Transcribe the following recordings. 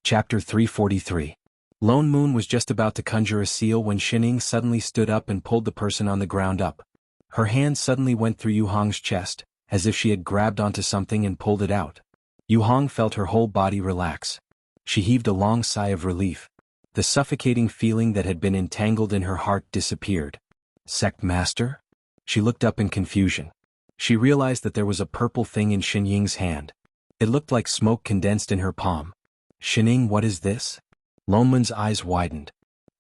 Chapter 343. Lone Moon was just about to conjure a seal when Xining suddenly stood up and pulled the person on the ground up. Her hand suddenly went through Yu Hong's chest, as if she had grabbed onto something and pulled it out. Yu Hong felt her whole body relax. She heaved a long sigh of relief. The suffocating feeling that had been entangled in her heart disappeared. Sect Master? She looked up in confusion. She realized that there was a purple thing in Xinying's hand. It looked like smoke condensed in her palm. Xining, what is this? Lone Moon's eyes widened.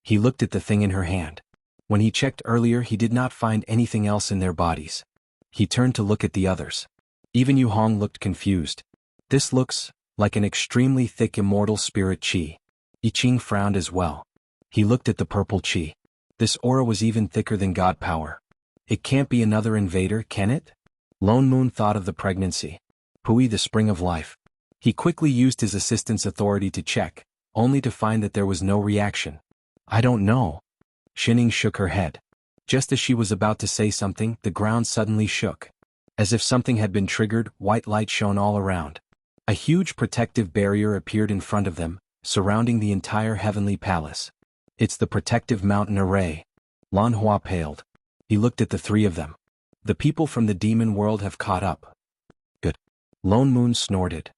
He looked at the thing in her hand. When he checked earlier, he did not find anything else in their bodies. He turned to look at the others. Even Yu Hong looked confused. This looks like an extremely thick immortal spirit qi. I Ching frowned as well. He looked at the purple qi. This aura was even thicker than god power. It can't be another invader, can it? Lone Moon thought of the pregnancy. Pui, the spring of life. He quickly used his assistant's authority to check, only to find that there was no reaction. I don't know. Xining shook her head. Just as she was about to say something, the ground suddenly shook. As if something had been triggered, white light shone all around. A huge protective barrier appeared in front of them, surrounding the entire heavenly palace. It's the protective mountain array. Lan Hua paled. He looked at the three of them. The people from the demon world have caught up. Good. Lone Moon snorted.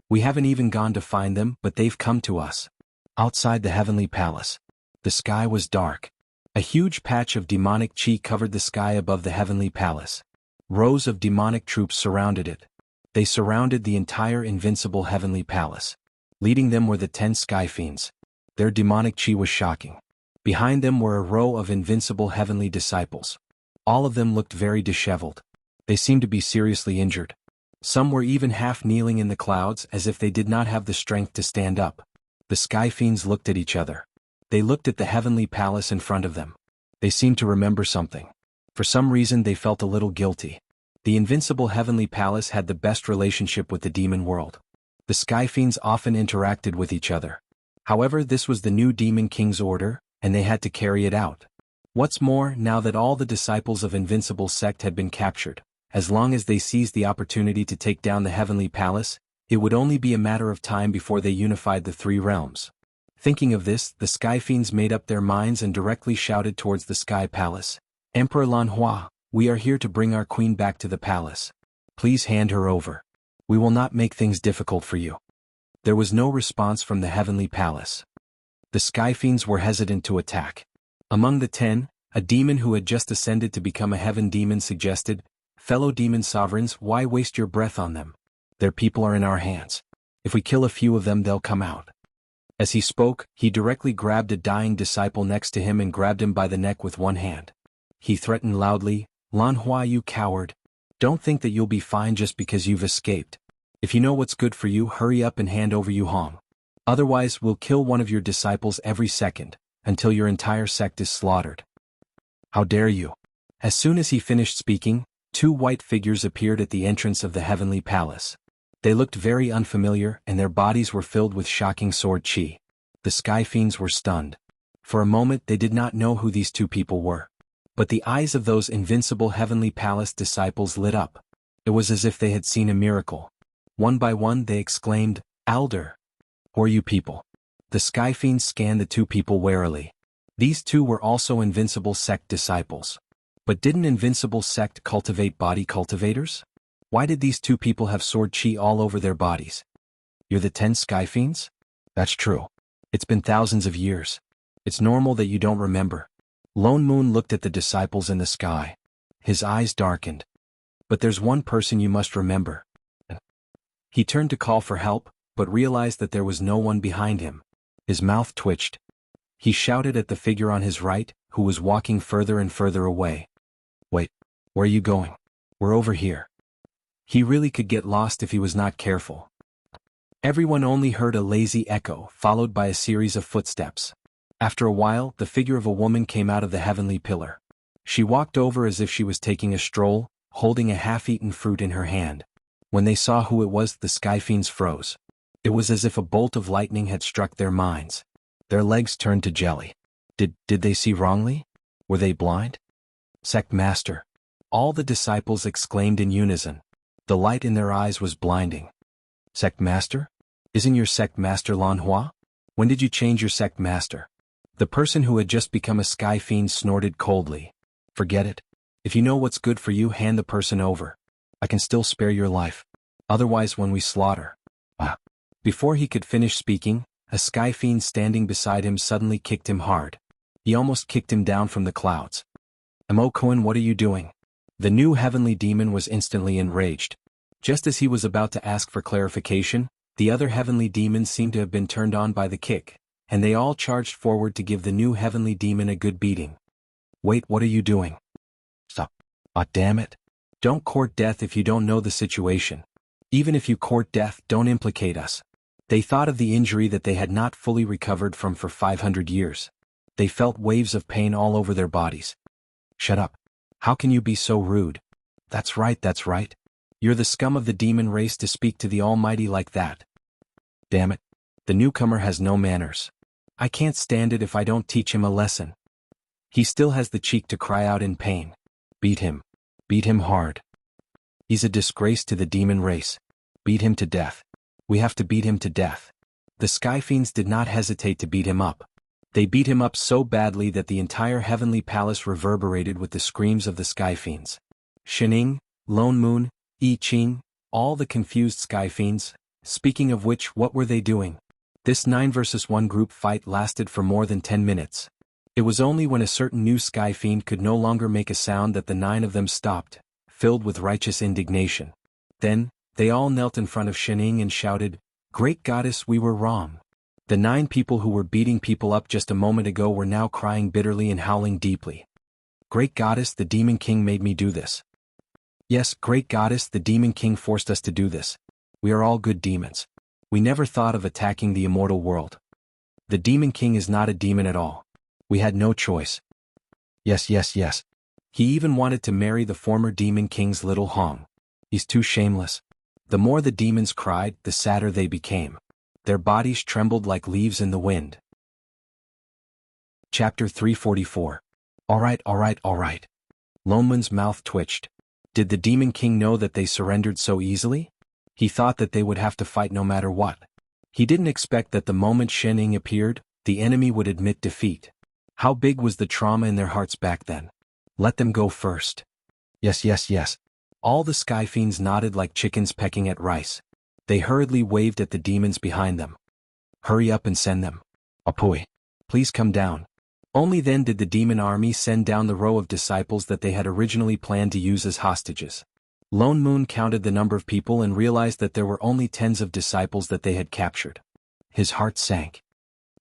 We haven't even gone to find them, but they've come to us. Outside the heavenly palace, the sky was dark. A huge patch of demonic qi covered the sky above the heavenly palace. Rows of demonic troops surrounded it. They surrounded the entire invincible heavenly palace. Leading them were the 10 sky fiends. Their demonic qi was shocking. Behind them were a row of invincible heavenly disciples. All of them looked very disheveled. They seemed to be seriously injured. Some were even half kneeling in the clouds as if they did not have the strength to stand up. The sky fiends looked at each other. They looked at the heavenly palace in front of them. They seemed to remember something. For some reason they felt a little guilty. The invincible heavenly palace had the best relationship with the demon world. The sky fiends often interacted with each other. However, this was the new demon king's order, and they had to carry it out. What's more, now that all the disciples of Invincible Sect had been captured, as long as they seized the opportunity to take down the heavenly palace, it would only be a matter of time before they unified the three realms. Thinking of this, the sky fiends made up their minds and directly shouted towards the sky palace. Emperor Lan Hua, we are here to bring our queen back to the palace. Please hand her over. We will not make things difficult for you. There was no response from the heavenly palace. The sky fiends were hesitant to attack. Among the 10, a demon who had just ascended to become a heaven demon suggested, fellow demon sovereigns, why waste your breath on them? Their people are in our hands. If we kill a few of them, they'll come out. As he spoke, he directly grabbed a dying disciple next to him and grabbed him by the neck with one hand. He threatened loudly, Lan Hua, you coward. Don't think that you'll be fine just because you've escaped. If you know what's good for you, hurry up and hand over Yu Hong. Otherwise, we'll kill one of your disciples every second, until your entire sect is slaughtered. How dare you? As soon as he finished speaking, 2 white figures appeared at the entrance of the heavenly palace. They looked very unfamiliar and their bodies were filled with shocking sword qi. The sky fiends were stunned. For a moment they did not know who these 2 people were. But the eyes of those invincible heavenly palace disciples lit up. It was as if they had seen a miracle. One by one they exclaimed, Elder! Who are you people? The sky fiends scanned the 2 people warily. These 2 were also Invincible Sect disciples. But didn't Invincible Sect cultivate body cultivators? Why did these 2 people have sword qi all over their bodies? You're the 10 sky fiends? That's true. It's been thousands of years. It's normal that you don't remember. Lone Moon looked at the disciples in the sky. His eyes darkened. But there's one person you must remember. He turned to call for help, but realized that there was no one behind him. His mouth twitched. He shouted at the figure on his right, who was walking further and further away. Wait, where are you going? We're over here. He really could get lost if he was not careful. Everyone only heard a lazy echo, followed by a series of footsteps. After a while, the figure of a woman came out of the heavenly pillar. She walked over as if she was taking a stroll, holding a half-eaten fruit in her hand. When they saw who it was, the sky fiends froze. It was as if a bolt of lightning had struck their minds. Their legs turned to jelly. Did they see wrongly? Were they blind? Sect Master. All the disciples exclaimed in unison. The light in their eyes was blinding. Sect Master? Isn't your Sect Master Lan Hua? When did you change your sect, master? The person who had just become a sky fiend snorted coldly. Forget it. If you know what's good for you, hand the person over. I can still spare your life. Otherwise, when we slaughter. Before he could finish speaking, a sky fiend standing beside him suddenly kicked him hard. He almost kicked him down from the clouds. Cohen, what are you doing? The new heavenly demon was instantly enraged. Just as he was about to ask for clarification, the other heavenly demons seemed to have been turned on by the kick, and they all charged forward to give the new heavenly demon a good beating. Wait, what are you doing? Stop. Damn it. Don't court death if you don't know the situation. Even if you court death, don't implicate us. They thought of the injury that they had not fully recovered from for 500 years. They felt waves of pain all over their bodies. Shut up. How can you be so rude? That's right, that's right. You're the scum of the demon race to speak to the Almighty like that. Damn it. The newcomer has no manners. I can't stand it if I don't teach him a lesson. He still has the cheek to cry out in pain. Beat him. Beat him hard. He's a disgrace to the demon race. Beat him to death. We have to beat him to death. The Sky Fiends did not hesitate to beat him up. They beat him up so badly that the entire heavenly palace reverberated with the screams of the Sky Fiends. Shining, Lone Moon, I Ching, all the confused Sky Fiends. Speaking of which, what were they doing? This 9 versus 1 group fight lasted for more than 10 minutes. It was only when a certain new Sky Fiend could no longer make a sound that the 9 of them stopped, filled with righteous indignation. Then, they all knelt in front of Shining and shouted, "Great Goddess, we were wrong." The 9 people who were beating people up just a moment ago were now crying bitterly and howling deeply. "Great Goddess, the Demon King made me do this." "Yes, Great Goddess, the Demon King forced us to do this. We are all good demons. We never thought of attacking the immortal world. The Demon King is not a demon at all. We had no choice." Yes. He even wanted to marry the former Demon King's little Hong. He's too shameless. The more the demons cried, the sadder they became. Their bodies trembled like leaves in the wind. Chapter 344. All right. Lone Moon's mouth twitched. Did the Demon King know that they surrendered so easily? He thought that they would have to fight no matter what. He didn't expect that the moment Shining appeared, the enemy would admit defeat. How big was the trauma in their hearts back then? Let them go first. Yes. All the Sky Fiends nodded like chickens pecking at rice. They hurriedly waved at the demons behind them. Hurry up and send them. Apoi. Please come down. Only then did the demon army send down the row of disciples that they had originally planned to use as hostages. Lone Moon counted the number of people and realized that there were only tens of disciples that they had captured. His heart sank.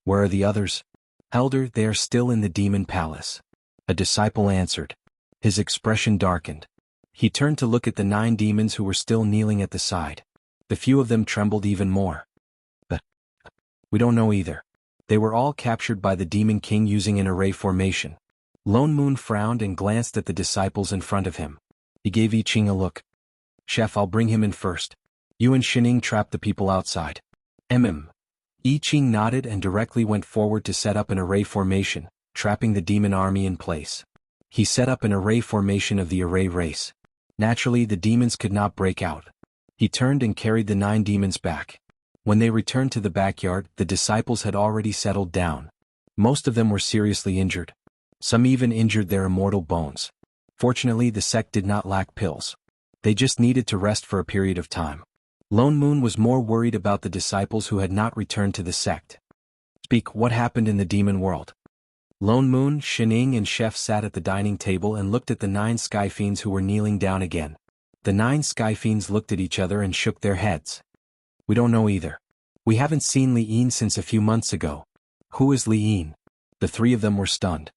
Where are the others? Elder, they are still in the demon palace. A disciple answered. His expression darkened. He turned to look at the 9 demons who were still kneeling at the side. The few of them trembled even more. But we don't know either. They were all captured by the Demon King using an array formation. Lone Moon frowned and glanced at the disciples in front of him. He gave I Ching a look. Chef, I'll bring him in first. You and Shining trap the people outside. I Ching nodded and directly went forward to set up an array formation, trapping the demon army in place. He set up an array formation of the array race. Naturally, the demons could not break out. He turned and carried the 9 demons back. When they returned to the backyard, the disciples had already settled down. Most of them were seriously injured. Some even injured their immortal bones. Fortunately, the sect did not lack pills. They just needed to rest for a period of time. Lone Moon was more worried about the disciples who had not returned to the sect. Speak, what happened in the demon world? Lone Moon, Shining and Chef sat at the dining table and looked at the 9 Sky Fiends who were kneeling down again. The 9 Sky Fiends looked at each other and shook their heads. We don't know either. We haven't seen Li'en since a few months ago. Who is Li'en? The 3 of them were stunned.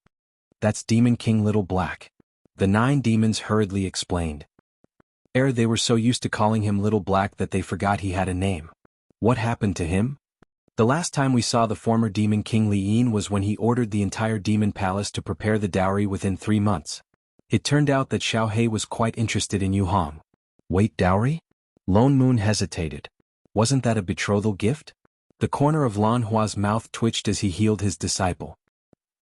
That's Demon King Little Black. The 9 demons hurriedly explained. They were so used to calling him Little Black that they forgot he had a name. What happened to him? The last time we saw the former Demon King Li'en was when he ordered the entire demon palace to prepare the dowry within 3 months. It turned out that Xiao He was quite interested in Yu Hong. Wait, dowry? Lone Moon hesitated. Wasn't that a betrothal gift? The corner of Lan Hua's mouth twitched as he healed his disciple.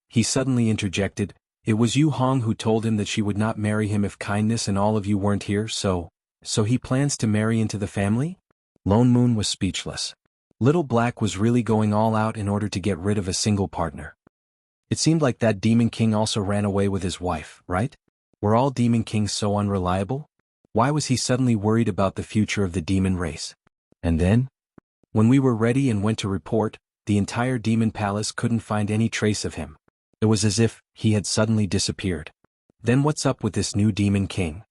He suddenly interjected, it was Yu Hong who told him that she would not marry him if Kindness and all of you weren't here, so he plans to marry into the family? Lone Moon was speechless. Little Black was really going all out in order to get rid of a single partner. It seemed like that Demon King also ran away with his wife, right? Were all Demon Kings so unreliable? Why was he suddenly worried about the future of the demon race? And then? When we were ready and went to report, the entire demon palace couldn't find any trace of him. It was as if he had suddenly disappeared. Then what's up with this new Demon King?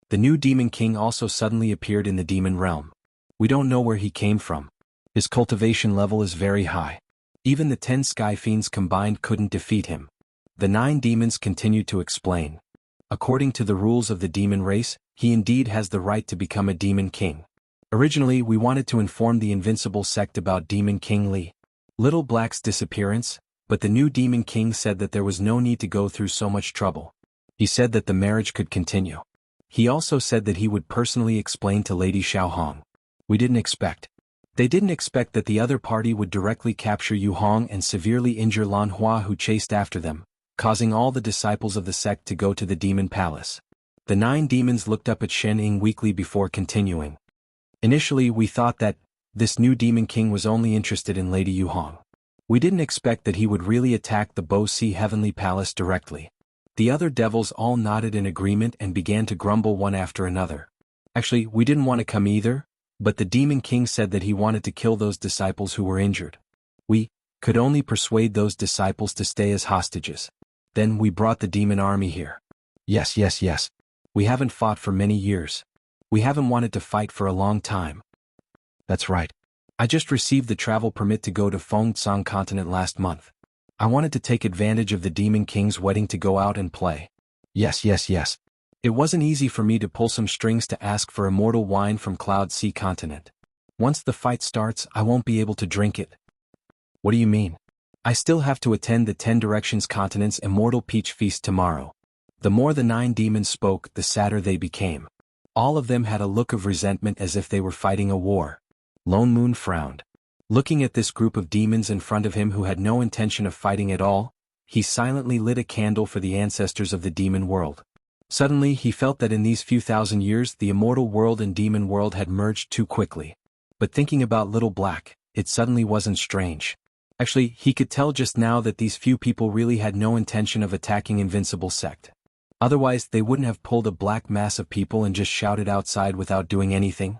The new Demon King also suddenly appeared in the demon realm. We don't know where he came from. His cultivation level is very high. Even the 10 Sky Fiends combined couldn't defeat him. The 9 demons continued to explain. According to the rules of the demon race, he indeed has the right to become a Demon King. Originally, we wanted to inform the Invincible sect about Demon King Li, Little Black's disappearance, but the new Demon King said that there was no need to go through so much trouble. He said that the marriage could continue. He also said that he would personally explain to Lady Xiaohong. We didn't expect. They didn't expect that the other party would directly capture Yu Hong and severely injure Lan Hua, who chased after them, causing all the disciples of the sect to go to the demon palace. The 9 demons looked up at Shen Ying weakly before continuing. Initially we thought that this new Demon King was only interested in Lady Yu Hong. We didn't expect that he would really attack the Bo Si Heavenly Palace directly. The other devils all nodded in agreement and began to grumble one after another. Actually, we didn't want to come either, but the Demon King said that he wanted to kill those disciples who were injured. We could only persuade those disciples to stay as hostages. Then we brought the demon army here. Yes. We haven't fought for many years. We haven't wanted to fight for a long time. That's right. I just received the travel permit to go to Fengtsang continent last month. I wanted to take advantage of the Demon King's wedding to go out and play. Yes. It wasn't easy for me to pull some strings to ask for immortal wine from Cloud Sea continent. Once the fight starts, I won't be able to drink it. What do you mean? I still have to attend the 10 Directions Continent's Immortal Peach Feast tomorrow. The more the 9 demons spoke, the sadder they became. All of them had a look of resentment as if they were fighting a war. Lone Moon frowned. Looking at this group of demons in front of him who had no intention of fighting at all, he silently lit a candle for the ancestors of the demon world. Suddenly he felt that in these few thousand years the immortal world and demon world had merged too quickly. But thinking about Little Black, it suddenly wasn't strange. Actually, he could tell just now that these few people really had no intention of attacking Invincible sect. Otherwise they wouldn't have pulled a black mass of people and just shouted outside without doing anything.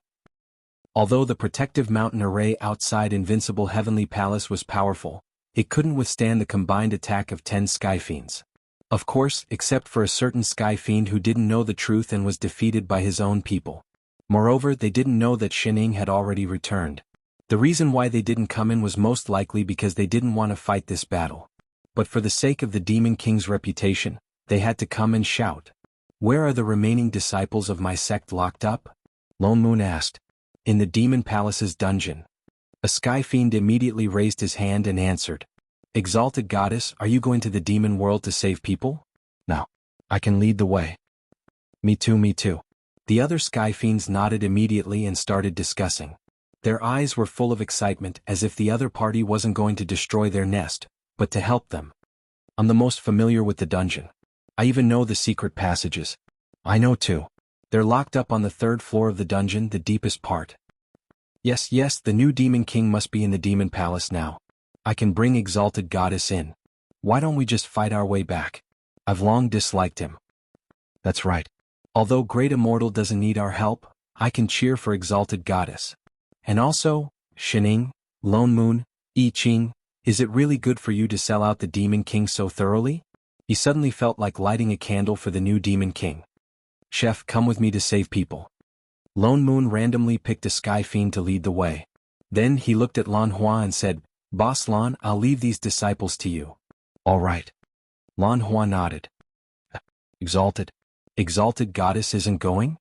Although the protective mountain array outside Invincible Heavenly Palace was powerful, it couldn't withstand the combined attack of 10 Sky Fiends. Of course, except for a certain Sky Fiend who didn't know the truth and was defeated by his own people. Moreover, they didn't know that Shen Ying had already returned. The reason why they didn't come in was most likely because they didn't want to fight this battle. But for the sake of the Demon King's reputation, they had to come and shout. Where are the remaining disciples of my sect locked up? Lone Moon asked. In the Demon Palace's dungeon. A Sky Fiend immediately raised his hand and answered. Exalted Goddess, are you going to the demon world to save people? No. I can lead the way. Me too. The other Sky Fiends nodded immediately and started discussing. Their eyes were full of excitement as if the other party wasn't going to destroy their nest, but to help them. I'm the most familiar with the dungeon. I even know the secret passages. I know too. They're locked up on the 3rd floor of the dungeon, the deepest part. Yes, the new Demon King must be in the Demon Palace now. I can bring Exalted Goddess in. Why don't we just fight our way back? I've long disliked him. That's right. Although Great Immortal doesn't need our help, I can cheer for Exalted Goddess. And also, Shen Ying, Lone Moon, I Ching, is it really good for you to sell out the Demon King so thoroughly? He suddenly felt like lighting a candle for the new Demon King. Chef, come with me to save people. Lone Moon randomly picked a Sky Fiend to lead the way. Then he looked at Lan Hua and said, Boss Lan, I'll leave these disciples to you. All right. Lan Hua nodded. Exalted Goddess isn't going?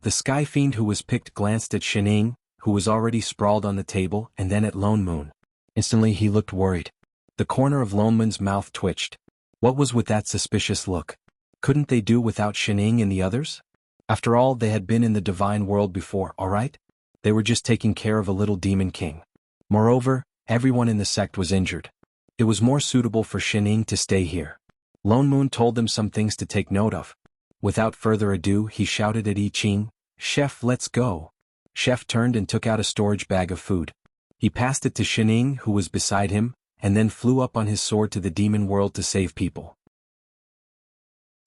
The Sky Fiend who was picked glanced at Shen Ying, who was already sprawled on the table, and then at Lone Moon. Instantly he looked worried. The corner of Lone Moon's mouth twitched. What was with that suspicious look? Couldn't they do without Shen Ying and the others? After all, they had been in the divine world before, alright? They were just taking care of a little Demon King. Moreover, everyone in the sect was injured. It was more suitable for Shen Ying to stay here. Lone Moon told them some things to take note of. Without further ado, he shouted at I Ching, Chef, let's go. Chef turned and took out a storage bag of food. He passed it to Shining, who was beside him, and then flew up on his sword to the demon world to save people.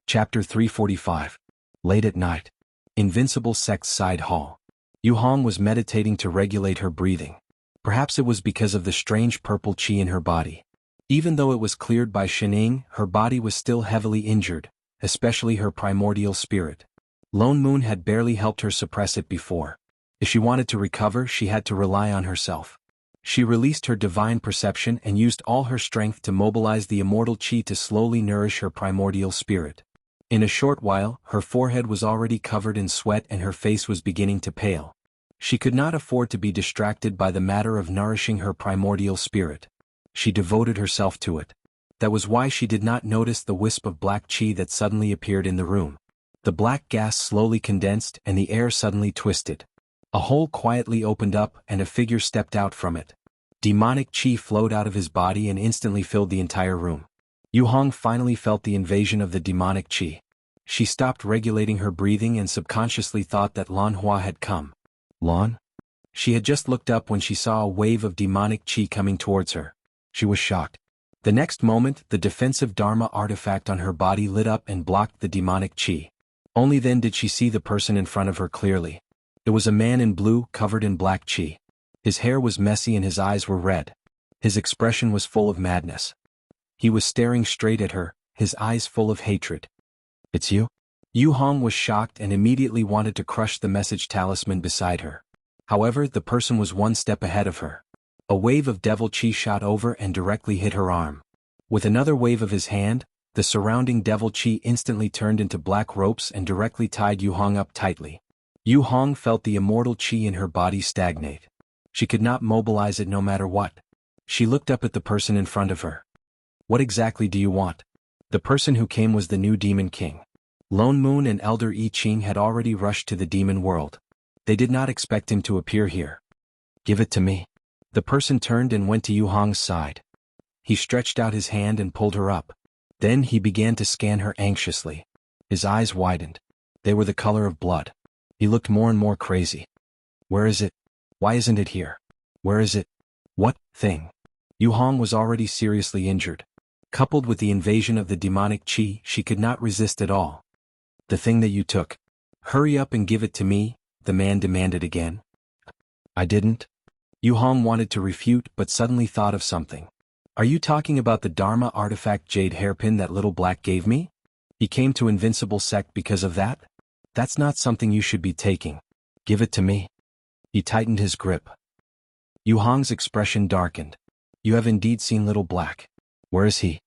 Chapter 345. Late at night. Invincible Sect's side hall. Yu Hong was meditating to regulate her breathing. Perhaps it was because of the strange purple chi in her body. Even though it was cleared by Shining, her body was still heavily injured, especially her primordial spirit. Lone Moon had barely helped her suppress it before. If she wanted to recover, she had to rely on herself. She released her divine perception and used all her strength to mobilize the immortal chi to slowly nourish her primordial spirit. In a short while, her forehead was already covered in sweat and her face was beginning to pale. She could not afford to be distracted by the matter of nourishing her primordial spirit. She devoted herself to it. That was why she did not notice the wisp of black chi that suddenly appeared in the room. The black gas slowly condensed and the air suddenly twisted. A hole quietly opened up and a figure stepped out from it. Demonic chi flowed out of his body and instantly filled the entire room. Yu Hong finally felt the invasion of the demonic chi. She stopped regulating her breathing and subconsciously thought that Lan Hua had come. Lan? She had just looked up when she saw a wave of demonic chi coming towards her. She was shocked. The next moment, the defensive Dharma artifact on her body lit up and blocked the demonic chi. Only then did she see the person in front of her clearly. It was a man in blue, covered in black chi. His hair was messy and his eyes were red. His expression was full of madness. He was staring straight at her, his eyes full of hatred. "It's you?" Yu Hong was shocked and immediately wanted to crush the message talisman beside her. However, the person was one step ahead of her. A wave of devil chi shot over and directly hit her arm. With another wave of his hand, the surrounding devil chi instantly turned into black ropes and directly tied Yu Hong up tightly. Yu Hong felt the immortal chi in her body stagnate. She could not mobilize it no matter what. She looked up at the person in front of her. "What exactly do you want?" The person who came was the new Demon King. Lone Moon and Elder I Ching had already rushed to the demon world. They did not expect him to appear here. "Give it to me." The person turned and went to Yu Hong's side. He stretched out his hand and pulled her up. Then he began to scan her anxiously. His eyes widened. They were the color of blood. He looked more and more crazy. "Where is it? Why isn't it here? Where is it? What thing?" Yu Hong was already seriously injured. Coupled with the invasion of the demonic chi, she could not resist at all. "The thing that you took. Hurry up and give it to me," the man demanded again. "I didn't." Yu Hong wanted to refute but suddenly thought of something. "Are you talking about the Dharma artifact jade hairpin that little black gave me? He came to Invincible Sect because of that? That's not something you should be taking. Give it to me." He tightened his grip. Yu Hong's expression darkened. "You have indeed seen little black. Where is he?"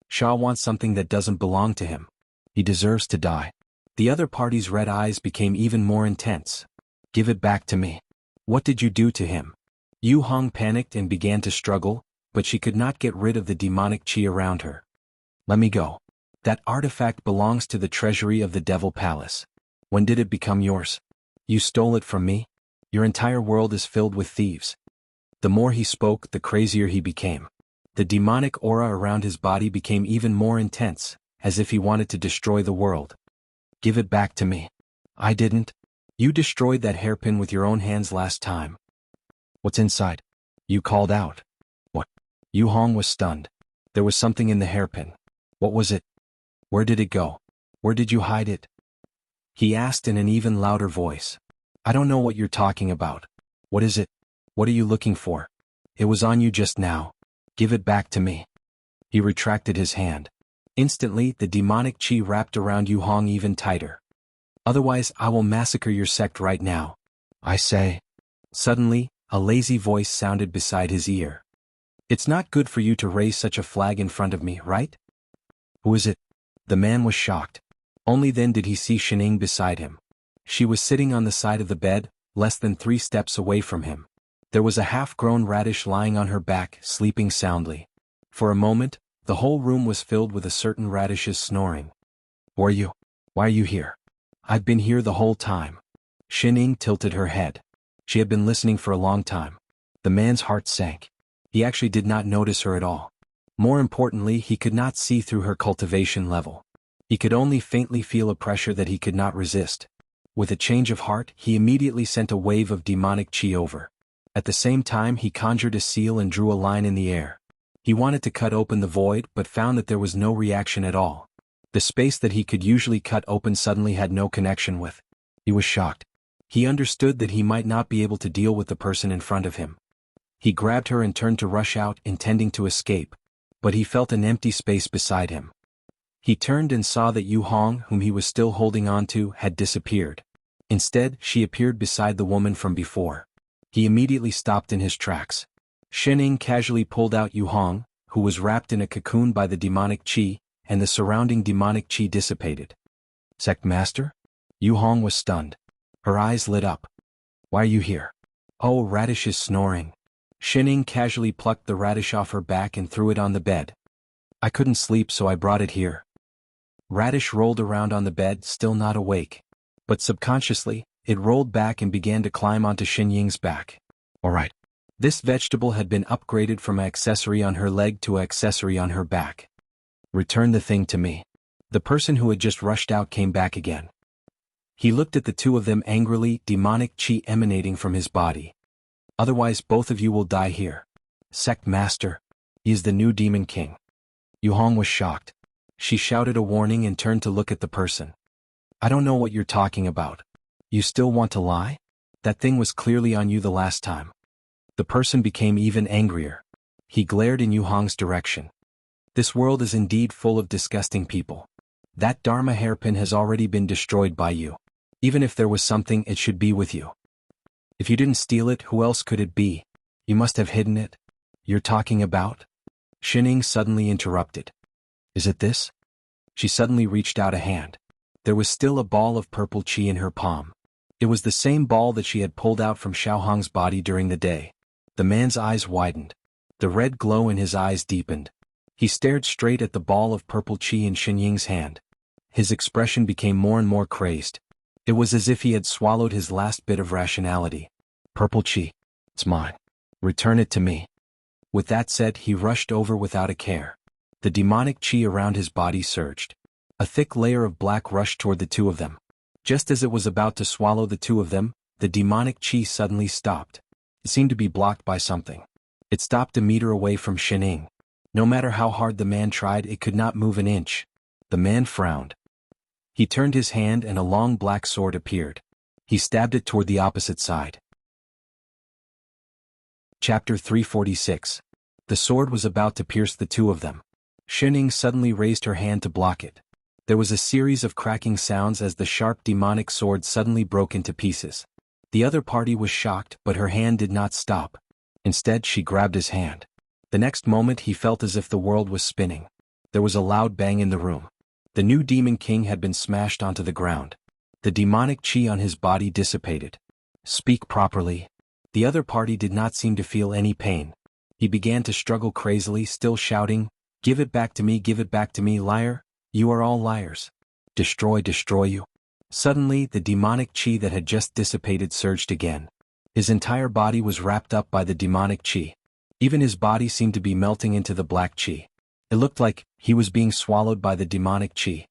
"Shah wants something that doesn't belong to him. He deserves to die." The other party's red eyes became even more intense. "Give it back to me." "What did you do to him?" Yu Hong panicked and began to struggle, but she could not get rid of the demonic chi around her. "Let me go. That artifact belongs to the treasury of the Devil Palace. When did it become yours? You stole it from me? Your entire world is filled with thieves." The more he spoke, the crazier he became. The demonic aura around his body became even more intense, as if he wanted to destroy the world. "Give it back to me." "I didn't. You destroyed that hairpin with your own hands last time." "What's inside?" You called out. "What?" Yu Hong was stunned. There was something in the hairpin. What was it? Where did it go? Where did you hide it? He asked in an even louder voice. "I don't know what you're talking about. What is it? What are you looking for? It was on you just now. Give it back to me." He retracted his hand. Instantly, the demonic chi wrapped around Yu Hong even tighter. "Otherwise, I will massacre your sect right now. I say." Suddenly, a lazy voice sounded beside his ear. "It's not good for you to raise such a flag in front of me, right?" "Who is it?" The man was shocked. Only then did he see Shining beside him. She was sitting on the side of the bed, less than 3 steps away from him. There was a half-grown radish lying on her back, sleeping soundly. For a moment, the whole room was filled with a certain radish's snoring. "Who are you? Why are you here?" "I've been here the whole time." Shining tilted her head. She had been listening for a long time. The man's heart sank. He actually did not notice her at all. More importantly, he could not see through her cultivation level. He could only faintly feel a pressure that he could not resist. With a change of heart, he immediately sent a wave of demonic chi over. At the same time he conjured a seal and drew a line in the air. He wanted to cut open the void but found that there was no reaction at all. The space that he could usually cut open suddenly had no connection with. He was shocked. He understood that he might not be able to deal with the person in front of him. He grabbed her and turned to rush out, intending to escape, but he felt an empty space beside him. He turned and saw that Yu Hong, whom he was still holding on to, had disappeared. Instead, she appeared beside the woman from before. He immediately stopped in his tracks. Shening casually pulled out Yu Hong, who was wrapped in a cocoon by the demonic qi, and the surrounding demonic qi dissipated. Sect Master? Yu Hong was stunned. Her eyes lit up. Why are you here? Oh, Radish is snoring. Shening casually plucked the radish off her back and threw it on the bed. I couldn't sleep so I brought it here. Radish rolled around on the bed, still not awake. But subconsciously, it rolled back and began to climb onto Xinying's back. Alright. This vegetable had been upgraded from an accessory on her leg to an accessory on her back. Return the thing to me. The person who had just rushed out came back again. He looked at the two of them angrily, demonic qi emanating from his body. Otherwise both of you will die here. Sect Master. He is the new Demon King. Yu Hong was shocked. She shouted a warning and turned to look at the person. I don't know what you're talking about. You still want to lie? That thing was clearly on you the last time. The person became even angrier. He glared in Yu Hong's direction. This world is indeed full of disgusting people. That Dharma hairpin has already been destroyed by you. Even if there was something, it should be with you. If you didn't steal it, who else could it be? You must have hidden it. You're talking about? Shining suddenly interrupted. Is it this? She suddenly reached out a hand. There was still a ball of purple qi in her palm. It was the same ball that she had pulled out from Xiaohong's body during the day. The man's eyes widened. The red glow in his eyes deepened. He stared straight at the ball of purple qi in Xinying's hand. His expression became more and more crazed. It was as if he had swallowed his last bit of rationality. Purple qi. It's mine. Return it to me. With that said, he rushed over without a care. The demonic qi around his body surged. A thick layer of black rushed toward the two of them. Just as it was about to swallow the two of them, the demonic qi suddenly stopped. It seemed to be blocked by something. It stopped a meter away from Shining. No matter how hard the man tried, it could not move an inch. The man frowned. He turned his hand and a long black sword appeared. He stabbed it toward the opposite side. Chapter 346. The sword was about to pierce the two of them. Shining suddenly raised her hand to block it. There was a series of cracking sounds as the sharp demonic sword suddenly broke into pieces. The other party was shocked, but her hand did not stop. Instead, she grabbed his hand. The next moment he felt as if the world was spinning. There was a loud bang in the room. The new Demon King had been smashed onto the ground. The demonic qi on his body dissipated. Speak properly. The other party did not seem to feel any pain. He began to struggle crazily, still shouting, "Give it back to me, liar! You are all liars. Destroy you." Suddenly, the demonic qi that had just dissipated surged again. His entire body was wrapped up by the demonic qi. Even his body seemed to be melting into the black qi. It looked like he was being swallowed by the demonic qi.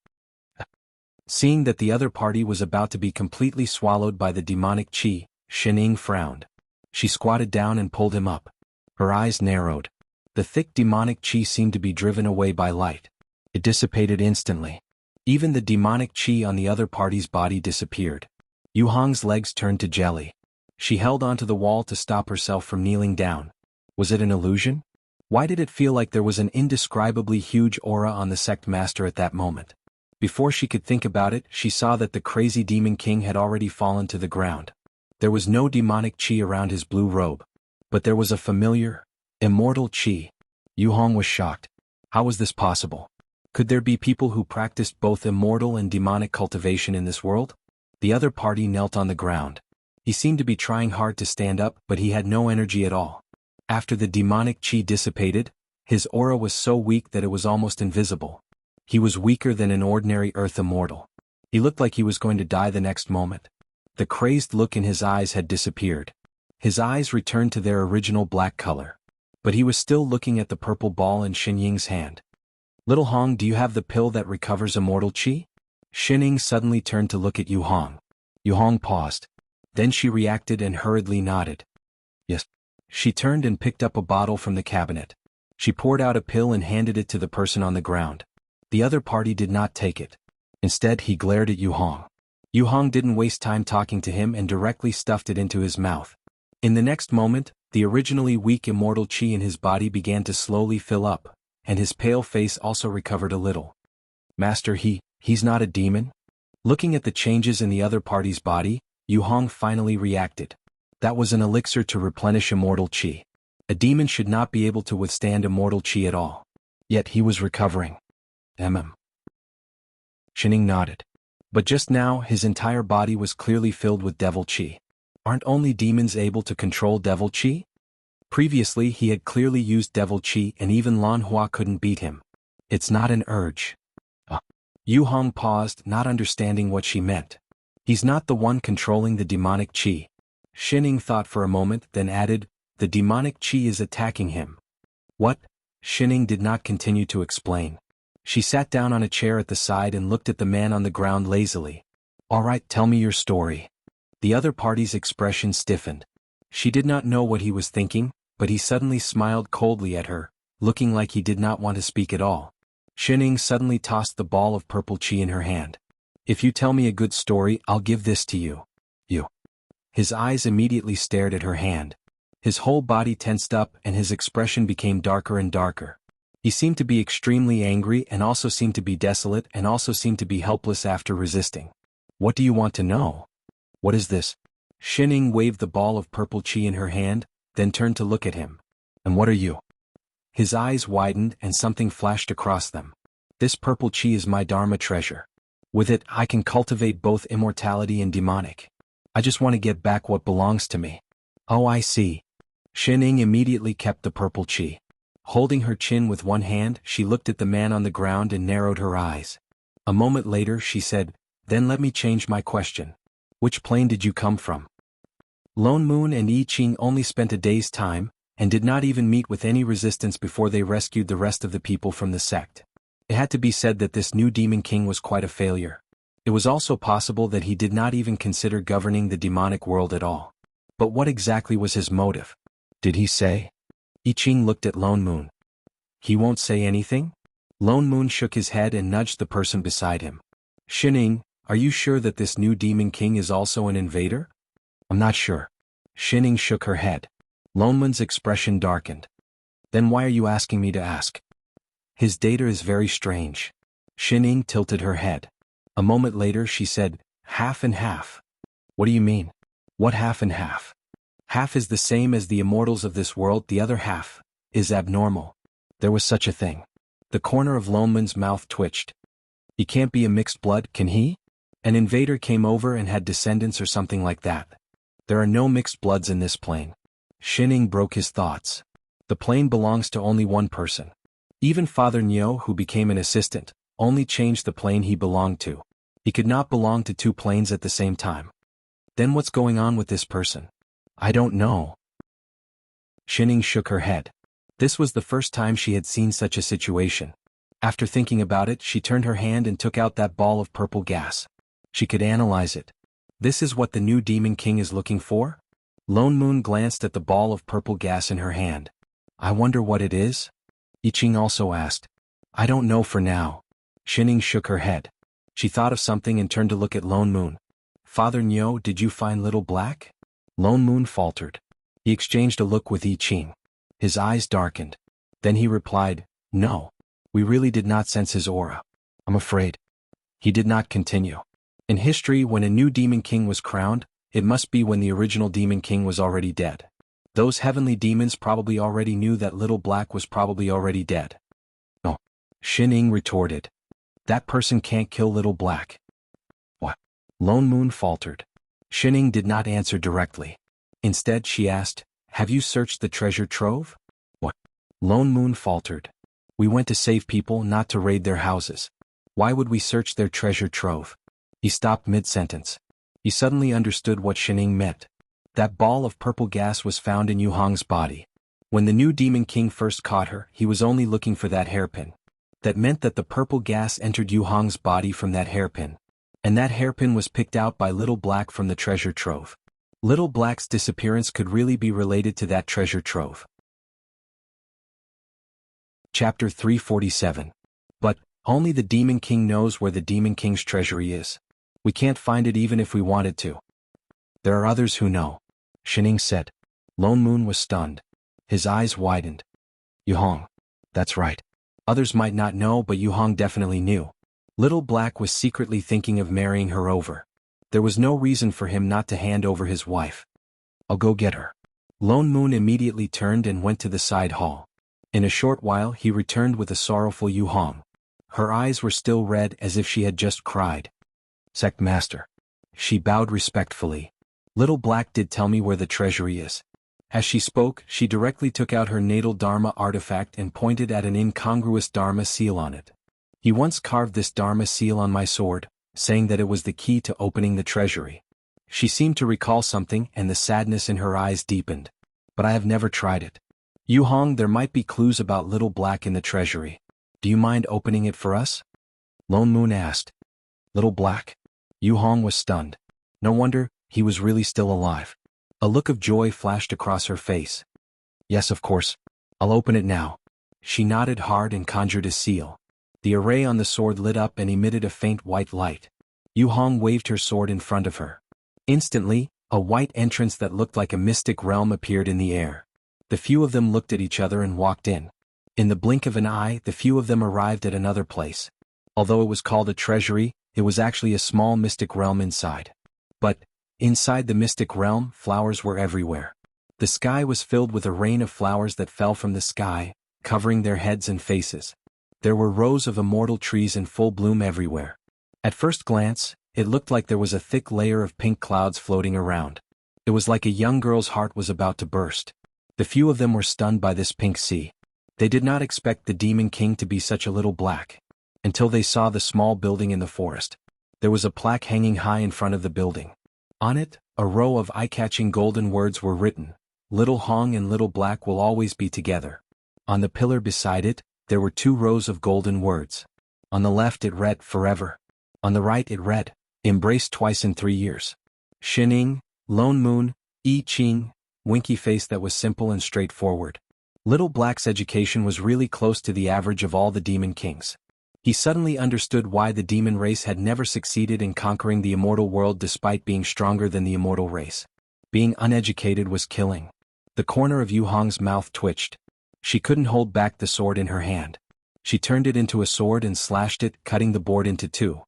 Seeing that the other party was about to be completely swallowed by the demonic qi, Shining frowned. She squatted down and pulled him up. Her eyes narrowed. The thick demonic qi seemed to be driven away by light. It dissipated instantly. Even the demonic qi on the other party's body disappeared. Yu Hong's legs turned to jelly. She held onto the wall to stop herself from kneeling down. Was it an illusion? Why did it feel like there was an indescribably huge aura on the sect master at that moment? Before she could think about it, she saw that the crazy Demon King had already fallen to the ground. There was no demonic qi around his blue robe. But there was a familiar, immortal qi. Yu Hong was shocked. How was this possible? Could there be people who practiced both immortal and demonic cultivation in this world? The other party knelt on the ground. He seemed to be trying hard to stand up, but he had no energy at all. After the demonic qi dissipated, his aura was so weak that it was almost invisible. He was weaker than an ordinary earth immortal. He looked like he was going to die the next moment. The crazed look in his eyes had disappeared. His eyes returned to their original black color. But he was still looking at the purple ball in Xinying's hand. Little Hong, do you have the pill that recovers immortal qi? Shining suddenly turned to look at Yu Hong. Yu Hong paused. Then she reacted and hurriedly nodded. Yes. She turned and picked up a bottle from the cabinet. She poured out a pill and handed it to the person on the ground. The other party did not take it. Instead, he glared at Yu Hong. Yu Hong didn't waste time talking to him and directly stuffed it into his mouth. In the next moment, the originally weak immortal qi in his body began to slowly fill up, and his pale face also recovered a little. Master, he's not a demon? Looking at the changes in the other party's body, Yu Hong finally reacted. That was an elixir to replenish immortal qi. A demon should not be able to withstand immortal qi at all. Yet he was recovering. Shining nodded. But just now his entire body was clearly filled with devil qi. Aren't only demons able to control devil qi? Previously he had clearly used devil qi and even Lan Hua couldn't beat him. It's not an urge. Yu Hong paused, not understanding what she meant. He's not the one controlling the demonic qi. Shining thought for a moment, then added, the demonic qi is attacking him. What? Shining did not continue to explain. She sat down on a chair at the side and looked at the man on the ground lazily. All right, tell me your story. The other party's expression stiffened. She did not know what he was thinking, but he suddenly smiled coldly at her, looking like he did not want to speak at all. Shining suddenly tossed the ball of purple qi in her hand. If you tell me a good story, I'll give this to you. You. His eyes immediately stared at her hand. His whole body tensed up and his expression became darker and darker. He seemed to be extremely angry and also seemed to be desolate and also seemed to be helpless after resisting. What do you want to know? What is this? Shining waved the ball of purple qi in her hand, then turned to look at him. And what are you? His eyes widened and something flashed across them. This purple qi is my Dharma treasure. With it, I can cultivate both immortality and demonic. I just want to get back what belongs to me. Oh, I see. Shining immediately kept the purple qi. Holding her chin with one hand, she looked at the man on the ground and narrowed her eyes. A moment later, she said, then let me change my question. Which plane did you come from? Lone Moon and I Ching only spent a day's time, and did not even meet with any resistance before they rescued the rest of the people from the sect. It had to be said that this new demon king was quite a failure. It was also possible that he did not even consider governing the demonic world at all. But what exactly was his motive? Did he say? I Ching looked at Lone Moon. He won't say anything? Lone Moon shook his head and nudged the person beside him. Shining, are you sure that this new demon king is also an invader? I'm not sure. Shining shook her head. Lone Moon's expression darkened. Then why are you asking me to ask? His data is very strange. Shining tilted her head. A moment later she said, half and half. What do you mean? What half and half? Half is the same as the immortals of this world, the other half is abnormal. There was such a thing. The corner of Lone Moon's mouth twitched. He can't be a mixed blood, can he? An invader came over and had descendants or something like that. There are no mixed bloods in this plane. Shining broke his thoughts. The plane belongs to only one person. Even Father Nyo, who became an assistant, only changed the plane he belonged to. He could not belong to two planes at the same time. Then what's going on with this person? I don't know. Shining shook her head. This was the first time she had seen such a situation. After thinking about it, she turned her hand and took out that ball of purple gas. She could analyze it. This is what the new demon king is looking for? Lone Moon glanced at the ball of purple gas in her hand. I wonder what it is? I Ching also asked. I don't know for now. Shining shook her head. She thought of something and turned to look at Lone Moon. Father Nyo, did you find Little Black? Lone Moon faltered. He exchanged a look with I Ching. His eyes darkened. Then he replied, no. We really did not sense his aura. I'm afraid. He did not continue. In history, when a new demon king was crowned, it must be when the original demon king was already dead. Those heavenly demons probably already knew that Little Black was probably already dead. No. Shining retorted. That person can't kill Little Black. What? Lone Moon faltered. Shining did not answer directly. Instead she asked, have you searched the treasure trove? What? Lone Moon faltered. We went to save people, not to raid their houses. Why would we search their treasure trove? He stopped mid-sentence. He suddenly understood what Shining meant. That ball of purple gas was found in Yu Hong's body. When the new demon king first caught her, he was only looking for that hairpin. That meant that the purple gas entered Yu Hong's body from that hairpin. And that hairpin was picked out by Little Black from the treasure trove. Little Black's disappearance could really be related to that treasure trove. Chapter 347. But, only the Demon King knows where the Demon King's treasury is. We can't find it even if we wanted to. There are others who know, Shining said. Lone Moon was stunned. His eyes widened. Yuhong. That's right. Others might not know, but Yuhong definitely knew. Little Black was secretly thinking of marrying her over. There was no reason for him not to hand over his wife. I'll go get her. Lone Moon immediately turned and went to the side hall. In a short while he returned with a sorrowful Yuhong. Her eyes were still red as if she had just cried. Sect Master. She bowed respectfully. Little Black did tell me where the treasury is. As she spoke, she directly took out her natal Dharma artifact and pointed at an incongruous Dharma seal on it. He once carved this Dharma seal on my sword, saying that it was the key to opening the treasury. She seemed to recall something and the sadness in her eyes deepened. But I have never tried it. Yuhong, there might be clues about Little Black in the treasury. Do you mind opening it for us? Lone Moon asked. Little Black? Yuhong was stunned. No wonder, he was really still alive. A look of joy flashed across her face. Yes, of course. I'll open it now. She nodded hard and conjured a seal. The array on the sword lit up and emitted a faint white light. Yuhong waved her sword in front of her. Instantly, a white entrance that looked like a mystic realm appeared in the air. The few of them looked at each other and walked in. In the blink of an eye, the few of them arrived at another place. Although it was called a treasury, it was actually a small mystic realm inside. But, inside the mystic realm, flowers were everywhere. The sky was filled with a rain of flowers that fell from the sky, covering their heads and faces. There were rows of immortal trees in full bloom everywhere. At first glance, it looked like there was a thick layer of pink clouds floating around. It was like a young girl's heart was about to burst. The few of them were stunned by this pink sea. They did not expect the Demon King to be such a Little Black. Until they saw the small building in the forest. There was a plaque hanging high in front of the building. On it, a row of eye-catching golden words were written. Little Hong and Little Black will always be together. On the pillar beside it, there were 2 rows of golden words. On the left it read, Forever. On the right it read, Embrace twice in 3 years. Shining, Lone Moon, I Ching, winky face that was simple and straightforward. Little Black's education was really close to the average of all the Demon Kings. He suddenly understood why the demon race had never succeeded in conquering the immortal world despite being stronger than the immortal race. Being uneducated was killing. The corner of Yuhong's mouth twitched. She couldn't hold back the sword in her hand. She turned it into a sword and slashed it, cutting the board into 2.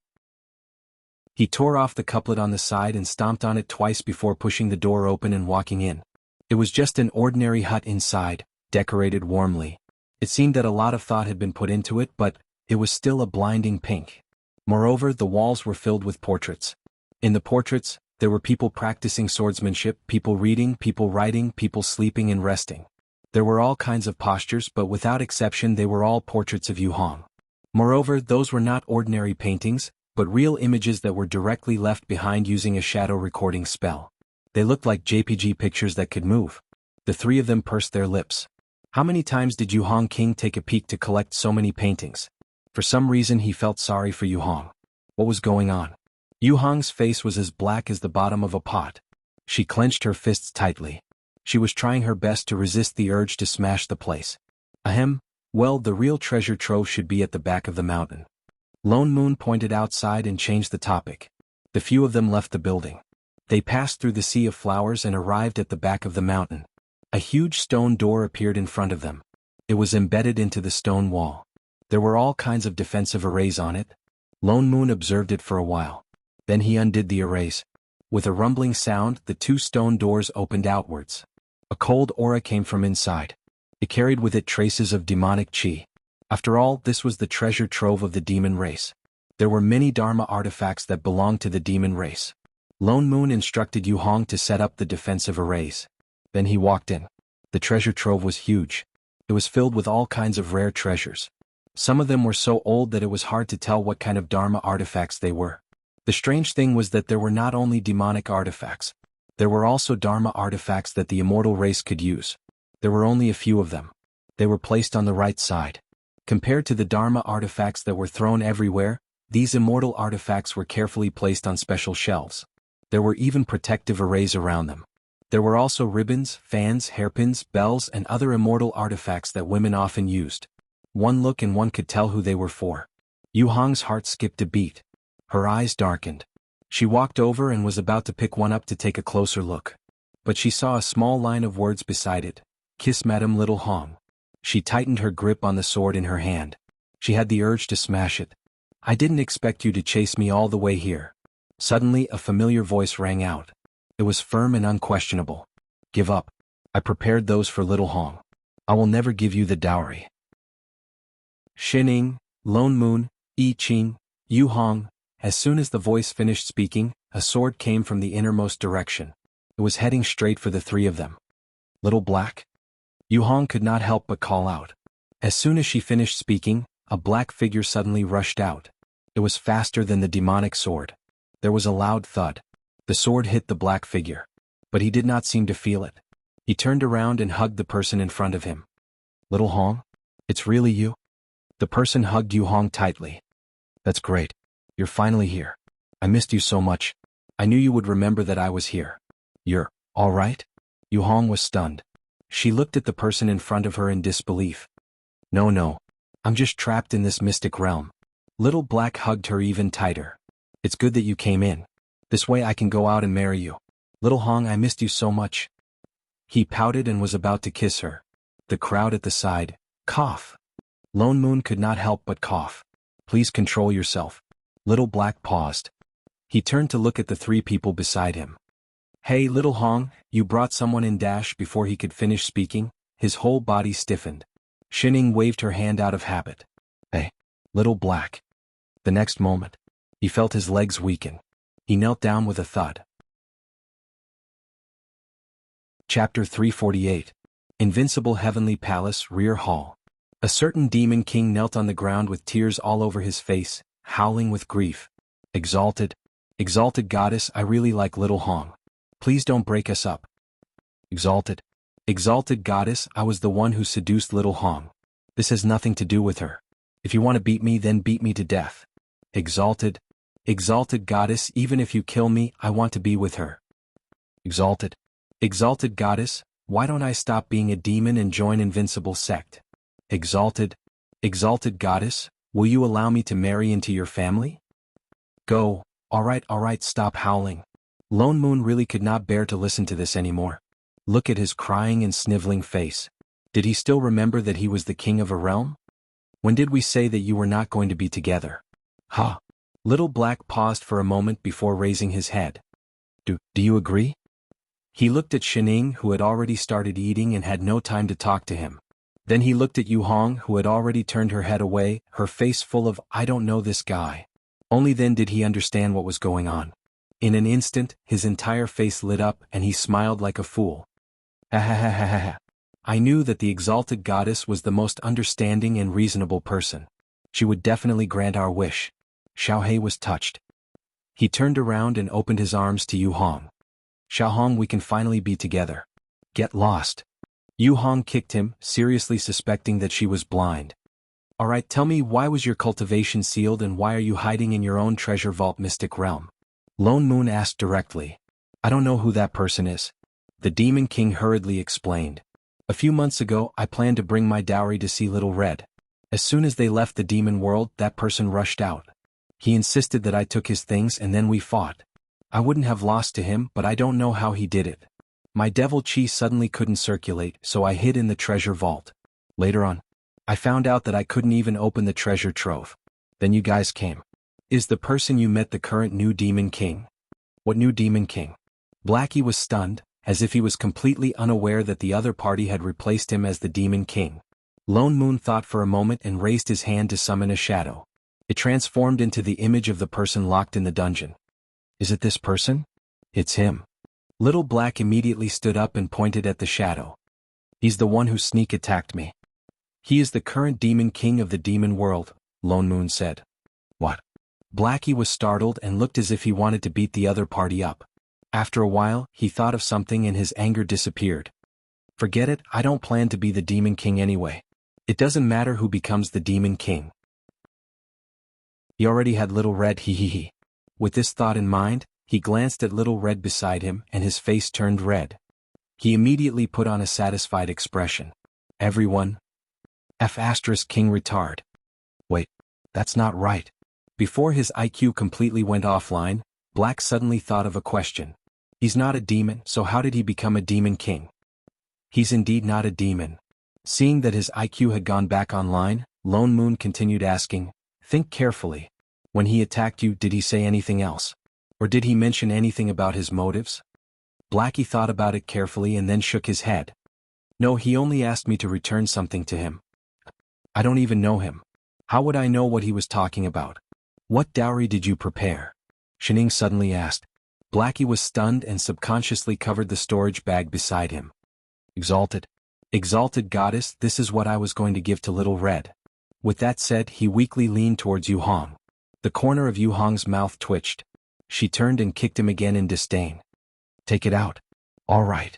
He tore off the couplet on the side and stomped on it twice before pushing the door open and walking in. It was just an ordinary hut inside, decorated warmly. It seemed that a lot of thought had been put into it, but it was still a blinding pink. Moreover, the walls were filled with portraits. In the portraits, there were people practicing swordsmanship, people reading, people writing, people sleeping and resting. There were all kinds of postures, but without exception they were all portraits of Yuhong. Moreover, those were not ordinary paintings, but real images that were directly left behind using a shadow recording spell. They looked like JPG pictures that could move. The 3 of them pursed their lips. How many times did Yuhong King take a peek to collect so many paintings? For some reason he felt sorry for Yuhong. What was going on? Yuhong's face was as black as the bottom of a pot. She clenched her fists tightly. She was trying her best to resist the urge to smash the place. Ahem, well, the real treasure trove should be at the back of the mountain. Lone Moon pointed outside and changed the topic. The few of them left the building. They passed through the sea of flowers and arrived at the back of the mountain. A huge stone door appeared in front of them. It was embedded into the stone wall. There were all kinds of defensive arrays on it. Lone Moon observed it for a while. Then he undid the arrays. With a rumbling sound, the 2 stone doors opened outwards. A cold aura came from inside. It carried with it traces of demonic chi. After all, this was the treasure trove of the demon race. There were many Dharma artifacts that belonged to the demon race. Lone Moon instructed Yuhong to set up the defensive arrays. Then he walked in. The treasure trove was huge. It was filled with all kinds of rare treasures. Some of them were so old that it was hard to tell what kind of Dharma artifacts they were. The strange thing was that there were not only demonic artifacts. There were also Dharma artifacts that the immortal race could use. There were only a few of them. They were placed on the right side. Compared to the Dharma artifacts that were thrown everywhere, these immortal artifacts were carefully placed on special shelves. There were even protective arrays around them. There were also ribbons, fans, hairpins, bells, and other immortal artifacts that women often used. One look and one could tell who they were for. Yu Hong's heart skipped a beat. Her eyes darkened. She walked over and was about to pick one up to take a closer look. But she saw a small line of words beside it. "Kiss Madame Little Hong." She tightened her grip on the sword in her hand. She had the urge to smash it. "I didn't expect you to chase me all the way here." Suddenly a familiar voice rang out. It was firm and unquestionable. "Give up. I prepared those for Little Hong. I will never give you the dowry." Xining, Lone Moon, Yi Qing, Yu Hong. As soon as the voice finished speaking, a sword came from the innermost direction. It was heading straight for the three of them. "Little Black?" Yu Hong could not help but call out. As soon as she finished speaking, a black figure suddenly rushed out. It was faster than the demonic sword. There was a loud thud. The sword hit the black figure. But he did not seem to feel it. He turned around and hugged the person in front of him. "Little Hong? It's really you?" The person hugged Yu Hong tightly. "That's great. You're finally here. I missed you so much. I knew you would remember that I was here. You're all right?" Yu Hong was stunned. She looked at the person in front of her in disbelief. No, I'm just trapped in this mystic realm." Little Black hugged her even tighter. "It's good that you came in. This way I can go out and marry you. Little Hong, I missed you so much." He pouted and was about to kiss her. The crowd at the side, cough. Lone Moon could not help but cough. "Please control yourself." Little Black paused. He turned to look at the three people beside him. "Hey, Little Hong, you brought someone in." Before he could finish speaking, his whole body stiffened. Xining waved her hand out of habit. "Hey, Little Black." The next moment, he felt his legs weaken. He knelt down with a thud. Chapter 348. Invincible Heavenly Palace, Rear Hall. A certain demon king knelt on the ground with tears all over his face, howling with grief. Exalted goddess, I really like Little Hong. Please don't break us up." Exalted goddess, I was the one who seduced Little Hong. This has nothing to do with her. If you want to beat me, then beat me to death. Exalted goddess, even if you kill me, I want to be with her. Exalted goddess, why don't I stop being a demon and join Invincible sect? Exalted goddess, will you allow me to marry into your family? Go. All right, stop howling. Lone Moon really could not bear to listen to this anymore. Look at his crying and sniveling face. Did he still remember that he was the king of a realm? When did we say that you were not going to be together? Ha! Little Black paused for a moment before raising his head. Do you agree? He looked at Xining, who had already started eating and had no time to talk to him. Then he looked at Yu Hong, who had already turned her head away, her face full of, "I don't know this guy." Only then did he understand what was going on. In an instant, his entire face lit up and he smiled like a fool. Ha ha ha ha ha. I knew that the exalted goddess was the most understanding and reasonable person. She would definitely grant our wish. Xiaohe was touched. He turned around and opened his arms to Yu Hong. "Xiaohong, we can finally be together. Get lost." Yu Hong kicked him, seriously suspecting that she was blind. "Alright, tell me, why was your cultivation sealed and why are you hiding in your own treasure vault mystic realm?" Lone Moon asked directly. "I don't know who that person is." The Demon King hurriedly explained. "A few months ago, I planned to bring my dowry to see Little Red. As soon as they left the demon world, that person rushed out. He insisted that I took his things and then we fought. I wouldn't have lost to him, but I don't know how he did it. My devil chi suddenly couldn't circulate, so I hid in the treasure vault. Later on, I found out that I couldn't even open the treasure trove. Then you guys came. Is the person you met the current new Demon King?" "What new Demon King?" Blackie was stunned, as if he was completely unaware that the other party had replaced him as the Demon King. Lone Moon thought for a moment and raised his hand to summon a shadow. It transformed into the image of the person locked in the dungeon. "Is it this person?" "It's him." Little Black immediately stood up and pointed at the shadow. "He's the one who sneak attacked me." "He is the current Demon King of the demon world," Lone Moon said. "What?" Blackie was startled and looked as if he wanted to beat the other party up. After a while, he thought of something and his anger disappeared. "Forget it, I don't plan to be the Demon King anyway. It doesn't matter who becomes the Demon King. He already had Little Red, he. With this thought in mind, He glanced at Little Red beside him and his face turned red. He immediately put on a satisfied expression. Everyone? King retard. Wait, that's not right. Before his IQ completely went offline, Black suddenly thought of a question. He's not a demon, so how did he become a demon king? He's indeed not a demon. Seeing that his IQ had gone back online, Lone Moon continued asking, think carefully. When he attacked you, did he say anything else? Or did he mention anything about his motives? Blackie thought about it carefully and then shook his head. No, he only asked me to return something to him. I don't even know him. How would I know what he was talking about? What dowry did you prepare? Shining suddenly asked. Blackie was stunned and subconsciously covered the storage bag beside him. Exalted goddess, this is what I was going to give to Little Red. With that said, he weakly leaned towards Yu Hong. The corner of Yu Hong's mouth twitched. She turned and kicked him again in disdain. Take it out. All right.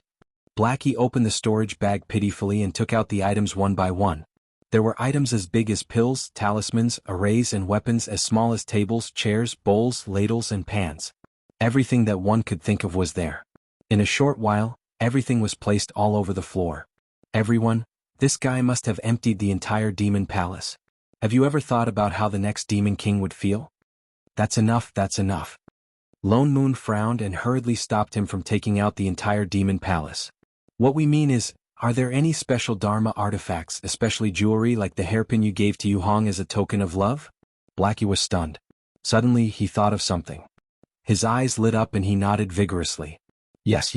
Blackie opened the storage bag pitifully and took out the items one by one. There were items as big as pills, talismans, arrays and weapons as small as tables, chairs, bowls, ladles and pans. Everything that one could think of was there. In a short while, everything was placed all over the floor. Everyone, this guy must have emptied the entire demon palace. Have you ever thought about how the next demon king would feel? That's enough, that's enough. Lone Moon frowned and hurriedly stopped him from taking out the entire demon palace. What we mean is, are there any special Dharma artifacts, especially jewelry like the hairpin you gave to Yu Hong as a token of love? Blackie was stunned. Suddenly, he thought of something. His eyes lit up and he nodded vigorously. Yes.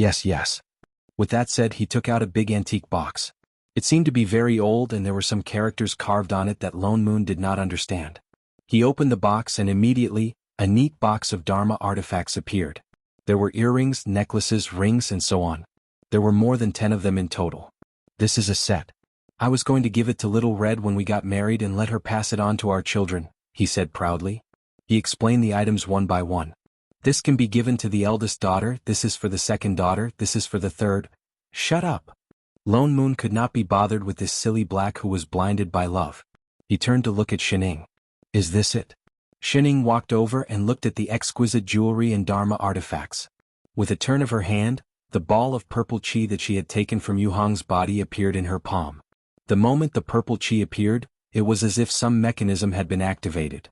With that said, he took out a big antique box. It seemed to be very old and there were some characters carved on it that Lone Moon did not understand. He opened the box and immediately, a neat box of Dharma artifacts appeared. There were earrings, necklaces, rings and so on. There were more than 10 of them in total. This is a set. I was going to give it to Little Red when we got married and let her pass it on to our children, he said proudly. He explained the items one by one. This can be given to the eldest daughter, this is for the second daughter, this is for the third. Shut up. Lone Moon could not be bothered with this silly Black who was blinded by love. He turned to look at Shining. Is this it? Shining walked over and looked at the exquisite jewelry and Dharma artifacts. With a turn of her hand, the ball of purple chi that she had taken from Yu Hong's body appeared in her palm. The moment the purple chi appeared, it was as if some mechanism had been activated.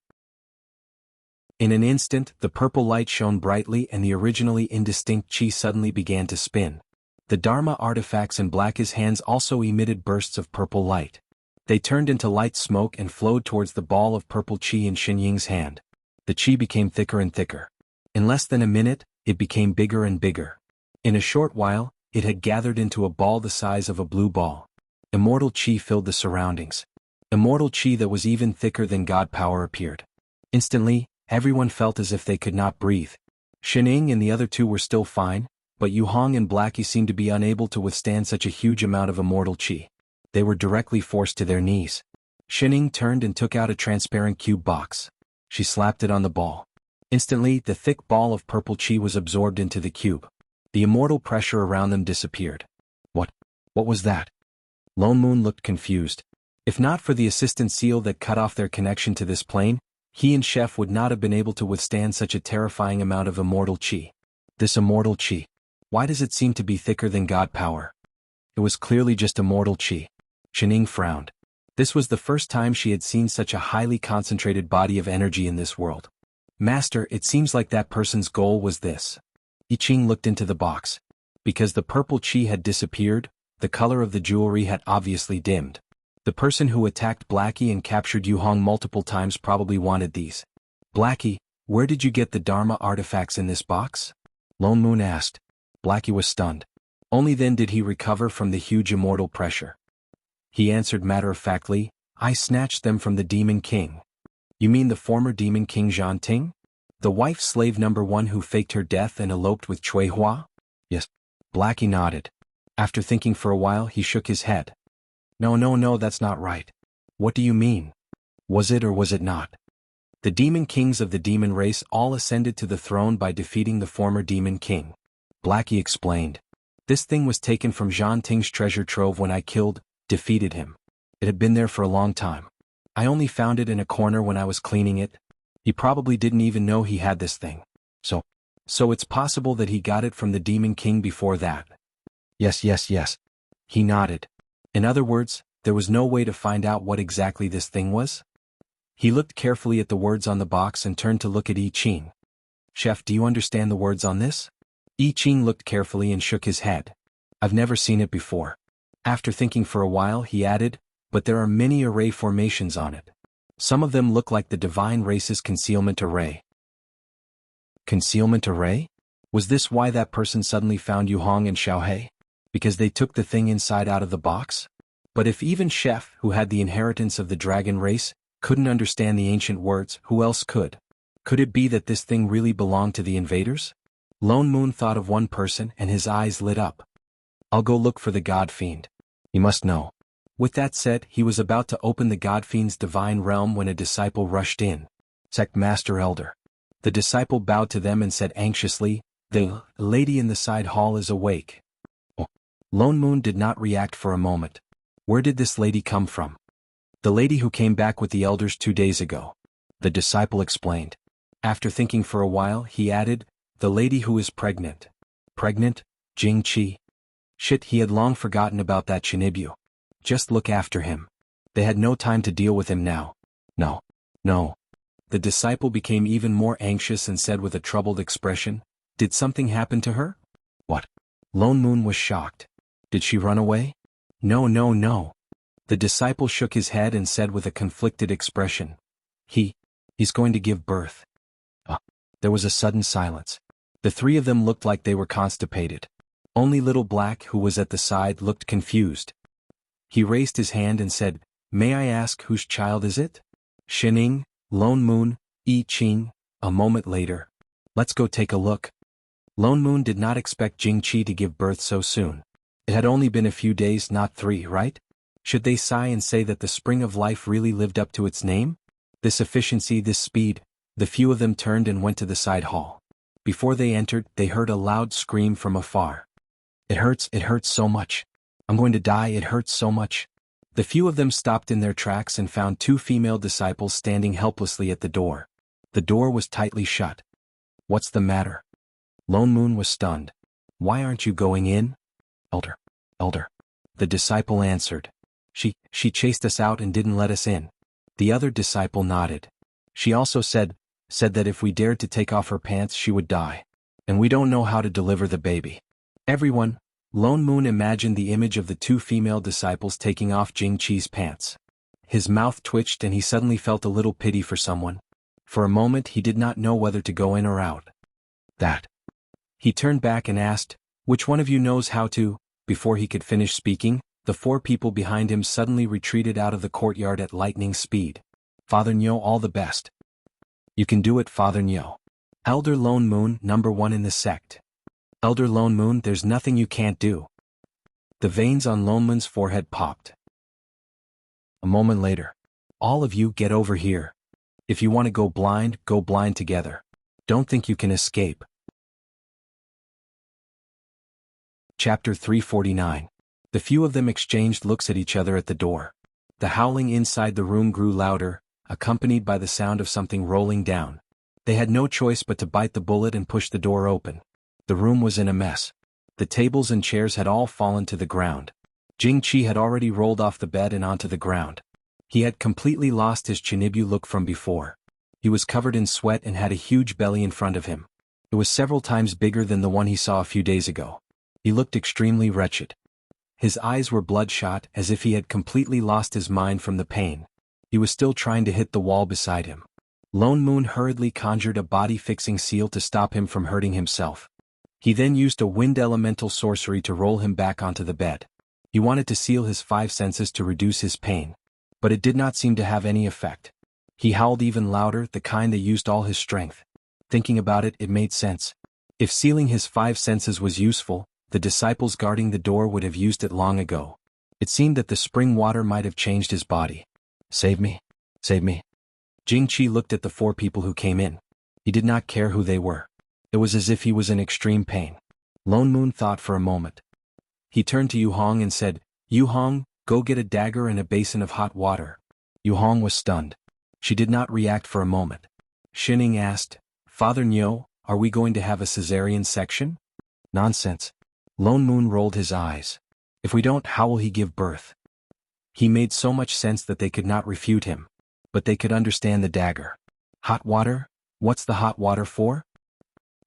In an instant, the purple light shone brightly and the originally indistinct chi suddenly began to spin. The Dharma artifacts in Blackie's hands also emitted bursts of purple light. They turned into light smoke and flowed towards the ball of purple chi in Xin Ying's hand. The chi became thicker and thicker. In less than a minute, it became bigger and bigger. In a short while, it had gathered into a ball the size of a blue ball. Immortal chi filled the surroundings. Immortal chi that was even thicker than God power appeared. Instantly, everyone felt as if they could not breathe. Xin Ying and the other two were still fine, but Yu Hong and Blackie seemed to be unable to withstand such a huge amount of immortal chi. They were directly forced to their knees. Xin Ying turned and took out a transparent cube box. She slapped it on the ball. Instantly, the thick ball of purple chi was absorbed into the cube. The immortal pressure around them disappeared. What was that? Lone Moon looked confused. If not for the assistant seal that cut off their connection to this plane, he and Chef would not have been able to withstand such a terrifying amount of immortal chi. This immortal chi. Why does it seem to be thicker than God power? It was clearly just immortal chi. Xin Ying frowned. This was the first time she had seen such a highly concentrated body of energy in this world. Master, it seems like that person's goal was this. I Ching looked into the box. Because the purple chi had disappeared, the color of the jewelry had obviously dimmed. The person who attacked Blackie and captured Yu Hong multiple times probably wanted these. Blackie, where did you get the Dharma artifacts in this box? Lone Moon asked. Blackie was stunned. Only then did he recover from the huge immortal pressure. He answered matter-of-factly, I snatched them from the Demon King. You mean the former Demon King Zhan Ting? The wife slave number 1 who faked her death and eloped with Cui Hua? Yes. Blackie nodded. After thinking for a while, he shook his head. No, that's not right. What do you mean? Was it or was it not? The Demon Kings of the demon race all ascended to the throne by defeating the former Demon King. Blackie explained. This thing was taken from Zhan Ting's treasure trove when I defeated him. It had been there for a long time. I only found it in a corner when I was cleaning it. He probably didn't even know he had this thing. So, So it's possible that he got it from the Demon King before that. Yes, yes, yes. He nodded. In other words, there was no way to find out what exactly this thing was? He looked carefully at the words on the box and turned to look at I Ching. Chef, do you understand the words on this? I Ching looked carefully and shook his head. I've never seen it before. After thinking for a while, he added, but there are many array formations on it. Some of them look like the divine race's concealment array. Concealment array? Was this why that person suddenly found Yu Hong and Xiaohei? Because they took the thing inside out of the box? But if even Chef, who had the inheritance of the dragon race, couldn't understand the ancient words, who else could? Could it be that this thing really belonged to the invaders? Lone Moon thought of one person and his eyes lit up. I'll go look for the God Fiend. He must know. With that said, he was about to open the God Fiend's divine realm when a disciple rushed in. Sect Master Elder. The disciple bowed to them and said anxiously, the lady in the side hall is awake. Oh. Lone Moon did not react for a moment. Where did this lady come from? The lady who came back with the elders 2 days ago. The disciple explained. After thinking for a while, he added, the lady who is pregnant. Pregnant? Jing Qi. Shit, he had long forgotten about that Chinibyu. Just look after him. They had no time to deal with him now. No. No. The disciple became even more anxious and said with a troubled expression, did something happen to her? What? Lone Moon was shocked. Did she run away? No, no, no. The disciple shook his head and said with a conflicted expression, he's going to give birth. There was a sudden silence. The three of them looked like they were constipated. Only Little Black, who was at the side, looked confused. He raised his hand and said, may I ask whose child is it? Shining, Lone Moon, I Ching. A moment later. Let's go take a look. Lone Moon did not expect Jing Qi to give birth so soon. It had only been a few days, not 3, right? Should they sigh and say that the spring of life really lived up to its name? This efficiency, this speed. The few of them turned and went to the side hall. Before they entered, they heard a loud scream from afar. It hurts so much. I'm going to die, it hurts so much. The few of them stopped in their tracks and found 2 female disciples standing helplessly at the door. The door was tightly shut. What's the matter? Lone Moon was stunned. Why aren't you going in? Elder. The disciple answered. She chased us out and didn't let us in. The other disciple nodded. She also said that if we dared to take off her pants she would die. And we don't know how to deliver the baby. Everyone, Lone Moon imagined the image of the 2 female disciples taking off Jing Qi's pants. His mouth twitched and he suddenly felt a little pity for someone. For a moment he did not know whether to go in or out. That. He turned back and asked, which one of you knows how to? Before he could finish speaking, the 4 people behind him suddenly retreated out of the courtyard at lightning speed. Father Nyo, all the best. You can do it, Father Nyo. Elder Lone Moon, number 1 in the sect. Elder Lone Moon, there's nothing you can't do. The veins on Lone Moon's forehead popped. A moment later. All of you get over here. If you want to go blind together. Don't think you can escape. Chapter 349. The few of them exchanged looks at each other at the door. The howling inside the room grew louder, accompanied by the sound of something rolling down. They had no choice but to bite the bullet and push the door open. The room was in a mess. The tables and chairs had all fallen to the ground. Jing Qi had already rolled off the bed and onto the ground. He had completely lost his Chinibyu look from before. He was covered in sweat and had a huge belly in front of him. It was several times bigger than the one he saw a few days ago. He looked extremely wretched. His eyes were bloodshot, as if he had completely lost his mind from the pain. He was still trying to hit the wall beside him. Lone Moon hurriedly conjured a body-fixing seal to stop him from hurting himself. He then used a wind elemental sorcery to roll him back onto the bed. He wanted to seal his 5 senses to reduce his pain. But it did not seem to have any effect. He howled even louder, the kind that used all his strength. Thinking about it, it made sense. If sealing his 5 senses was useful, the disciples guarding the door would have used it long ago. It seemed that the spring water might have changed his body. Save me. Save me. Jing Qi looked at the 4 people who came in. He did not care who they were. It was as if he was in extreme pain. Lone Moon thought for a moment. He turned to Yu Hong and said, Yu Hong, go get a dagger and a basin of hot water. Yu Hong was stunned. She did not react for a moment. Shining asked, Father Nyo, Are we going to have a cesarean section? Nonsense. Lone Moon rolled his eyes. If we don't, how will he give birth? He made so much sense that they could not refute him. But they could understand the dagger. Hot water? What's the hot water for?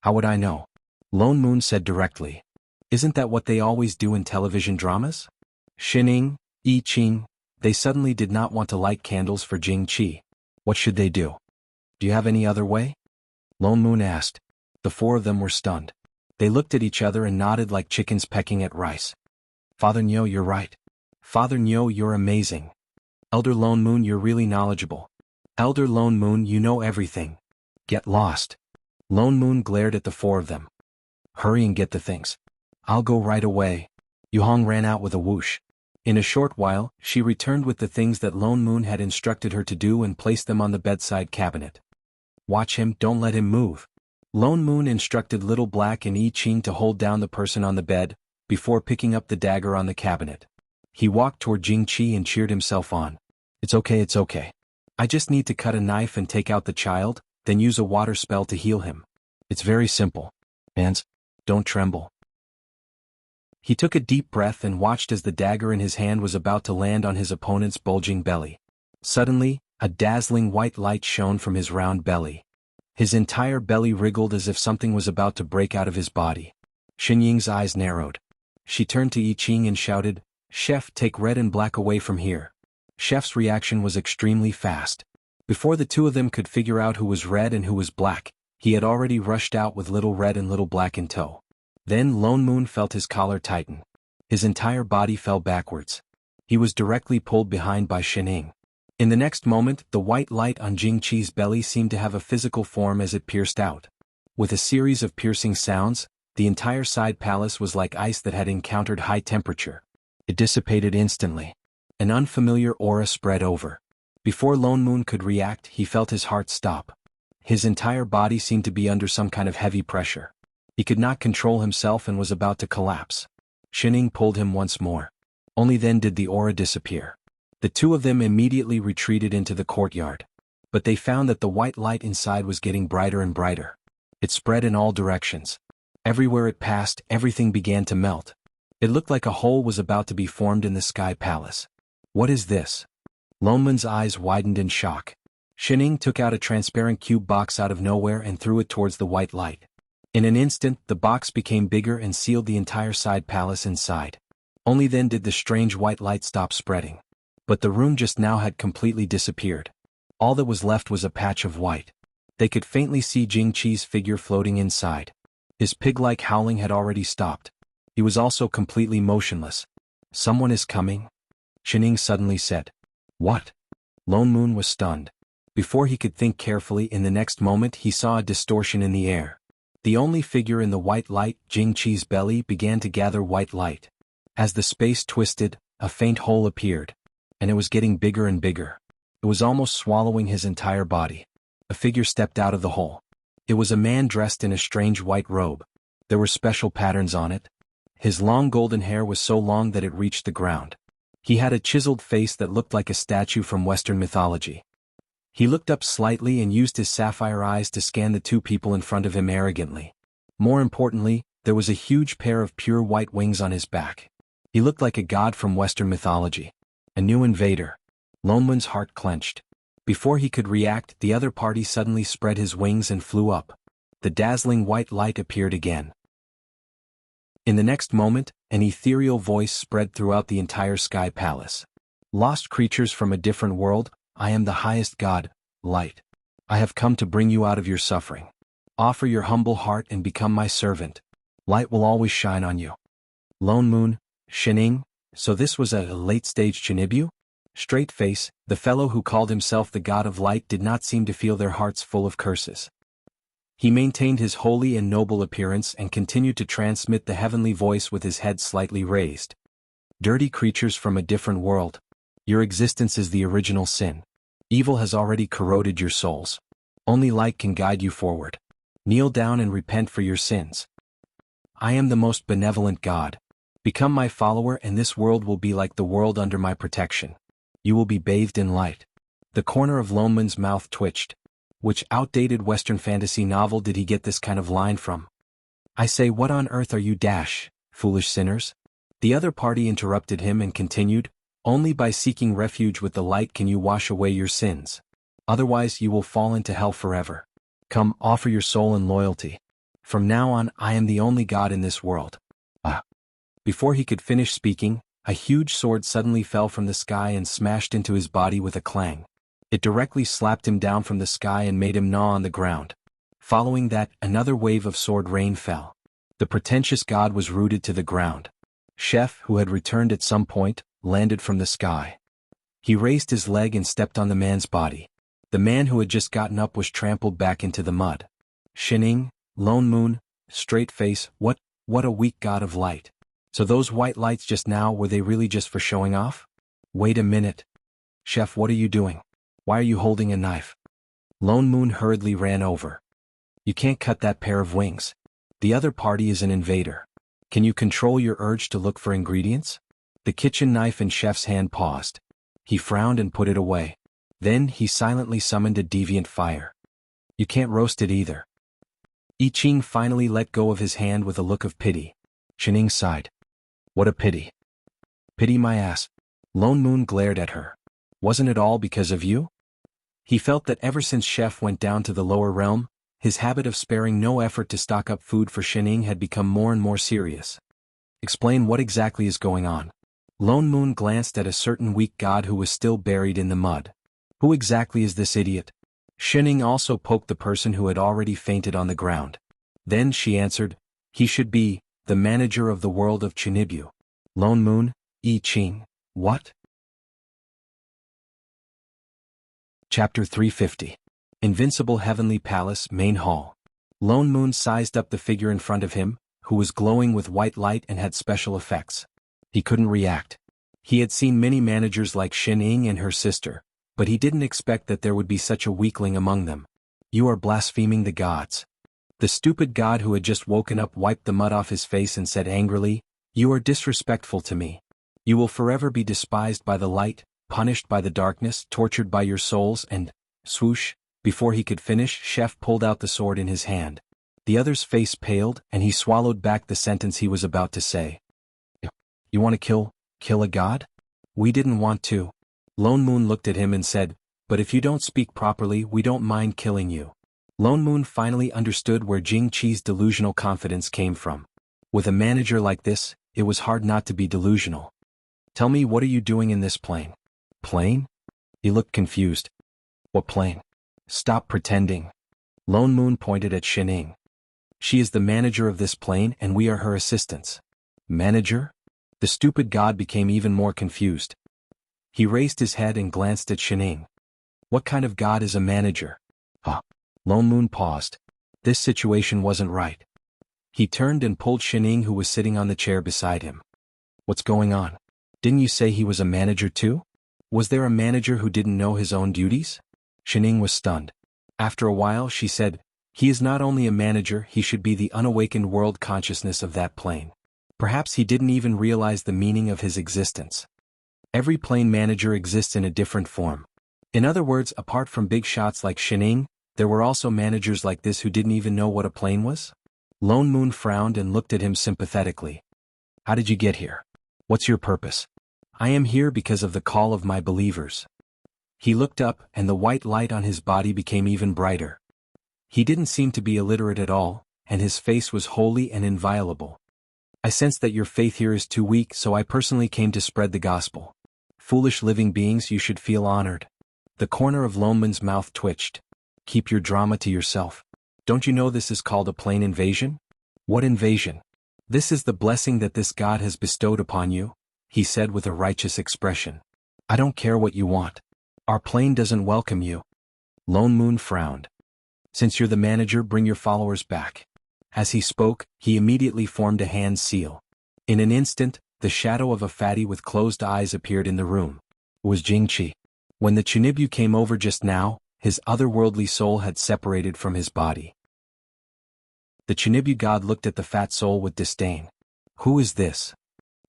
How would I know? Lone Moon said directly. Isn't that what they always do in television dramas? Shining, I Ching, they suddenly did not want to light candles for Jing Qi. What should they do? Do you have any other way? Lone Moon asked. The four of them were stunned. They looked at each other and nodded like chickens pecking at rice. Father Nyo, you're right. Father Nyo, you're amazing. Elder Lone Moon, you're really knowledgeable. Elder Lone Moon, you know everything. Get lost. Lone Moon glared at the four of them. Hurry and get the things. I'll go right away. Yuhong ran out with a whoosh. In a short while, she returned with the things that Lone Moon had instructed her to do and placed them on the bedside cabinet. Watch him, don't let him move. Lone Moon instructed Little Black and I Ching to hold down the person on the bed, before picking up the dagger on the cabinet. He walked toward Jing Qi and cheered himself on. It's okay, it's okay. I just need to cut a knife and take out the child, then use a water spell to heal him. It's very simple. Hands, don't tremble. He took a deep breath and watched as the dagger in his hand was about to land on his opponent's bulging belly. Suddenly, a dazzling white light shone from his round belly. His entire belly wriggled as if something was about to break out of his body. Xinying's eyes narrowed. She turned to I Ching and shouted, Chef, take red and black away from here. Chef's reaction was extremely fast. Before the two of them could figure out who was red and who was black, he had already rushed out with Little Red and Little Black in tow. Then Lone Moon felt his collar tighten. His entire body fell backwards. He was directly pulled behind by Xining. In the next moment, the white light on Jing Qi's belly seemed to have a physical form as it pierced out. With a series of piercing sounds, the entire side palace was like ice that had encountered high temperature. It dissipated instantly. An unfamiliar aura spread over. Before Lone Moon could react, he felt his heart stop. His entire body seemed to be under some kind of heavy pressure. He could not control himself and was about to collapse. Xining pulled him once more. Only then did the aura disappear. The two of them immediately retreated into the courtyard. But they found that the white light inside was getting brighter and brighter. It spread in all directions. Everywhere it passed, everything began to melt. It looked like a hole was about to be formed in the Sky Palace. What is this? Lone Moon's eyes widened in shock. Xining took out a transparent cube box out of nowhere and threw it towards the white light. In an instant, the box became bigger and sealed the entire side palace inside. Only then did the strange white light stop spreading. But the room just now had completely disappeared. All that was left was a patch of white. They could faintly see Jing Qi's figure floating inside. His pig-like howling had already stopped. He was also completely motionless. Someone is coming? Xining suddenly said. What? Lone Moon was stunned. Before he could think carefully, in the next moment he saw a distortion in the air. The only figure in the white light, Jing Qi's belly, began to gather white light. As the space twisted, a faint hole appeared. And it was getting bigger and bigger. It was almost swallowing his entire body. A figure stepped out of the hole. It was a man dressed in a strange white robe. There were special patterns on it. His long golden hair was so long that it reached the ground. He had a chiseled face that looked like a statue from Western mythology. He looked up slightly and used his sapphire eyes to scan the two people in front of him arrogantly. More importantly, there was a huge pair of pure white wings on his back. He looked like a god from Western mythology. A new invader. Lone Moon's heart clenched. Before he could react, the other party suddenly spread his wings and flew up. The dazzling white light appeared again. In the next moment, an ethereal voice spread throughout the entire Sky Palace. Lost creatures from a different world, I am the highest god, Light. I have come to bring you out of your suffering. Offer your humble heart and become my servant. Light will always shine on you. Lone Moon, Xining, so this was a late-stage Chinibyu? Straight Face, the fellow who called himself the god of light, did not seem to feel their hearts full of curses. He maintained his holy and noble appearance and continued to transmit the heavenly voice with his head slightly raised. Dirty creatures from a different world. Your existence is the original sin. Evil has already corroded your souls. Only light can guide you forward. Kneel down and repent for your sins. I am the most benevolent God. Become my follower and this world will be like the world under my protection. You will be bathed in light. The corner of Lone Moon's mouth twitched. Which outdated Western fantasy novel did he get this kind of line from? I say, what on earth are you foolish sinners? The other party interrupted him and continued, only by seeking refuge with the light can you wash away your sins. Otherwise you will fall into hell forever. Come, offer your soul and loyalty. From now on I am the only God in this world. Before he could finish speaking, a huge sword suddenly fell from the sky and smashed into his body with a clang. It directly slapped him down from the sky and made him gnaw on the ground. Following that, another wave of sword rain fell. The pretentious god was rooted to the ground. Chef, who had returned at some point, landed from the sky. He raised his leg and stepped on the man's body. The man who had just gotten up was trampled back into the mud. Shining, Lone Moon, straight face, what a weak god of light. So those white lights just now, were they really just for showing off? Wait a minute. Chef, what are you doing? Why are you holding a knife? Lone Moon hurriedly ran over. You can't cut that pair of wings. The other party is an invader. Can you control your urge to look for ingredients? The kitchen knife in Chef's hand paused. He frowned and put it away. Then he silently summoned a deviant fire. You can't roast it either. I Ching finally let go of his hand with a look of pity. Shining sighed. What a pity. Pity my ass. Lone Moon glared at her. Wasn't it all because of you? He felt that ever since Chef went down to the lower realm, his habit of sparing no effort to stock up food for Shining had become more and more serious. Explain what exactly is going on. Lone Moon glanced at a certain weak god who was still buried in the mud. Who exactly is this idiot? Shining also poked the person who had already fainted on the ground. Then she answered, he should be the manager of the world of Chinibu. Lone Moon, I Ching, what? Chapter 350. Invincible Heavenly Palace, Main Hall. Lone Moon sized up the figure in front of him, who was glowing with white light and had special effects. He couldn't react. He had seen many managers like Shining and her sister, but he didn't expect that there would be such a weakling among them. You are blaspheming the gods. The stupid god who had just woken up wiped the mud off his face and said angrily, you are disrespectful to me. You will forever be despised by the light, punished by the darkness, tortured by your souls, and, swoosh, before he could finish, Chef pulled out the sword in his hand. The other's face paled, and he swallowed back the sentence he was about to say. You want to kill a god? We didn't want to. Lone Moon looked at him and said, but if you don't speak properly, we don't mind killing you. Lone Moon finally understood where Jing Qi's delusional confidence came from. With a manager like this, it was hard not to be delusional. Tell me, what are you doing in this plane? Plane? He looked confused. What plane? Stop pretending. Lone Moon pointed at Shining. She is the manager of this plane and we are her assistants. Manager? The stupid god became even more confused. He raised his head and glanced at Shining. What kind of god is a manager? Lone Moon paused. This situation wasn't right. He turned and pulled Shining, who was sitting on the chair beside him. What's going on? Didn't you say he was a manager too? Was there a manager who didn't know his own duties? Shining was stunned. After a while she said, he is not only a manager, he should be the unawakened world consciousness of that plane. Perhaps he didn't even realize the meaning of his existence. Every plane manager exists in a different form. In other words, apart from big shots like Shining, there were also managers like this who didn't even know what a plane was? Lone Moon frowned and looked at him sympathetically. How did you get here? What's your purpose? I am here because of the call of my believers. He looked up, and the white light on his body became even brighter. He didn't seem to be illiterate at all, and his face was holy and inviolable. I sense that your faith here is too weak, so I personally came to spread the gospel. Foolish living beings, you should feel honored. The corner of Lone Moon's mouth twitched. Keep your drama to yourself. Don't you know this is called a plane invasion? What invasion? This is the blessing that this god has bestowed upon you, he said with a righteous expression. I don't care what you want. Our plane doesn't welcome you. Lone Moon frowned. Since you're the manager, bring your followers back. As he spoke, he immediately formed a hand seal. In an instant, the shadow of a fatty with closed eyes appeared in the room. It was Jing Qi. When the Chinibu came over just now, his otherworldly soul had separated from his body. The Chinibu god looked at the fat soul with disdain. Who is this?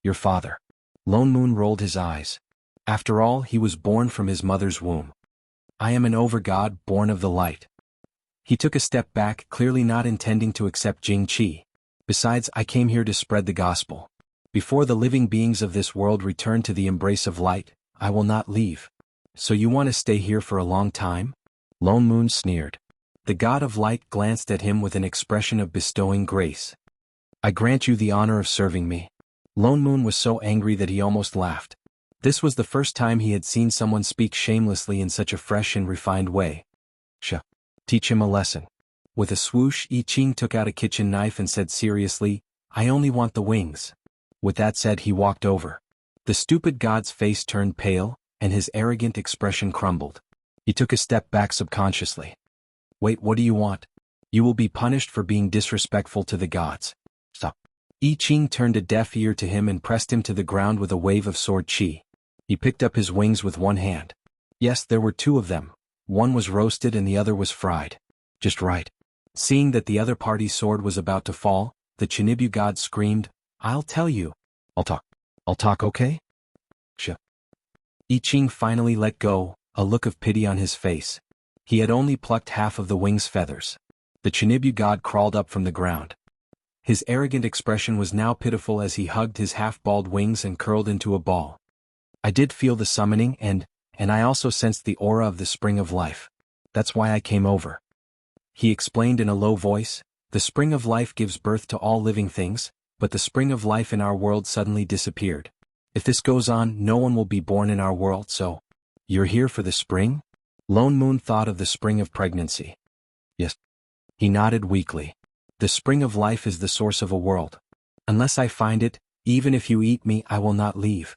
Your father. Lone Moon rolled his eyes. After all, he was born from his mother's womb. I am an over-god born of the light. He took a step back, clearly not intending to accept Jing Qi. Besides, I came here to spread the gospel. Before the living beings of this world return to the embrace of light, I will not leave. So you want to stay here for a long time? Lone Moon sneered. The god of light glanced at him with an expression of bestowing grace. I grant you the honor of serving me. Lone Moon was so angry that he almost laughed. This was the first time he had seen someone speak shamelessly in such a fresh and refined way. Teach him a lesson. With a swoosh, I Ching took out a kitchen knife and said seriously, I only want the wings. With that said, he walked over. The stupid god's face turned pale, and his arrogant expression crumbled. He took a step back subconsciously. Wait, what do you want? You will be punished for being disrespectful to the gods. Stop. I Ching turned a deaf ear to him and pressed him to the ground with a wave of sword qi. He picked up his wings with one hand. Yes, there were two of them. One was roasted and the other was fried. Just right. Seeing that the other party's sword was about to fall, the Chinibyu god screamed, I'll tell you. I'll talk, okay? I Ching finally let go, a look of pity on his face. He had only plucked half of the wing's feathers. The Chinibyu god crawled up from the ground. His arrogant expression was now pitiful as he hugged his half-bald wings and curled into a ball. I did feel the summoning and I also sensed the aura of the spring of life. That's why I came over. He explained in a low voice, the spring of life gives birth to all living things, but the spring of life in our world suddenly disappeared. If this goes on, no one will be born in our world, so... You're here for the spring? Lone Moon thought of the spring of pregnancy. Yes. He nodded weakly. The spring of life is the source of a world. Unless I find it, even if you eat me, I will not leave.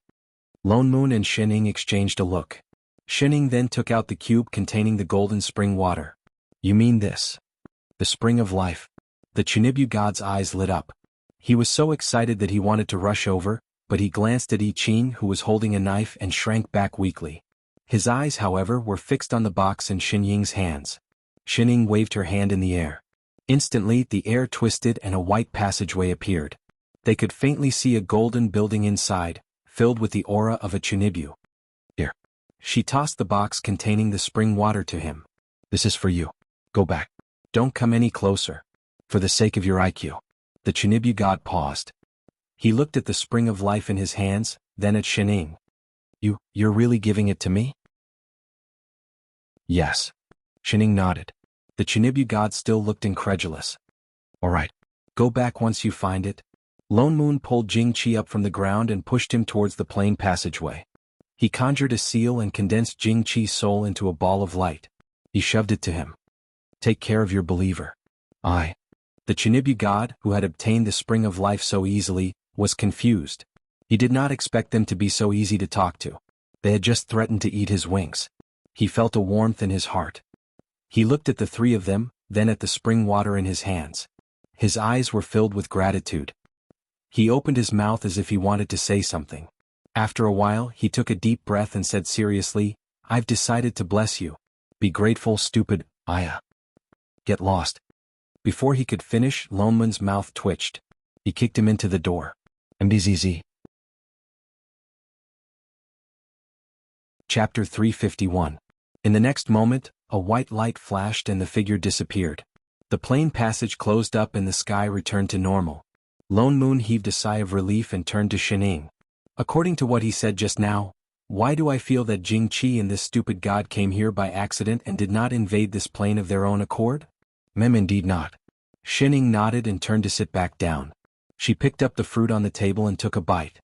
Lone Moon and Shining exchanged a look. Shining then took out the cube containing the golden spring water. You mean this? The spring of life. The Chinibyu god's eyes lit up. He was so excited that he wanted to rush over, but he glanced at I Ching, who was holding a knife, and shrank back weakly. His eyes, however, were fixed on the box in Xin Ying's hands. Shining waved her hand in the air. Instantly, the air twisted and a white passageway appeared. They could faintly see a golden building inside, filled with the aura of a Chinibyu. Here. She tossed the box containing the spring water to him. This is for you. Go back. Don't come any closer. For the sake of your IQ. The Chinibyu god paused. He looked at the spring of life in his hands, then at Shining. You're really giving it to me? Yes. Shining nodded. The Chinibyu god still looked incredulous. All right. Go back once you find it. Lone Moon pulled Jing Qi up from the ground and pushed him towards the plain passageway. He conjured a seal and condensed Jing Qi's soul into a ball of light. He shoved it to him. Take care of your believer. The Chinibyu god, who had obtained the spring of life so easily, was confused. He did not expect them to be so easy to talk to. They had just threatened to eat his wings. He felt a warmth in his heart. He looked at the three of them, then at the spring water in his hands. His eyes were filled with gratitude. He opened his mouth as if he wanted to say something. After a while, he took a deep breath and said seriously, I've decided to bless you. Be grateful, stupid, Aya. Get lost. Before he could finish, Lone Moon's mouth twitched. He kicked him into the door. MDZZ. Chapter 351. In the next moment, a white light flashed and the figure disappeared. The plain passage closed up and the sky returned to normal. Lone Moon heaved a sigh of relief and turned to Shining. According to what he said just now, why do I feel that Jing Qi and this stupid god came here by accident and did not invade this plane of their own accord? Indeed not. Shining nodded and turned to sit back down. She picked up the fruit on the table and took a bite.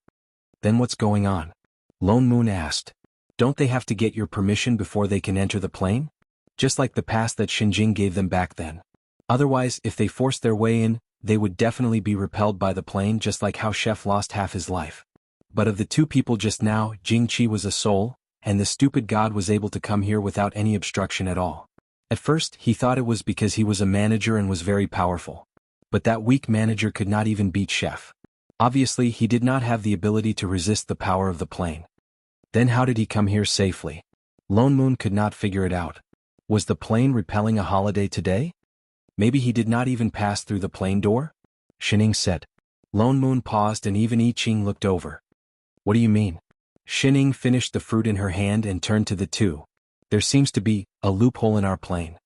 Then what's going on? Lone Moon asked. Don't they have to get your permission before they can enter the plane? Just like the pass that Xinjing gave them back then. Otherwise, if they forced their way in, they would definitely be repelled by the plane, just like how Chef lost half his life. But of the two people just now, Jing Qi was a soul, and the stupid god was able to come here without any obstruction at all. At first, he thought it was because he was a manager and was very powerful. But that weak manager could not even beat Chef. Obviously, he did not have the ability to resist the power of the plane. Then how did he come here safely? Lone Moon could not figure it out. Was the plane repelling a holiday today? Maybe he did not even pass through the plane door? Shining said. Lone Moon paused and even I Ching looked over. What do you mean? Shining finished the fruit in her hand and turned to the two. There seems to be a loophole in our plane.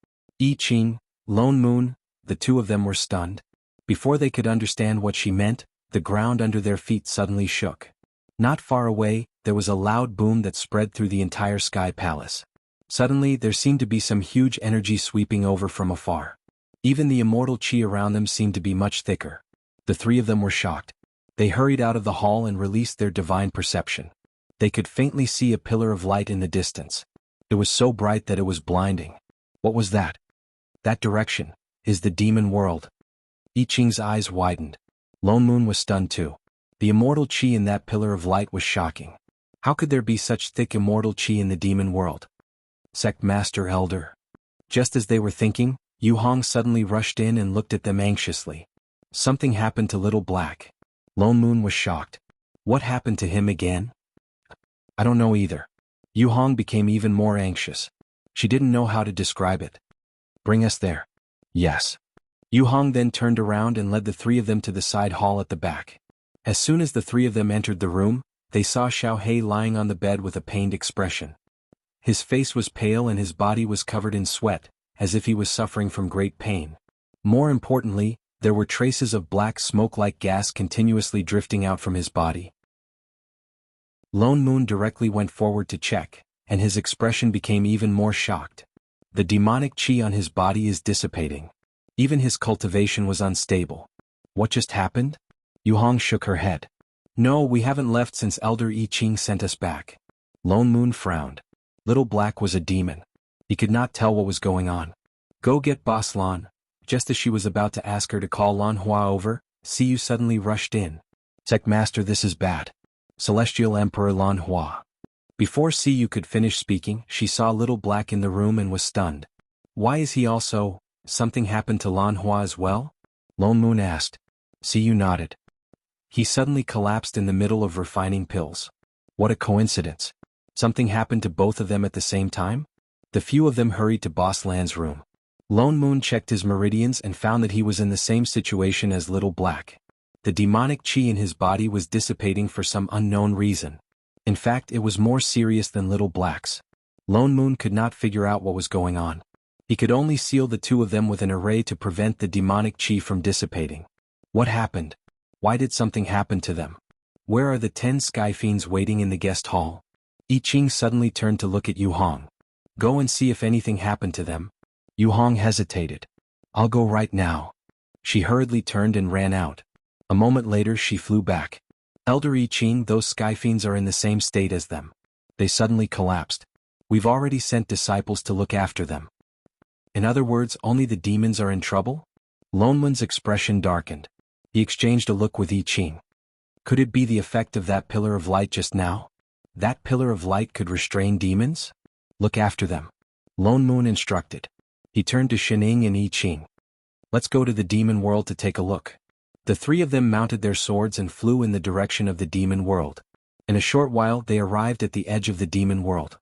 I Ching, Lone Moon, the two of them were stunned. Before they could understand what she meant, the ground under their feet suddenly shook. Not far away, there was a loud boom that spread through the entire sky palace. Suddenly there seemed to be some huge energy sweeping over from afar. Even the immortal chi around them seemed to be much thicker. The three of them were shocked. They hurried out of the hall and released their divine perception. They could faintly see a pillar of light in the distance. It was so bright that it was blinding. What was that? That direction is the demon world. I Ching's eyes widened. Lone Moon was stunned too. The immortal chi in that pillar of light was shocking. How could there be such thick immortal chi in the demon world? Sect Master Elder. Just as they were thinking, Yu Hong suddenly rushed in and looked at them anxiously. Something happened to Little Black. Lone Moon was shocked. What happened to him again? I don't know either. Yu Hong became even more anxious. She didn't know how to describe it. Bring us there. Yes. Yu Hong then turned around and led the three of them to the side hall at the back. As soon as the three of them entered the room, they saw Xiao Hei lying on the bed with a pained expression. His face was pale and his body was covered in sweat, as if he was suffering from great pain. More importantly, there were traces of black smoke-like gas continuously drifting out from his body. Lone Moon directly went forward to check, and his expression became even more shocked. The demonic chi on his body is dissipating. Even his cultivation was unstable. What just happened? Yu Hong shook her head. No, we haven't left since Elder I Ching sent us back. Lone Moon frowned. Little Black was a demon. He could not tell what was going on. Go get Boss Lan. Just as she was about to ask her to call Lan Hua over, Siyu suddenly rushed in. Sect Master, this is bad. Celestial Emperor Lan Hua. Before Siyu could finish speaking, she saw Little Black in the room and was stunned. Why is he also? Something happened to Lan Hua as well? Lone Moon asked. Siyu nodded. He suddenly collapsed in the middle of refining pills. What a coincidence. Something happened to both of them at the same time? The few of them hurried to Boss Lan's room. Lone Moon checked his meridians and found that he was in the same situation as Little Black. The demonic chi in his body was dissipating for some unknown reason. In fact, it was more serious than Little Black's. Lone Moon could not figure out what was going on. He could only seal the two of them with an array to prevent the demonic chi from dissipating. What happened? Why did something happen to them? Where are the 10 sky fiends waiting in the guest hall? I Ching suddenly turned to look at Yu Hong. Go and see if anything happened to them. Yu Hong hesitated. I'll go right now. She hurriedly turned and ran out. A moment later she flew back. Elder I Ching, those sky fiends are in the same state as them. They suddenly collapsed. We've already sent disciples to look after them. In other words, only the demons are in trouble? Lone Moon's expression darkened. He exchanged a look with I Ching. Could it be the effect of that pillar of light just now? That pillar of light could restrain demons? Look after them. Lone Moon instructed. He turned to Shining and I Ching. Let's go to the demon world to take a look. The three of them mounted their swords and flew in the direction of the demon world. In a short while they arrived at the edge of the demon world.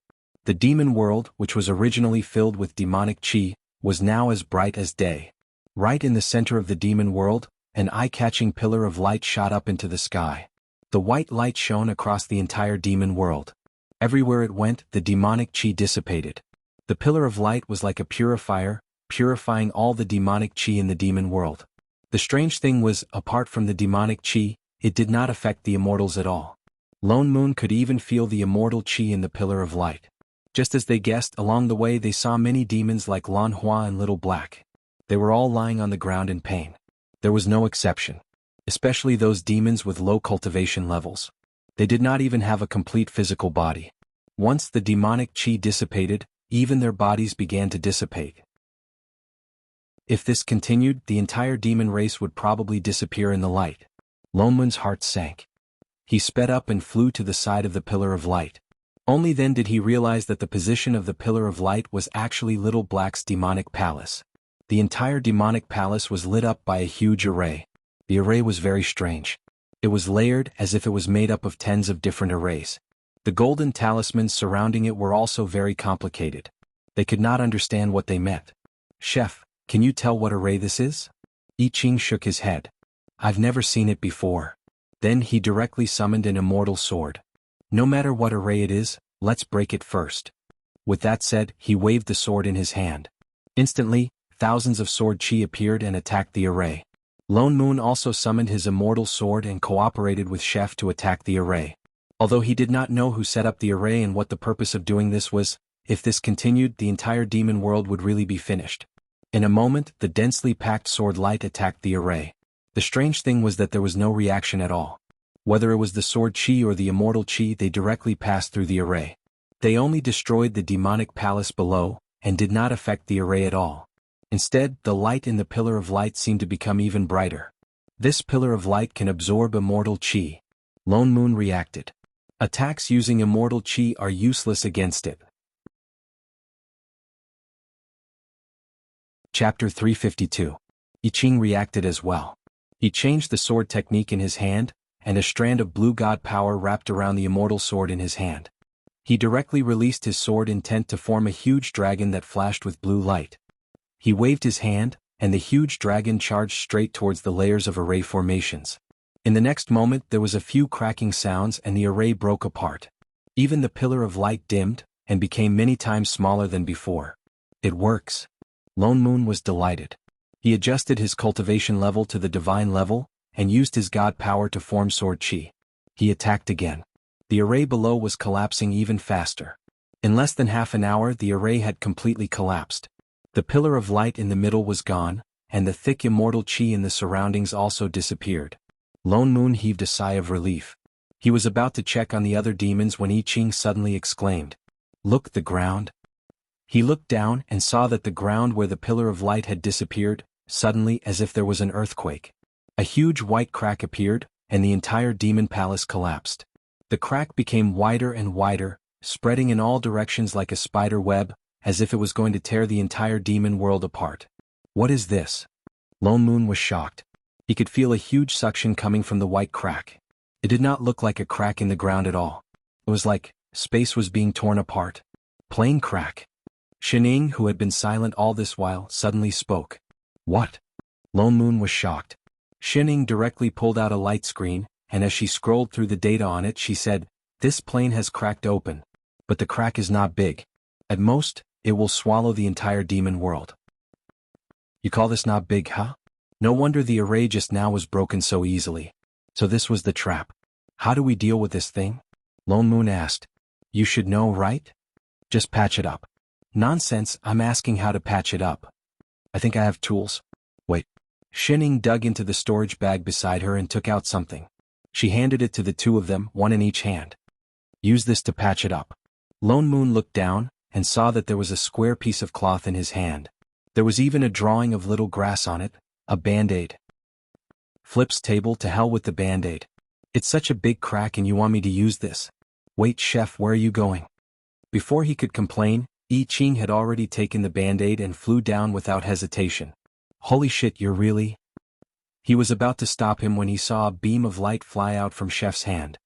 The demon world, which was originally filled with demonic chi, was now as bright as day. Right in the center of the demon world, an eye-catching pillar of light shot up into the sky. The white light shone across the entire demon world. Everywhere it went, the demonic chi dissipated. The pillar of light was like a purifier, purifying all the demonic chi in the demon world. The strange thing was, apart from the demonic chi, it did not affect the immortals at all. Lone Moon could even feel the immortal chi in the pillar of light. Just as they guessed, along the way they saw many demons like Lan Hua and Little Black. They were all lying on the ground in pain. There was no exception. Especially those demons with low cultivation levels. They did not even have a complete physical body. Once the demonic chi dissipated, even their bodies began to dissipate. If this continued, the entire demon race would probably disappear in the light. Lone Moon's heart sank. He sped up and flew to the side of the pillar of light. Only then did he realize that the position of the pillar of light was actually Little Black's demonic palace. The entire demonic palace was lit up by a huge array. The array was very strange. It was layered as if it was made up of tens of different arrays. The golden talismans surrounding it were also very complicated. They could not understand what they meant. Chef, can you tell what array this is? I Ching shook his head. I've never seen it before. Then he directly summoned an immortal sword. No matter what array it is, let's break it first. With that said, he waved the sword in his hand. Instantly, thousands of sword chi appeared and attacked the array. Lone Moon also summoned his immortal sword and cooperated with Chef to attack the array. Although he did not know who set up the array and what the purpose of doing this was, if this continued, the entire demon world would really be finished. In a moment, the densely packed sword light attacked the array. The strange thing was that there was no reaction at all. Whether it was the sword chi or the immortal chi, they directly passed through the array. They only destroyed the demonic palace below, and did not affect the array at all. Instead, the light in the pillar of light seemed to become even brighter. This pillar of light can absorb immortal chi. Lone Moon reacted. Attacks using immortal chi are useless against it. Chapter 352. I Ching reacted as well. He changed the sword technique in his hand, and a strand of blue god power wrapped around the immortal sword in his hand. He directly released his sword intent to form a huge dragon that flashed with blue light. He waved his hand, and the huge dragon charged straight towards the layers of array formations. In the next moment there was a few cracking sounds and the array broke apart. Even the pillar of light dimmed, and became many times smaller than before. It works. Lone Moon was delighted. He adjusted his cultivation level to the divine level, and used his god power to form sword chi. He attacked again. The array below was collapsing even faster. In less than half an hour the array had completely collapsed. The pillar of light in the middle was gone, and the thick immortal chi in the surroundings also disappeared. Lone Moon heaved a sigh of relief. He was about to check on the other demons when I Ching suddenly exclaimed, "Look, the ground." He looked down and saw that the ground where the pillar of light had disappeared, suddenly as if there was an earthquake. A huge white crack appeared, and the entire demon palace collapsed. The crack became wider and wider, spreading in all directions like a spider web, as if it was going to tear the entire demon world apart. What is this? Lone Moon was shocked. He could feel a huge suction coming from the white crack. It did not look like a crack in the ground at all. It was like space was being torn apart. Plain crack. Shining, who had been silent all this while, suddenly spoke. What? Lone Moon was shocked. Shining directly pulled out a light screen, and as she scrolled through the data on it she said, "This plane has cracked open. But the crack is not big. At most, it will swallow the entire demon world." You call this not big, huh? No wonder the array just now was broken so easily. So this was the trap. How do we deal with this thing? Lone Moon asked. You should know, right? Just patch it up. Nonsense, I'm asking how to patch it up. I think I have tools. Wait. Shining dug into the storage bag beside her and took out something. She handed it to the two of them, one in each hand. Use this to patch it up. Lone Moon looked down, and saw that there was a square piece of cloth in his hand. There was even a drawing of little grass on it, a band-aid. Flip's table, to hell with the band-aid. It's such a big crack and you want me to use this? Wait, Chef, where are you going? Before he could complain, I Ching had already taken the band-aid and flew down without hesitation. Holy shit, you're really? He was about to stop him when he saw a beam of light fly out from Chef's hand.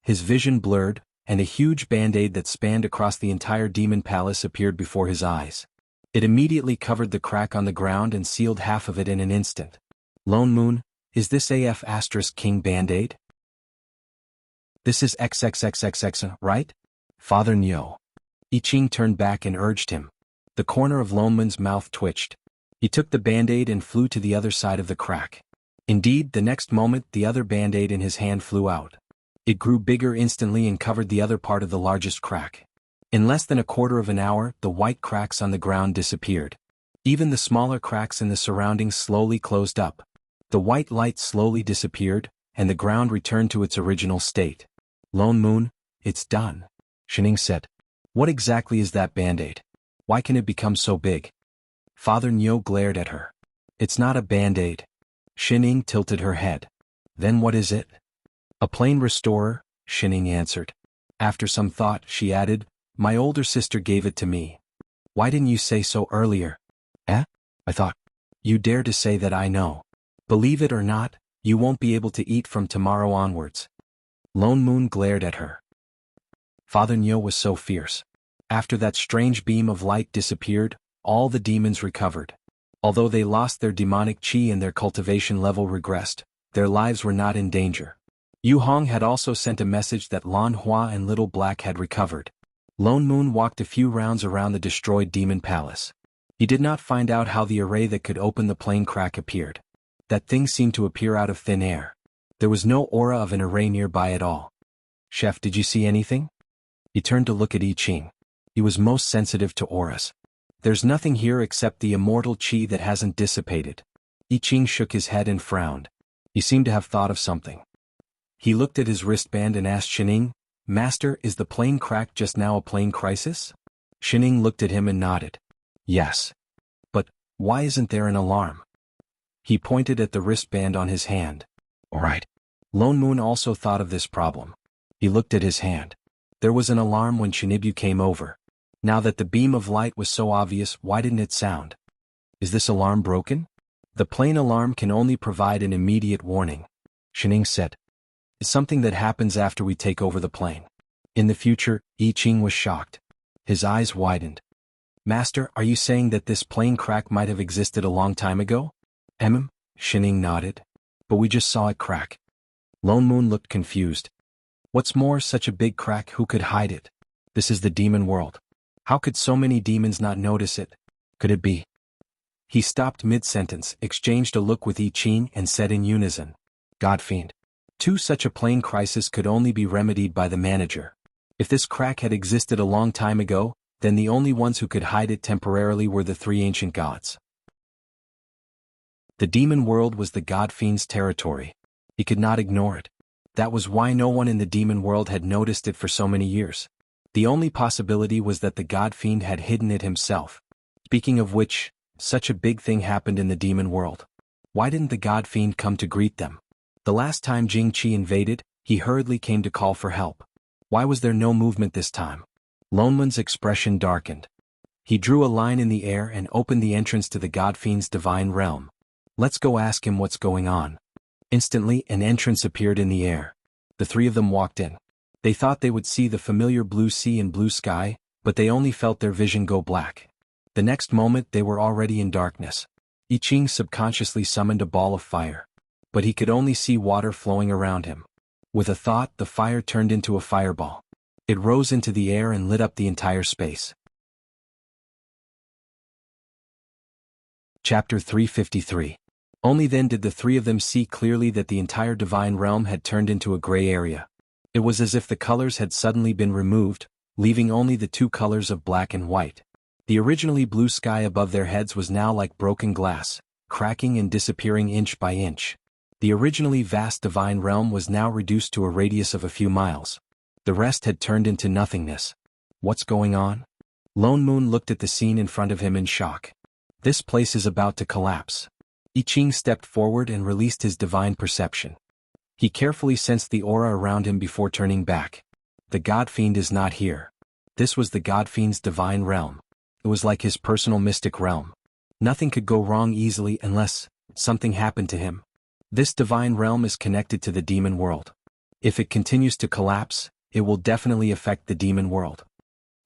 His vision blurred, and a huge band-aid that spanned across the entire demon palace appeared before his eyes. It immediately covered the crack on the ground and sealed half of it in an instant. Lone Moon, is this AF * King Band-Aid? This is XXXXX, right? Father Nyo. I Ching turned back and urged him. The corner of Lone Moon's mouth twitched. He took the band-aid and flew to the other side of the crack. Indeed, the next moment the other band-aid in his hand flew out. It grew bigger instantly and covered the other part of the largest crack. In less than a quarter of an hour, the white cracks on the ground disappeared. Even the smaller cracks in the surroundings slowly closed up. The white light slowly disappeared, and the ground returned to its original state. Lone Moon, it's done, Shining said. What exactly is that band-aid? Why can it become so big? Father Nyo glared at her. It's not a band-aid. Shining tilted her head. Then what is it? A plain restorer, Shining answered. After some thought, she added, my older sister gave it to me. Why didn't you say so earlier? I thought. You dare to say that I know. Believe it or not, you won't be able to eat from tomorrow onwards. Lone Moon glared at her. Father Nyo was so fierce. After that strange beam of light disappeared, all the demons recovered. Although they lost their demonic chi and their cultivation level regressed, their lives were not in danger. Yu Hong had also sent a message that Lan Hua and Little Black had recovered. Lone Moon walked a few rounds around the destroyed demon palace. He did not find out how the array that could open the plane crack appeared. That thing seemed to appear out of thin air. There was no aura of an array nearby at all. "Chef, did you see anything?" He turned to look at I Ching. He was most sensitive to auras. "There's nothing here except the immortal chi that hasn't dissipated." I Ching shook his head and frowned. He seemed to have thought of something. He looked at his wristband and asked Shining, "Master, is the plane crack just now a plane crisis?" Shining looked at him and nodded. "Yes. But why isn't there an alarm?" He pointed at the wristband on his hand. "All right." Lone Moon also thought of this problem. He looked at his hand. There was an alarm when Shinibu came over. Now that the beam of light was so obvious, why didn't it sound? "Is this alarm broken?" "The plane alarm can only provide an immediate warning," Shining said. "It's something that happens after we take over the plane." In the future, I Ching was shocked. His eyes widened. "Master, are you saying that this plane crack might have existed a long time ago?" Shining nodded. "But we just saw it crack." Lone Moon looked confused. "What's more, such a big crack, who could hide it? This is the demon world. How could so many demons not notice it? Could it be?" He stopped mid-sentence, exchanged a look with I Ching and said in unison, "Godfiend. Such a plane crisis could only be remedied by the manager. If this crack had existed a long time ago, then the only ones who could hide it temporarily were the three ancient gods." The demon world was the Godfiend's territory. He could not ignore it. That was why no one in the demon world had noticed it for so many years. The only possibility was that the Godfiend had hidden it himself. Speaking of which, such a big thing happened in the demon world. Why didn't the Godfiend come to greet them? The last time Jing Qi invaded, he hurriedly came to call for help. Why was there no movement this time? Lone Moon's expression darkened. He drew a line in the air and opened the entrance to the Godfiend's divine realm. "Let's go ask him what's going on." Instantly, an entrance appeared in the air. The three of them walked in. They thought they would see the familiar blue sea and blue sky, but they only felt their vision go black. The next moment they were already in darkness. I Ching subconsciously summoned a ball of fire. But he could only see water flowing around him. With a thought, the fire turned into a fireball. It rose into the air and lit up the entire space. Chapter 353. Only then did the three of them see clearly that the entire divine realm had turned into a gray area. It was as if the colors had suddenly been removed, leaving only the two colors of black and white. The originally blue sky above their heads was now like broken glass, cracking and disappearing inch by inch. The originally vast divine realm was now reduced to a radius of a few miles. The rest had turned into nothingness. What's going on? Lone Moon looked at the scene in front of him in shock. This place is about to collapse. I Ching stepped forward and released his divine perception. He carefully sensed the aura around him before turning back. The Godfiend is not here. This was the Godfiend's divine realm. It was like his personal mystic realm. Nothing could go wrong easily unless something happened to him. This divine realm is connected to the demon world. If it continues to collapse, it will definitely affect the demon world.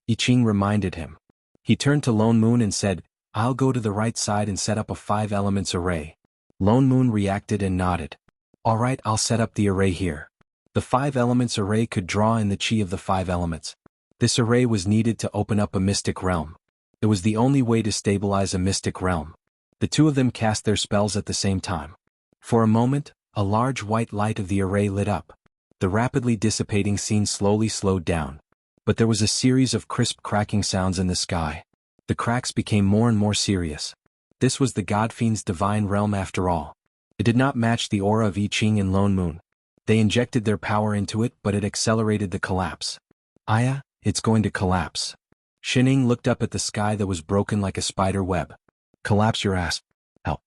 I Ching reminded him. He turned to Lone Moon and said, "I'll go to the right side and set up a 5 elements array." Lone Moon reacted and nodded. "All right, I'll set up the array here." The 5 elements array could draw in the chi of the 5 elements. This array was needed to open up a mystic realm. It was the only way to stabilize a mystic realm. The two of them cast their spells at the same time. For a moment, a large white light of the array lit up. The rapidly dissipating scene slowly slowed down. But there was a series of crisp cracking sounds in the sky. The cracks became more and more serious. This was the Godfiend's divine realm after all. It did not match the aura of I Ching and Lone Moon. They injected their power into it, but it accelerated the collapse. "Aya, it's going to collapse." Shining looked up at the sky that was broken like a spider web. "Collapse your ass." "Help."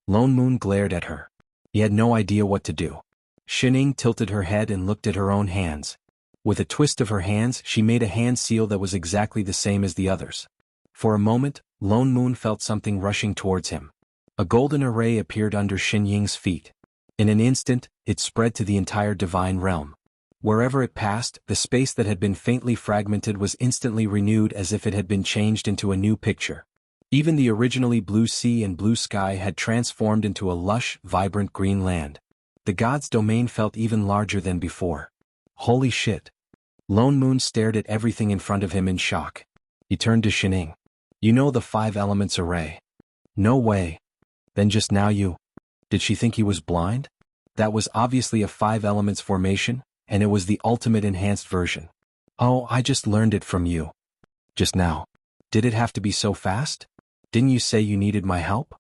Lone Moon glared at her. He had no idea what to do. Shining tilted her head and looked at her own hands. With a twist of her hands, she made a hand seal that was exactly the same as the others. For a moment, Lone Moon felt something rushing towards him. A golden array appeared under Xin Ying's feet. In an instant, it spread to the entire divine realm. Wherever it passed, the space that had been faintly fragmented was instantly renewed as if it had been changed into a new picture. Even the originally blue sea and blue sky had transformed into a lush, vibrant green land. The god's domain felt even larger than before. Holy shit. Lone Moon stared at everything in front of him in shock. He turned to Shining. You know the 5 elements array. No way. Then just now Did she think he was blind? That was obviously a 5 elements formation, and it was the ultimate enhanced version. Oh, I just learned it from you. Just now. Did it have to be so fast? Didn't you say you needed my help?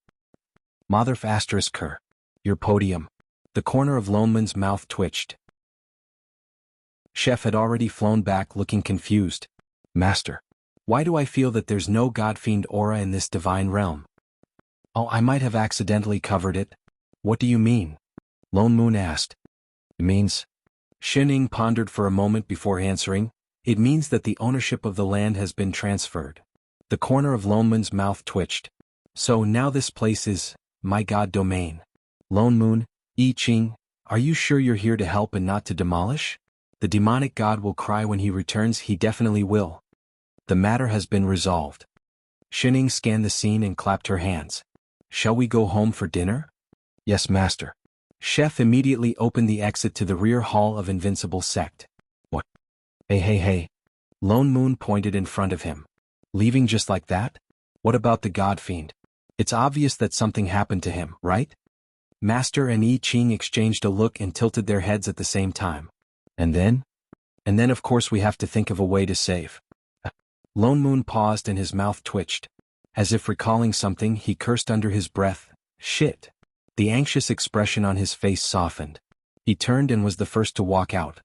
Mother asterisk her. Your podium. The corner of Loneman's mouth twitched. Chef had already flown back looking confused. Master. Why do I feel that there's no God-fiend aura in this divine realm? Oh, I might have accidentally covered it. What do you mean? Lone Moon asked. It means... Shining pondered for a moment before answering. It means that the ownership of the land has been transferred. The corner of Loneman's mouth twitched. So now this place is my God domain. Lone Moon, I Ching, are you sure you're here to help and not to demolish? The demonic god will cry when he returns. He definitely will. The matter has been resolved. Shining scanned the scene and clapped her hands. Shall we go home for dinner? Yes, master. Chef immediately opened the exit to the rear hall of Invincible Sect. What? Hey. Lone Moon pointed in front of him. Leaving just like that? What about the God-fiend? It's obvious that something happened to him, right? Master and I Ching exchanged a look and tilted their heads at the same time. And then? And then of course we have to think of a way to save. Lone Moon paused and his mouth twitched. As if recalling something, he cursed under his breath. Shit. The anxious expression on his face softened. He turned and was the first to walk out.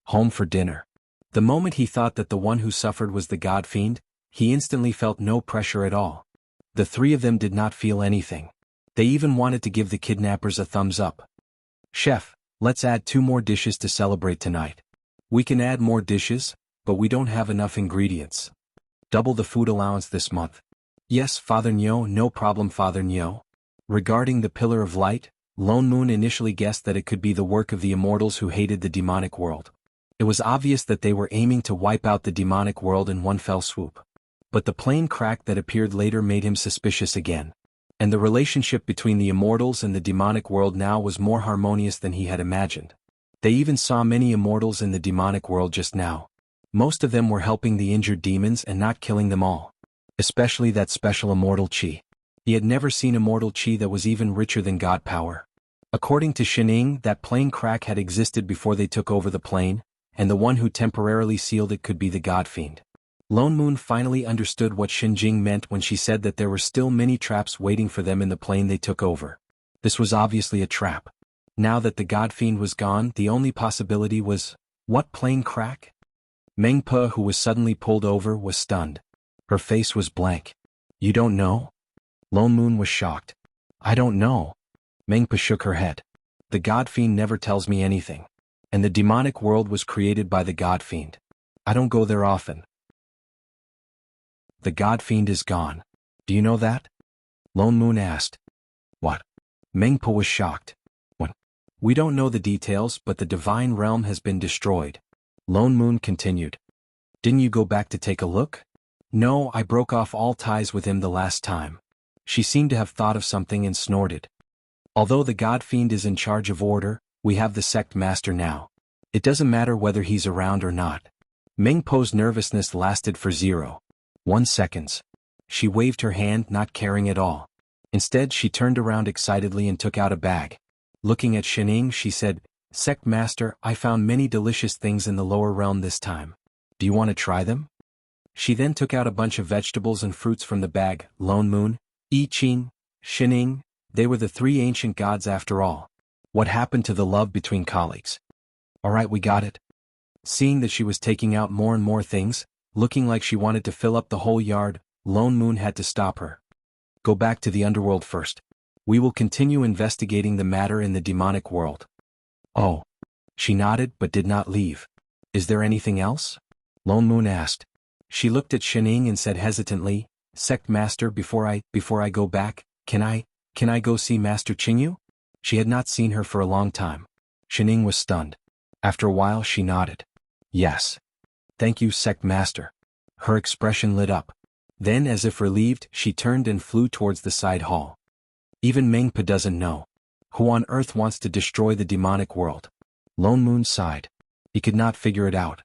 Home for dinner. The moment he thought that the one who suffered was the God-fiend, he instantly felt no pressure at all. The 3 of them did not feel anything. They even wanted to give the kidnappers a thumbs up. Chef, let's add 2 more dishes to celebrate tonight. We can add more dishes, but we don't have enough ingredients. Double the food allowance this month. Yes, Father Nyo, no problem, Father Nyo. Regarding the Pillar of Light, Lone Moon initially guessed that it could be the work of the immortals who hated the demonic world. It was obvious that they were aiming to wipe out the demonic world in one fell swoop. But the plane crack that appeared later made him suspicious again. And the relationship between the immortals and the demonic world now was more harmonious than he had imagined. They even saw many immortals in the demonic world just now. Most of them were helping the injured demons and not killing them all. Especially that special immortal chi. He had never seen immortal chi that was even richer than god power. According to Shining, that plane crack had existed before they took over the plane, and the one who temporarily sealed it could be the God-fiend. Lone Moon finally understood what Xinjing meant when she said that there were still many traps waiting for them in the plane they took over. This was obviously a trap. Now that the God-fiend was gone, the only possibility was, what plane crack? Meng Pe, who was suddenly pulled over, was stunned. Her face was blank. You don't know? Lone Moon was shocked. I don't know. Meng Pe shook her head. The God-fiend never tells me anything. And the demonic world was created by the God-fiend. I don't go there often. The God-fiend is gone. Do you know that? Lone Moon asked. What? Meng Pe was shocked. What? We don't know the details, but the divine realm has been destroyed. Lone Moon continued. Didn't you go back to take a look? No, I broke off all ties with him the last time. She seemed to have thought of something and snorted. Although the God-fiend is in charge of order, we have the sect master now. It doesn't matter whether he's around or not. Meng Po's nervousness lasted for 0.1 seconds. She waved her hand, not caring at all. Instead, she turned around excitedly and took out a bag. Looking at Shining, she said, Sect Master, I found many delicious things in the lower realm this time. Do you want to try them? She then took out a bunch of vegetables and fruits from the bag. Lone Moon, I Ching, Shining, they were the 3 ancient gods after all. What happened to the love between colleagues? Alright, we got it. Seeing that she was taking out more and more things, looking like she wanted to fill up the whole yard, Lone Moon had to stop her. Go back to the underworld first. We will continue investigating the matter in the demonic world. Oh. She nodded but did not leave. Is there anything else? Lone Moon asked. She looked at Shining and said hesitantly, Sect Master, before I go back, can I go see Master Qingyu? She had not seen her for a long time. Shining was stunned. After a while she nodded. Yes. Thank you, Sect Master. Her expression lit up. Then, as if relieved, she turned and flew towards the side hall. Even Meng Pe doesn't know. Who on earth wants to destroy the demonic world? Lone Moon sighed. He could not figure it out.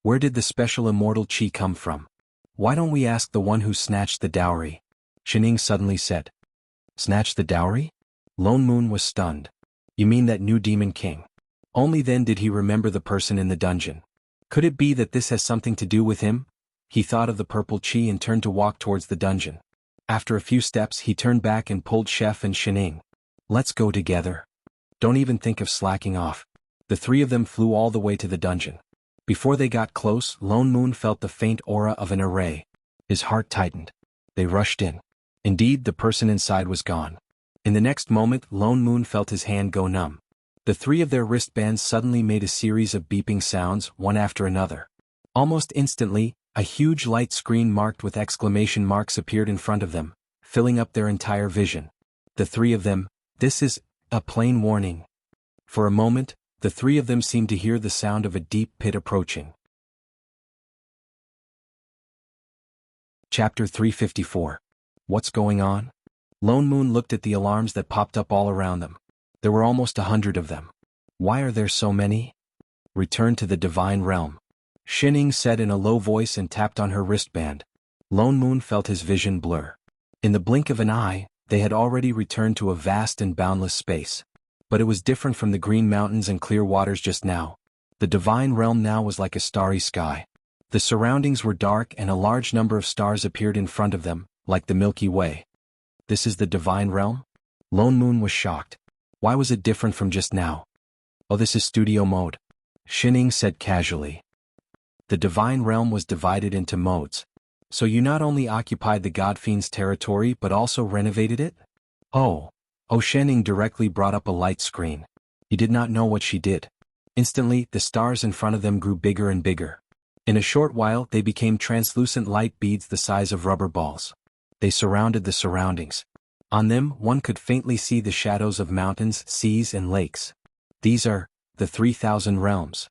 Where did the special immortal chi come from? Why don't we ask the one who snatched the dowry? Shining suddenly said. Snatched the dowry? Lone Moon was stunned. You mean that new demon king? Only then did he remember the person in the dungeon. Could it be that this has something to do with him? He thought of the purple chi and turned to walk towards the dungeon. After a few steps he turned back and pulled Chef and Shining. Let's go together. Don't even think of slacking off. The three of them flew all the way to the dungeon. Before they got close, Lone Moon felt the faint aura of an array. His heart tightened. They rushed in. Indeed, the person inside was gone. In the next moment, Lone Moon felt his hand go numb. The three of their wristbands suddenly made a series of beeping sounds, one after another. Almost instantly, a huge light screen marked with exclamation marks appeared in front of them, filling up their entire vision. The three of them, this is a plain warning. For a moment, the three of them seemed to hear the sound of a deep pit approaching. Chapter 354. What's going on? Lone Moon looked at the alarms that popped up all around them. There were almost 100 of them. Why are there so many? Return to the divine realm. Shining said in a low voice and tapped on her wristband. Lone Moon felt his vision blur. In the blink of an eye, they had already returned to a vast and boundless space. But it was different from the green mountains and clear waters just now. The divine realm now was like a starry sky. The surroundings were dark and a large number of stars appeared in front of them, like the Milky Way. This is the divine realm? Lone Moon was shocked. Why was it different from just now? Oh, this is studio mode. Shining said casually. The divine realm was divided into modes. So you not only occupied the God-Fiend's territory but also renovated it? Oh. Shining directly brought up a light screen. He did not know what she did. Instantly, the stars in front of them grew bigger and bigger. In a short while, they became translucent light beads the size of rubber balls. They surrounded the surroundings. On them, one could faintly see the shadows of mountains, seas, and lakes. These are the 3,000 realms.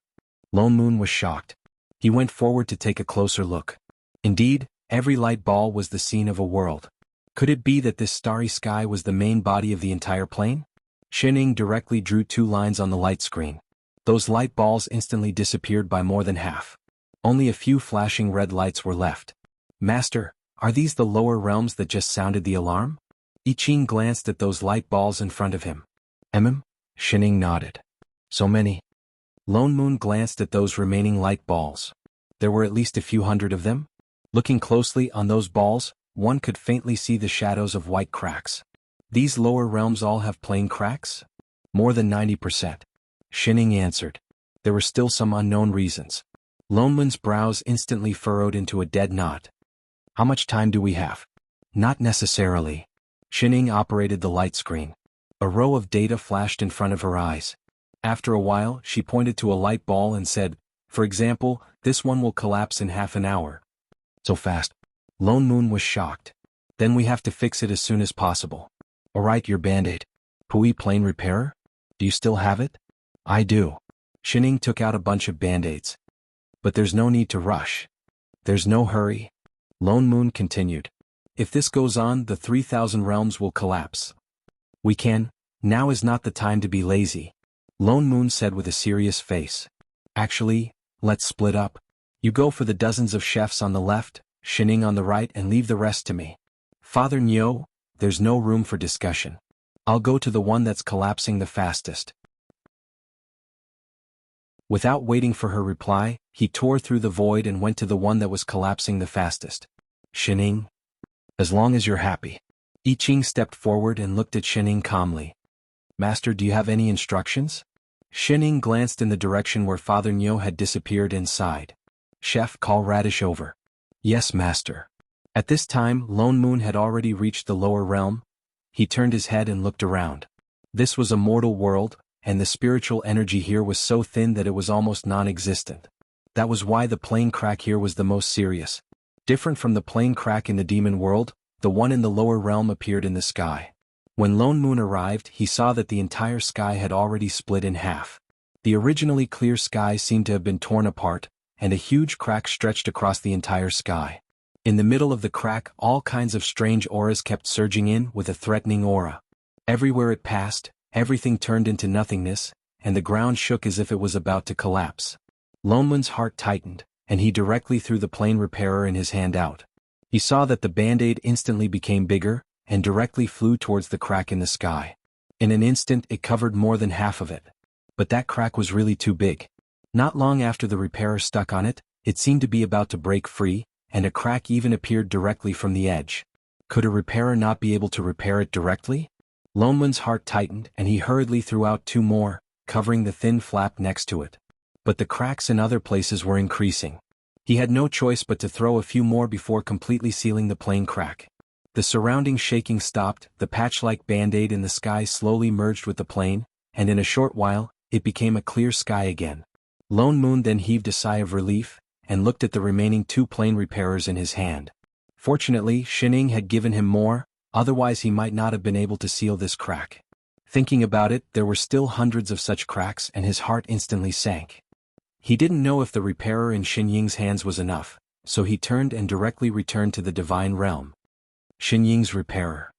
Lone Moon was shocked. He went forward to take a closer look. Indeed, every light ball was the scene of a world. Could it be that this starry sky was the main body of the entire plane? Shining directly drew 2 lines on the light screen. Those light balls instantly disappeared by more than half. Only a few flashing red lights were left. Master, are these the lower realms that just sounded the alarm? I Ching glanced at those light balls in front of him. Shining nodded. So many. Lone Moon glanced at those remaining light balls. There were at least a few hundred of them. Looking closely on those balls, one could faintly see the shadows of white cracks. These lower realms all have plain cracks? More than 90%. Shining answered. There were still some unknown reasons. Lone Moon's brows instantly furrowed into a dead knot. How much time do we have? Not necessarily. Shining operated the light screen. A row of data flashed in front of her eyes. After a while, she pointed to a light ball and said, for example, this one will collapse in half an hour. So fast. Lone Moon was shocked. Then we have to fix it as soon as possible. Alright, your band-aid. Pui plane repairer? Do you still have it? I do. Shining took out a bunch of band-aids. But there's no need to rush. There's no hurry. Lone Moon continued. If this goes on, the 3,000 realms will collapse. Now is not the time to be lazy. Lone Moon said with a serious face. Actually, let's split up. You go for the dozens of chefs on the left, Shining on the right, and leave the rest to me. Father Nyo, there's no room for discussion. I'll go to the one that's collapsing the fastest. Without waiting for her reply, he tore through the void and went to the one that was collapsing the fastest. Shining? As long as you're happy. I Ching stepped forward and looked at Shining calmly. Master, do you have any instructions? Shining glanced in the direction where Father Nyo had disappeared inside. Chef, call Radish over. Yes, master. At this time, Lone Moon had already reached the lower realm. He turned his head and looked around. This was a mortal world, and the spiritual energy here was so thin that it was almost non-existent. That was why the plane crack here was the most serious. Different from the plane crack in the demon world, the one in the lower realm appeared in the sky. When Lone Moon arrived, he saw that the entire sky had already split in half. The originally clear sky seemed to have been torn apart, and a huge crack stretched across the entire sky. In the middle of the crack, all kinds of strange auras kept surging in with a threatening aura. Everywhere it passed, everything turned into nothingness, and the ground shook as if it was about to collapse. Lone Moon's heart tightened. and he directly threw the plane repairer in his hand out. He saw that the band-aid instantly became bigger, and directly flew towards the crack in the sky. In an instant it covered more than half of it. But that crack was really too big. Not long after the repairer stuck on it, it seemed to be about to break free, and a crack even appeared directly from the edge. Could a repairer not be able to repair it directly? Lone Moon's heart tightened and he hurriedly threw out 2 more, covering the thin flap next to it. But the cracks in other places were increasing. He had no choice but to throw a few more before completely sealing the plane crack. The surrounding shaking stopped, the patch-like band-aid in the sky slowly merged with the plane, and in a short while, it became a clear sky again. Lone Moon then heaved a sigh of relief, and looked at the remaining 2 plane repairers in his hand. Fortunately, Shining had given him more, otherwise he might not have been able to seal this crack. Thinking about it, there were still hundreds of such cracks and his heart instantly sank. He didn't know if the repairer in Xinying's hands was enough, so he turned and directly returned to the divine realm. Xinying's repairer.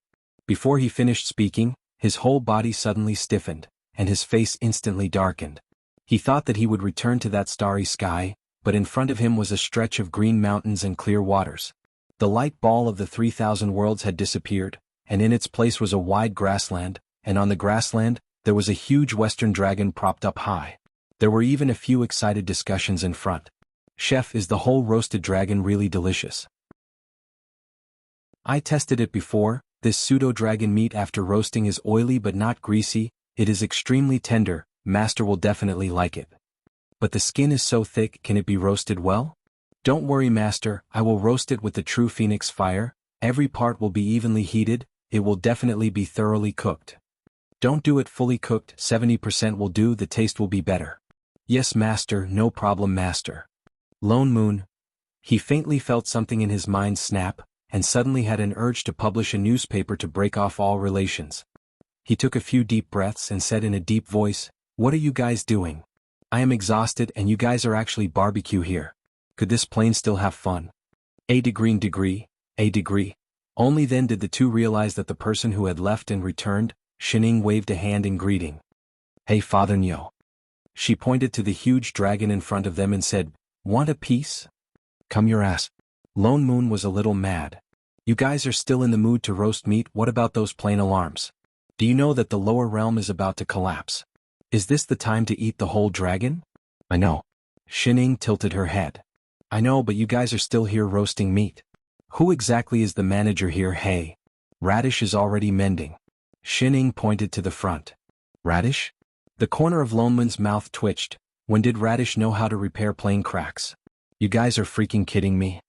Before he finished speaking, his whole body suddenly stiffened, and his face instantly darkened. He thought that he would return to that starry sky, but in front of him was a stretch of green mountains and clear waters. The light ball of the 3,000 worlds had disappeared, and in its place was a wide grassland, and on the grassland, there was a huge western dragon propped up high. There were even a few excited discussions in front. "Chef, is the whole roasted dragon really delicious? I tested it before. This pseudo-dragon meat after roasting is oily but not greasy, it is extremely tender, master will definitely like it. But the skin is so thick, can it be roasted well? Don't worry master, I will roast it with the true phoenix fire, every part will be evenly heated, it will definitely be thoroughly cooked. Don't do it fully cooked, 70% will do, the taste will be better. Yes master, no problem master." Lone Moon. He faintly felt something in his mind snap, and suddenly had an urge to publish a newspaper to break off all relations. He took a few deep breaths and said in a deep voice, "What are you guys doing? I am exhausted and you guys are actually barbecue here. Could this plane still have fun? A degree. Only then did the 2 realize that the person who had left and returned, Shining waved a hand in greeting. "Hey Father Nyo." She pointed to the huge dragon in front of them and said, "Want a piece? Come your ass." Lone Moon was a little mad. "You guys are still in the mood to roast meat, what about those plane alarms? Do you know that the lower realm is about to collapse? Is this the time to eat the whole dragon?" "I know." Shining tilted her head. "I know, but you guys are still here roasting meat. Who exactly is the manager here, hey? Radish is already mending." Shining pointed to the front. "Radish?" The corner of Lone Moon's mouth twitched. When did Radish know how to repair plane cracks? You guys are freaking kidding me?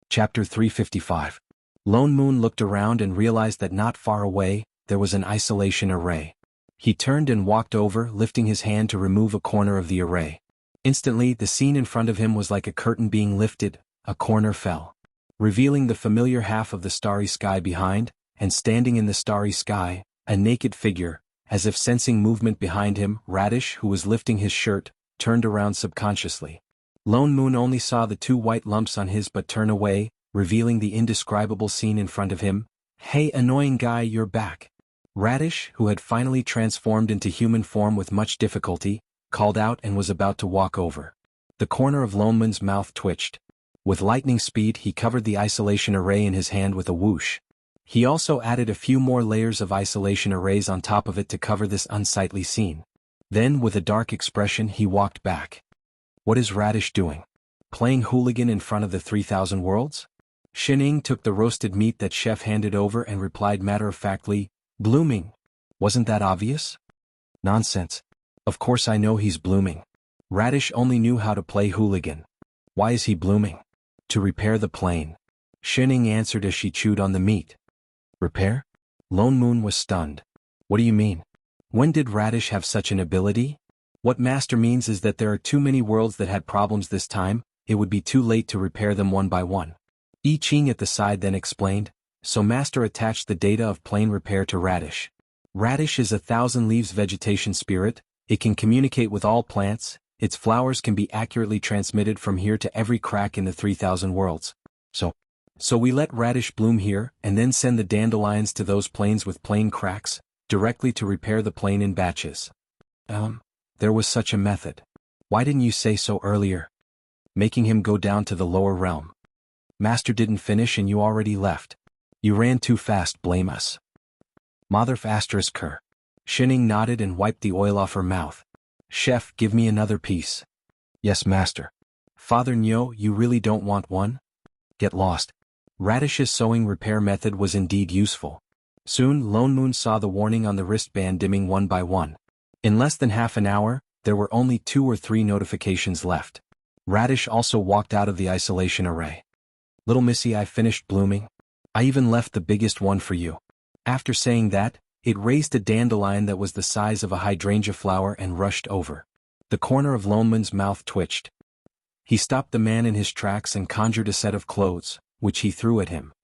Chapter 355. Lone Moon looked around and realized that not far away, there was an isolation array. He turned and walked over, lifting his hand to remove a corner of the array. Instantly, the scene in front of him was like a curtain being lifted, a corner fell, revealing the familiar half of the starry sky behind, and standing in the starry sky, a naked figure, as if sensing movement behind him. Radish, who was lifting his shirt, turned around subconsciously. Lone Moon only saw the 2 white lumps on his butt turn away, revealing the indescribable scene in front of him. "Hey annoying guy, you're back." Radish, who had finally transformed into human form with much difficulty, called out and was about to walk over. The corner of Lone Moon's mouth twitched. With lightning speed he covered the isolation array in his hand with a whoosh. He also added a few more layers of isolation arrays on top of it to cover this unsightly scene. Then, with a dark expression, he walked back. What is Radish doing? Playing hooligan in front of the 3,000 worlds? Shining took the roasted meat that Chef handed over and replied matter-of-factly, "Blooming. Wasn't that obvious?" "Nonsense. Of course I know he's blooming. Radish only knew how to play hooligan. Why is he blooming?" "To repair the plane." Shining answered as she chewed on the meat. "Repair?" Lone Moon was stunned. "What do you mean? When did Radish have such an ability?" "What Master means is that there are too many worlds that had problems this time, it would be too late to repair them one by one." I Ching at the side then explained, so Master attached the data of plane repair to Radish. Radish is a 1,000 leaves vegetation spirit, it can communicate with all plants, its flowers can be accurately transmitted from here to every crack in the 3,000 worlds. So we let Radish bloom here, and then send the dandelions to those planes with plane cracks, directly to repair the plane in batches. There There was such a method. Why didn't you say so earlier? Making him go down to the lower realm. Master didn't finish and you already left. You ran too fast, blame us. Motherf asterisk her. Shining nodded and wiped the oil off her mouth. Chef, give me another piece. Yes, master. Father Nyo, you really don't want one? Get lost. Radish's sewing repair method was indeed useful. Soon, Lone Moon saw the warning on the wristband dimming one by one. In less than half an hour, there were only 2 or 3 notifications left. Radish also walked out of the isolation array. Little Missy, I finished blooming. I even left the biggest one for you. After saying that, it raised a dandelion that was the size of a hydrangea flower and rushed over. The corner of Lone Moon's mouth twitched. He stopped the man in his tracks and conjured a set of clothes, which he threw at him.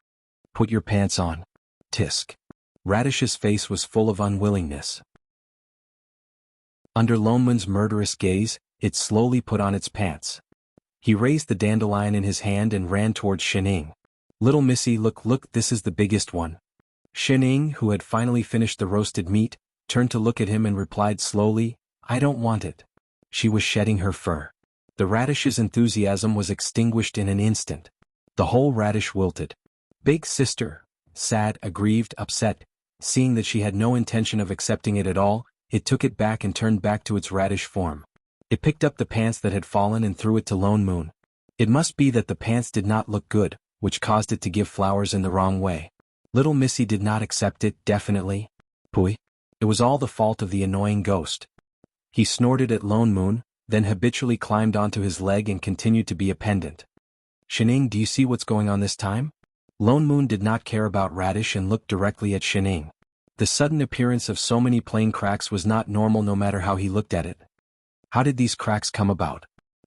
Put your pants on. Tisk. Radish's face was full of unwillingness. Under Lone Moon's murderous gaze, it slowly put on its pants. He raised the dandelion in his hand and ran towards Shining. Little Missy, look, this is the biggest one. Shining, who had finally finished the roasted meat, turned to look at him and replied slowly, I don't want it. She was shedding her fur. The radish's enthusiasm was extinguished in an instant. The whole radish wilted. Big sister, sad, aggrieved, upset, seeing that she had no intention of accepting it at all, it took it back and turned back to its radish form. It picked up the pants that had fallen and threw it to Lone Moon. It must be that the pants did not look good, which caused it to give flowers in the wrong way. Little Missy did not accept it, definitely. Pooey. It was all the fault of the annoying ghost. He snorted at Lone Moon, then habitually climbed onto his leg and continued to be a pendant. Shining, do you see what's going on this time? Lone Moon did not care about Radish and looked directly at Shining. The sudden appearance of so many plane cracks was not normal no matter how he looked at it. How did these cracks come about?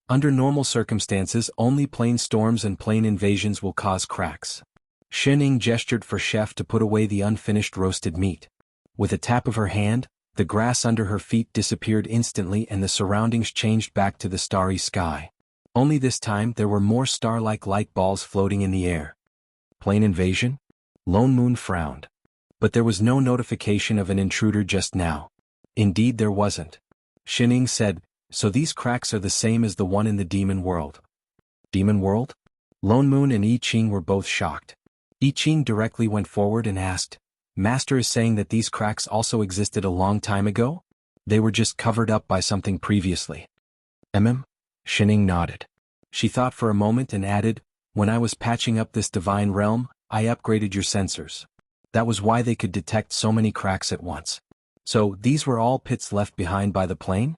Under normal circumstances, only plane storms and plane invasions will cause cracks. Shining gestured for Chef to put away the unfinished roasted meat. With a tap of her hand, the grass under her feet disappeared instantly and the surroundings changed back to the starry sky. Only this time there were more star-like light balls floating in the air. Plane invasion? Lone Moon frowned. But there was no notification of an intruder just now. Indeed there wasn't. Shining said, so these cracks are the same as the one in the demon world. Demon world? Lone Moon and I Ching were both shocked. I Ching directly went forward and asked, Master is saying that these cracks also existed a long time ago? They were just covered up by something previously. Shining nodded. She thought for a moment and added, when I was patching up this divine realm, I upgraded your sensors. That was why they could detect so many cracks at once. So, these were all pits left behind by the plane?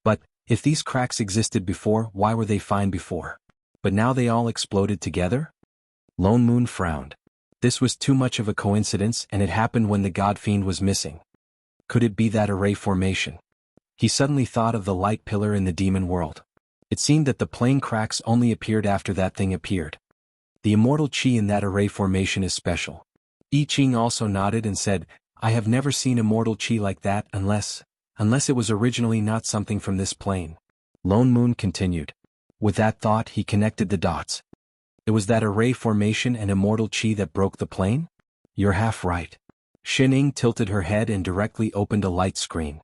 But, if these cracks existed before, why were they fine before? But now they all exploded together? Lone Moon frowned. This was too much of a coincidence and it happened when the God Fiend was missing. Could it be that array formation? He suddenly thought of the light pillar in the demon world. It seemed that the plane cracks only appeared after that thing appeared. The immortal chi in that array formation is special. I Ching also nodded and said, I have never seen immortal chi like that unless it was originally not something from this plane. Lone Moon continued. With that thought he connected the dots. It was that array formation and immortal chi that broke the plane? You're half right. Shining tilted her head and directly opened a light screen.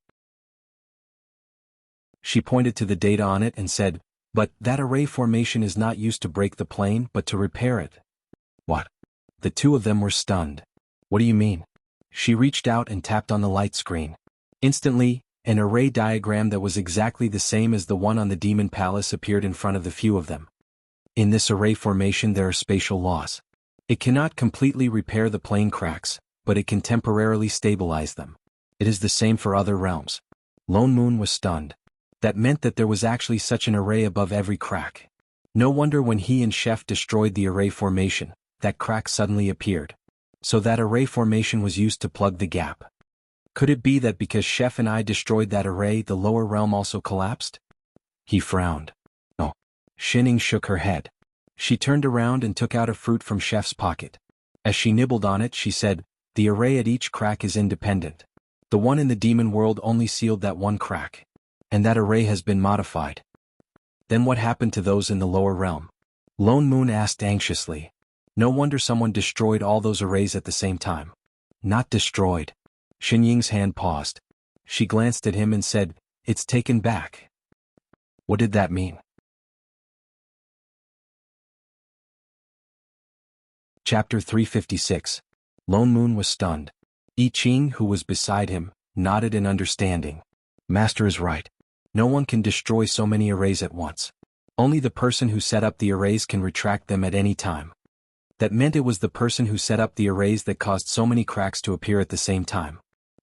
She pointed to the data on it and said, but that array formation is not used to break the plane but to repair it. What? The two of them were stunned. What do you mean? She reached out and tapped on the light screen. Instantly, an array diagram that was exactly the same as the one on the Demon Palace appeared in front of the few of them. In this array formation there are spatial laws. It cannot completely repair the plane cracks, but it can temporarily stabilize them. It is the same for other realms. Lone Moon was stunned. That meant that there was actually such an array above every crack. No wonder when he and Chef destroyed the array formation, that crack suddenly appeared. So that array formation was used to plug the gap. Could it be that because Chef and I destroyed that array the lower realm also collapsed? He frowned. No. Shining shook her head. She turned around and took out a fruit from Chef's pocket. As she nibbled on it she said, the array at each crack is independent. The one in the demon world only sealed that one crack. And that array has been modified. Then what happened to those in the lower realm? Lone Moon asked anxiously. No wonder someone destroyed all those arrays at the same time. Not destroyed. Xinying's hand paused. She glanced at him and said, it's taken back. What did that mean? Chapter 356. Lone Moon was stunned. I Ching, who was beside him, nodded in understanding. Master is right. No one can destroy so many arrays at once. Only the person who set up the arrays can retract them at any time. That meant it was the person who set up the arrays that caused so many cracks to appear at the same time.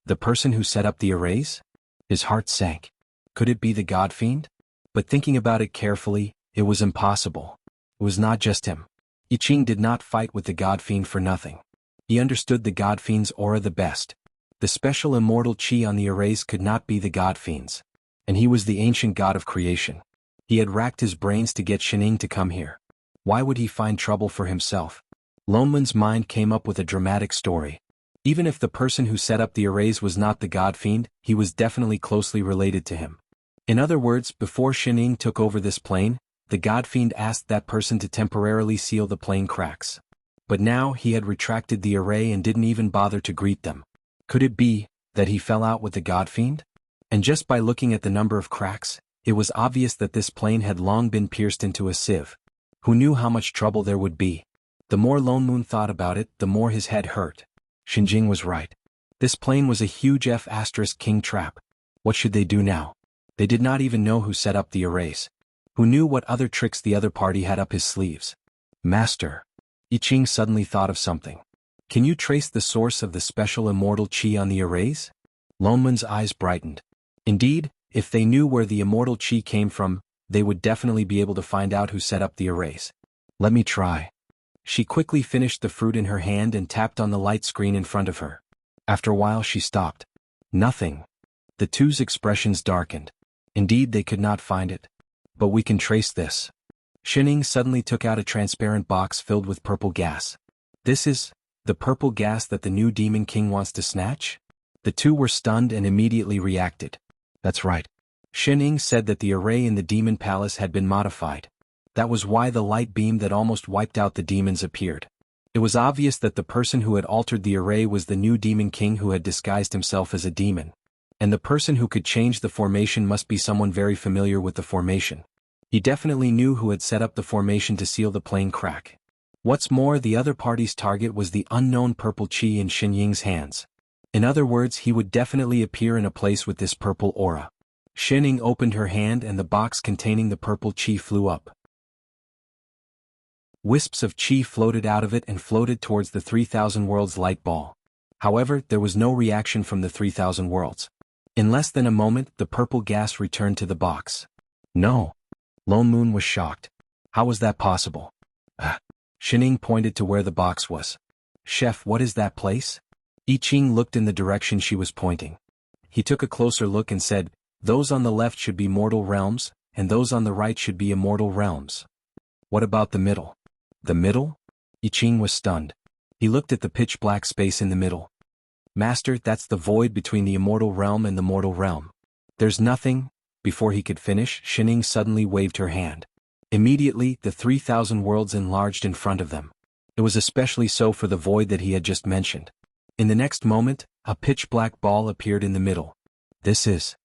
The person who set up the arrays? His heart sank. Could it be the God Fiend? But thinking about it carefully, it was impossible. It was not just him. I Ching did not fight with the God Fiend for nothing. He understood the God Fiend's aura the best. The special immortal chi on the arrays could not be the God Fiend's. And he was the ancient god of creation. He had racked his brains to get Shining to come here. Why would he find trouble for himself? Lone Moon's mind came up with a dramatic story. Even if the person who set up the arrays was not the God Fiend, he was definitely closely related to him. In other words, before Shining took over this plane, the God Fiend asked that person to temporarily seal the plane cracks. But now he had retracted the array and didn't even bother to greet them. Could it be that he fell out with the God Fiend? And just by looking at the number of cracks, it was obvious that this plane had long been pierced into a sieve. Who knew how much trouble there would be? The more Lone Moon thought about it, the more his head hurt. Xinjing was right. This plane was a huge F***king trap. What should they do now? They did not even know who set up the arrays. Who knew what other tricks the other party had up his sleeves? Master. I Ching suddenly thought of something. Can you trace the source of the special immortal chi on the arrays? Lone Moon's eyes brightened. Indeed, if they knew where the immortal chi came from, they would definitely be able to find out who set up the arrays. Let me try. She quickly finished the fruit in her hand and tapped on the light screen in front of her. After a while she stopped. Nothing. The two's expressions darkened. Indeed, they could not find it. But we can trace this. Shining suddenly took out a transparent box filled with purple gas. This is the purple gas that the new Demon King wants to snatch? The two were stunned and immediately reacted. That's right. Shining said that the array in the Demon Palace had been modified. That was why the light beam that almost wiped out the demons appeared. It was obvious that the person who had altered the array was the new Demon King who had disguised himself as a demon. And the person who could change the formation must be someone very familiar with the formation. He definitely knew who had set up the formation to seal the plane crack. What's more, the other party's target was the unknown purple chi in Xinying's hands. In other words, he would definitely appear in a place with this purple aura. Shining opened her hand and the box containing the purple chi flew up. Wisps of chi floated out of it and floated towards the 3000 Worlds light ball. However, there was no reaction from the 3000 Worlds. In less than a moment, the purple gas returned to the box. No. Lone Moon was shocked. How was that possible? Shining pointed to where the box was. Chef, what is that place? I Ching looked in the direction she was pointing. He took a closer look and said, those on the left should be mortal realms, and those on the right should be immortal realms. What about the middle? The middle? I Ching was stunned. He looked at the pitch-black space in the middle. Master, that's the void between the immortal realm and the mortal realm. There's nothing. Before he could finish, Shining suddenly waved her hand. Immediately, the 3000 worlds enlarged in front of them. It was especially so for the void that he had just mentioned. In the next moment, a pitch-black ball appeared in the middle. This is...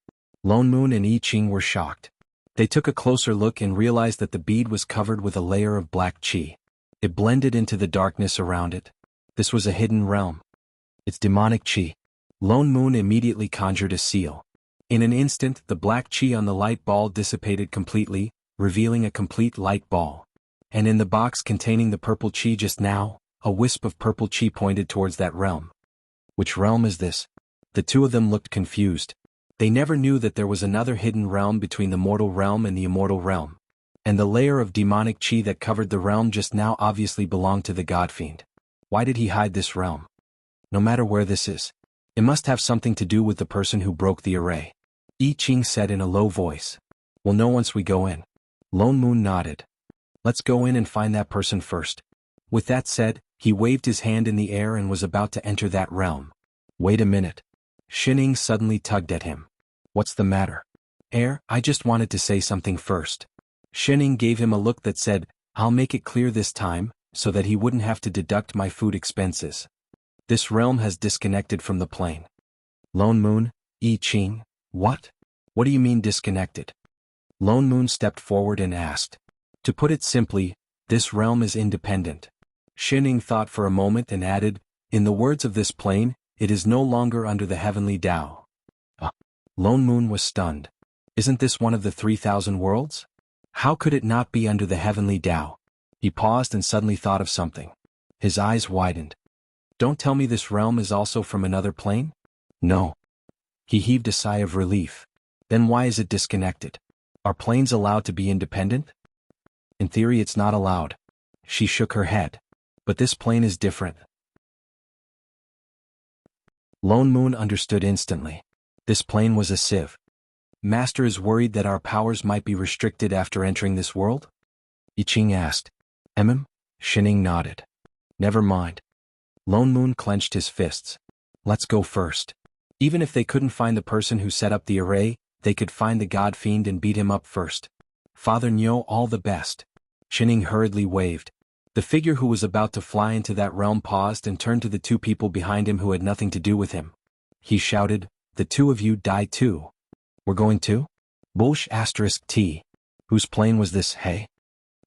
Lone Moon and I Ching were shocked. They took a closer look and realized that the bead was covered with a layer of black chi. It blended into the darkness around it. This was a hidden realm. It's demonic chi. Lone Moon immediately conjured a seal. In an instant, the black chi on the light ball dissipated completely, revealing a complete light ball. And in the box containing the purple chi just now, a wisp of purple chi pointed towards that realm. Which realm is this? The two of them looked confused. They never knew that there was another hidden realm between the mortal realm and the immortal realm. And the layer of demonic chi that covered the realm just now obviously belonged to the God Fiend. Why did he hide this realm? No matter where this is, it must have something to do with the person who broke the array. I Ching said in a low voice. We'll know once we go in. Lone Moon nodded. Let's go in and find that person first. With that said, he waved his hand in the air and was about to enter that realm. Wait a minute. Shining suddenly tugged at him. What's the matter? I just wanted to say something first. Shining gave him a look that said, I'll make it clear this time, so that he wouldn't have to deduct my food expenses. This realm has disconnected from the plane. Lone Moon, I Ching, what? What do you mean disconnected? Lone Moon stepped forward and asked. To put it simply, this realm is independent. Shining thought for a moment and added, in the words of this plane, it is no longer under the heavenly Tao. Lone Moon was stunned. Isn't this one of the 3,000 worlds? How could it not be under the heavenly Tao? He paused and suddenly thought of something. His eyes widened. Don't tell me this realm is also from another plane? No. He heaved a sigh of relief. Then why is it disconnected? Are planes allowed to be independent? In theory it's not allowed. She shook her head. But this plane is different. Lone Moon understood instantly. This plane was a sieve. Master is worried that our powers might be restricted after entering this world? I Ching asked. Shining nodded. Never mind. Lone Moon clenched his fists. Let's go first. Even if they couldn't find the person who set up the array, they could find the god fiend and beat him up first. Father Nyo, all the best. Shining hurriedly waved. The figure who was about to fly into that realm paused and turned to the two people behind him who had nothing to do with him. He shouted, the two of you die too. We're going to? Bullsh *T. Whose plane was this, hey?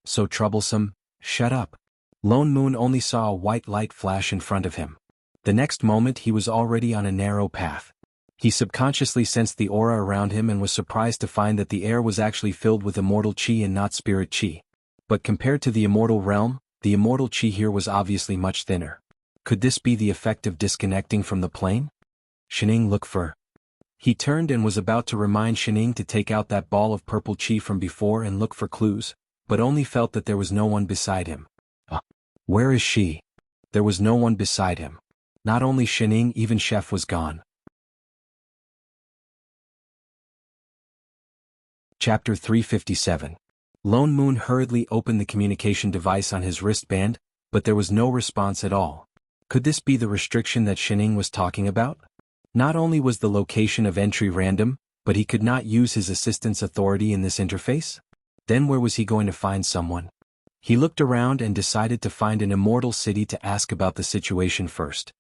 So troublesome, shut up. Lone Moon only saw a white light flash in front of him. The next moment he was already on a narrow path. He subconsciously sensed the aura around him and was surprised to find that the air was actually filled with immortal chi and not spirit chi. But compared to the immortal realm, the immortal chi here was obviously much thinner. Could this be the effect of disconnecting from the plane? Shining, look for. He turned and was about to remind Shining to take out that ball of purple chi from before and look for clues, but only felt that there was no one beside him. Where is she? There was no one beside him. Not only Shining, even Chef was gone. Chapter 357. Lone Moon hurriedly opened the communication device on his wristband, but there was no response at all. Could this be the restriction that Shining was talking about? Not only was the location of entry random, but he could not use his assistant's authority in this interface? Then where was he going to find someone? He looked around and decided to find an immortal city to ask about the situation first.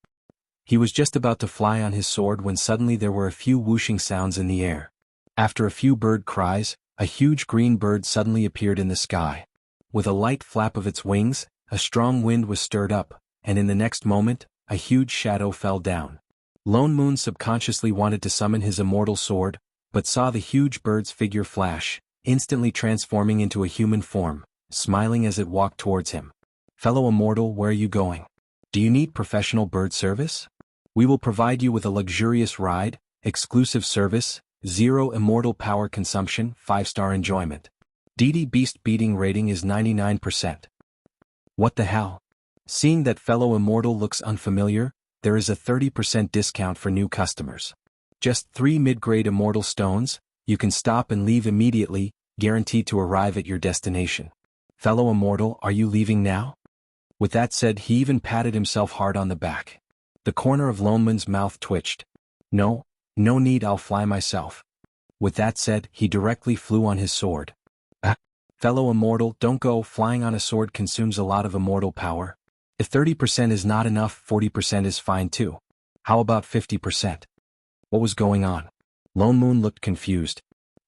He was just about to fly on his sword when suddenly there were a few whooshing sounds in the air. After a few bird cries, a huge green bird suddenly appeared in the sky. With a light flap of its wings, a strong wind was stirred up, and in the next moment, a huge shadow fell down. Lone Moon subconsciously wanted to summon his immortal sword, but saw the huge bird's figure flash, instantly transforming into a human form, smiling as it walked towards him. Fellow immortal, where are you going? Do you need professional bird service? We will provide you with a luxurious ride, exclusive service, 0 immortal power consumption, 5-star enjoyment. DD Beast beating rating is 99%. What the hell? Seeing that fellow immortal looks unfamiliar, there is a 30% discount for new customers. Just 3 mid-grade immortal stones, you can stop and leave immediately, guaranteed to arrive at your destination. Fellow immortal, are you leaving now? With that said, he even patted himself hard on the back. The corner of Lone Moon's mouth twitched. No need, I'll fly myself. With that said, he directly flew on his sword. Fellow immortal, don't go, flying on a sword consumes a lot of immortal power. If 30% is not enough, 40% is fine too. How about 50%? What was going on? Lone Moon looked confused.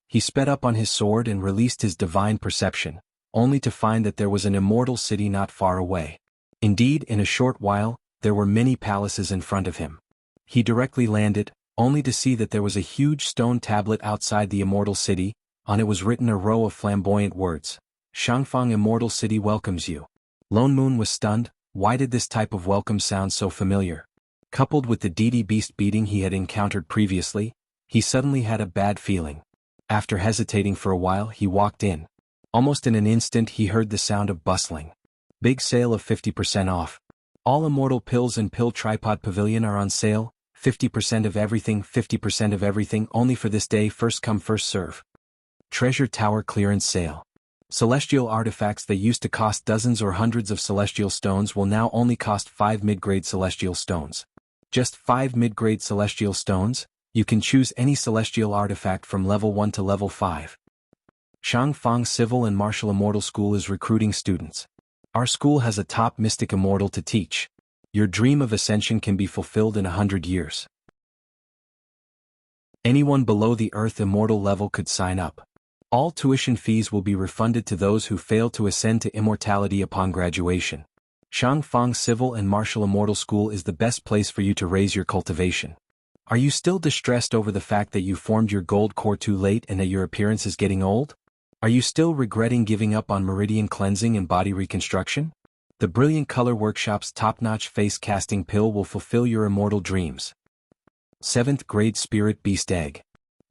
He sped up on his sword and released his divine perception, only to find that there was an immortal city not far away. Indeed, in a short while, there were many palaces in front of him. He directly landed, only to see that there was a huge stone tablet outside the immortal city. On it was written a row of flamboyant words. Shangfang Immortal City welcomes you. Lone Moon was stunned. Why did this type of welcome sound so familiar? Coupled with the DD Beast beating he had encountered previously, he suddenly had a bad feeling. After hesitating for a while, he walked in. Almost in an instant he heard the sound of bustling. Big sale of 50% off. All immortal pills and pill tripod pavilion are on sale, 50% of everything only for this day, first come first serve. Treasure Tower clearance sale. Celestial artifacts that used to cost dozens or hundreds of celestial stones will now only cost 5 mid-grade celestial stones. Just 5 mid-grade celestial stones? You can choose any celestial artifact from level 1 to level 5. Shangfang Civil and Martial Immortal School is recruiting students. Our school has a top mystic immortal to teach. Your dream of ascension can be fulfilled in 100 years. Anyone below the Earth Immortal level could sign up. All tuition fees will be refunded to those who fail to ascend to immortality upon graduation. Shangfang Civil and Martial Immortal School is the best place for you to raise your cultivation. Are you still distressed over the fact that you formed your gold core too late and that your appearance is getting old? Are you still regretting giving up on meridian cleansing and body reconstruction? The Brilliant Color Workshop's top-notch face casting pill will fulfill your immortal dreams. 7th grade Spirit Beast Egg.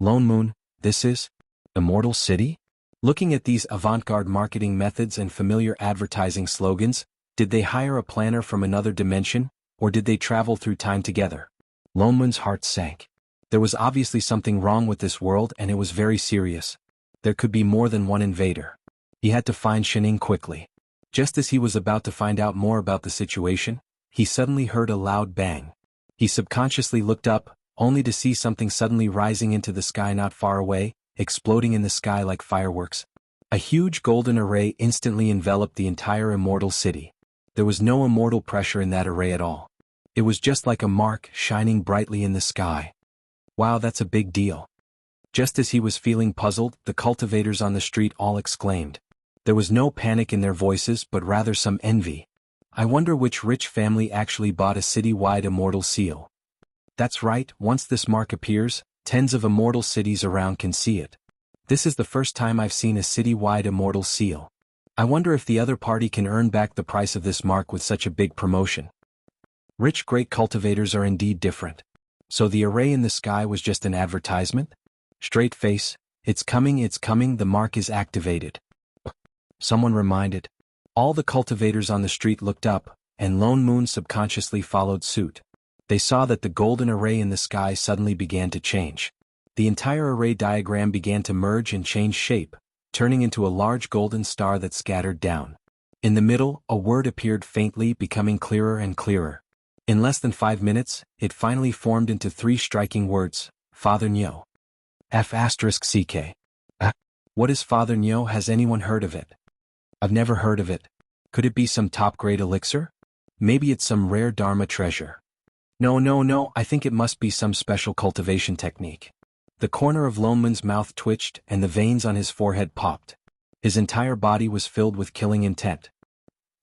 Lone Moon, this is Immortal City? Looking at these avant-garde marketing methods and familiar advertising slogans, did they hire a planner from another dimension, or did they travel through time together? Lone Moon's heart sank. There was obviously something wrong with this world and it was very serious. There could be more than one invader. He had to find Shining quickly. Just as he was about to find out more about the situation, he suddenly heard a loud bang. He subconsciously looked up, only to see something suddenly rising into the sky not far away, exploding in the sky like fireworks. A huge golden array instantly enveloped the entire immortal city. There was no immortal pressure in that array at all. It was just like a mark shining brightly in the sky. Wow, that's a big deal. Just as he was feeling puzzled, the cultivators on the street all exclaimed. There was no panic in their voices but rather some envy. I wonder which rich family actually bought a city-wide immortal seal. That's right, once this mark appears, tens of immortal cities around can see it. This is the first time I've seen a city-wide immortal seal. I wonder if the other party can earn back the price of this mark with such a big promotion. Rich great cultivators are indeed different. So the array in the sky was just an advertisement? Straight face, it's coming, the mark is activated. Someone reminded. All the cultivators on the street looked up, and Lone Moon subconsciously followed suit. They saw that the golden array in the sky suddenly began to change. The entire array diagram began to merge and change shape, turning into a large golden star that scattered down. In the middle, a word appeared faintly, becoming clearer and clearer. In less than 5 minutes, it finally formed into 3 striking words: Father Nyo. F***CK. What is Father Nyo? Has anyone heard of it? I've never heard of it. Could it be some top-grade elixir? Maybe it's some rare Dharma treasure. No, I think it must be some special cultivation technique. The corner of Lone Moon's mouth twitched and the veins on his forehead popped. His entire body was filled with killing intent.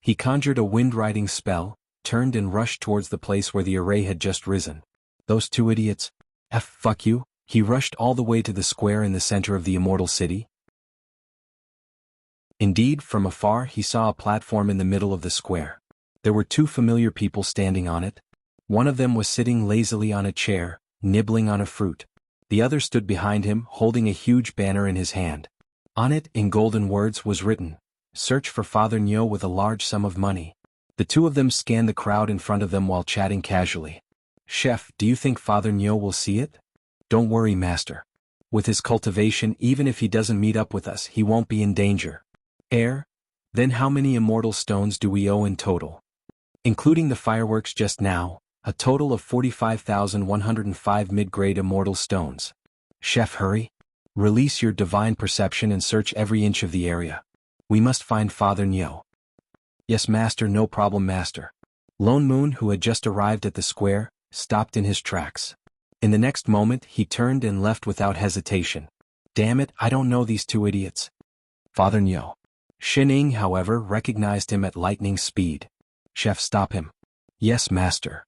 He conjured a wind-riding spell, turned and rushed towards the place where the array had just risen. Those 2 idiots. Fuck you. He rushed all the way to the square in the center of the immortal city. Indeed, from afar he saw a platform in the middle of the square. There were 2 familiar people standing on it. One of them was sitting lazily on a chair, nibbling on a fruit. The other stood behind him, holding a huge banner in his hand. On it, in golden words, was written, "Search for Father Nyo with a large sum of money." The 2 of them scanned the crowd in front of them while chatting casually. "Chef, do you think Father Nyo will see it?" "Don't worry, Master. With his cultivation, even if he doesn't meet up with us, he won't be in danger." Then how many immortal stones do we owe in total? Including the fireworks just now, a total of 45,105 mid-grade immortal stones. Chef, hurry. Release your divine perception and search every inch of the area. We must find Father Nyo. Yes, Master, no problem, Master. Lone Moon, who had just arrived at the square, stopped in his tracks. In the next moment, he turned and left without hesitation. Damn it, I don't know these 2 idiots. Father Nyo. Shining, however, recognized him at lightning speed. Chef, stop him. Yes, Master.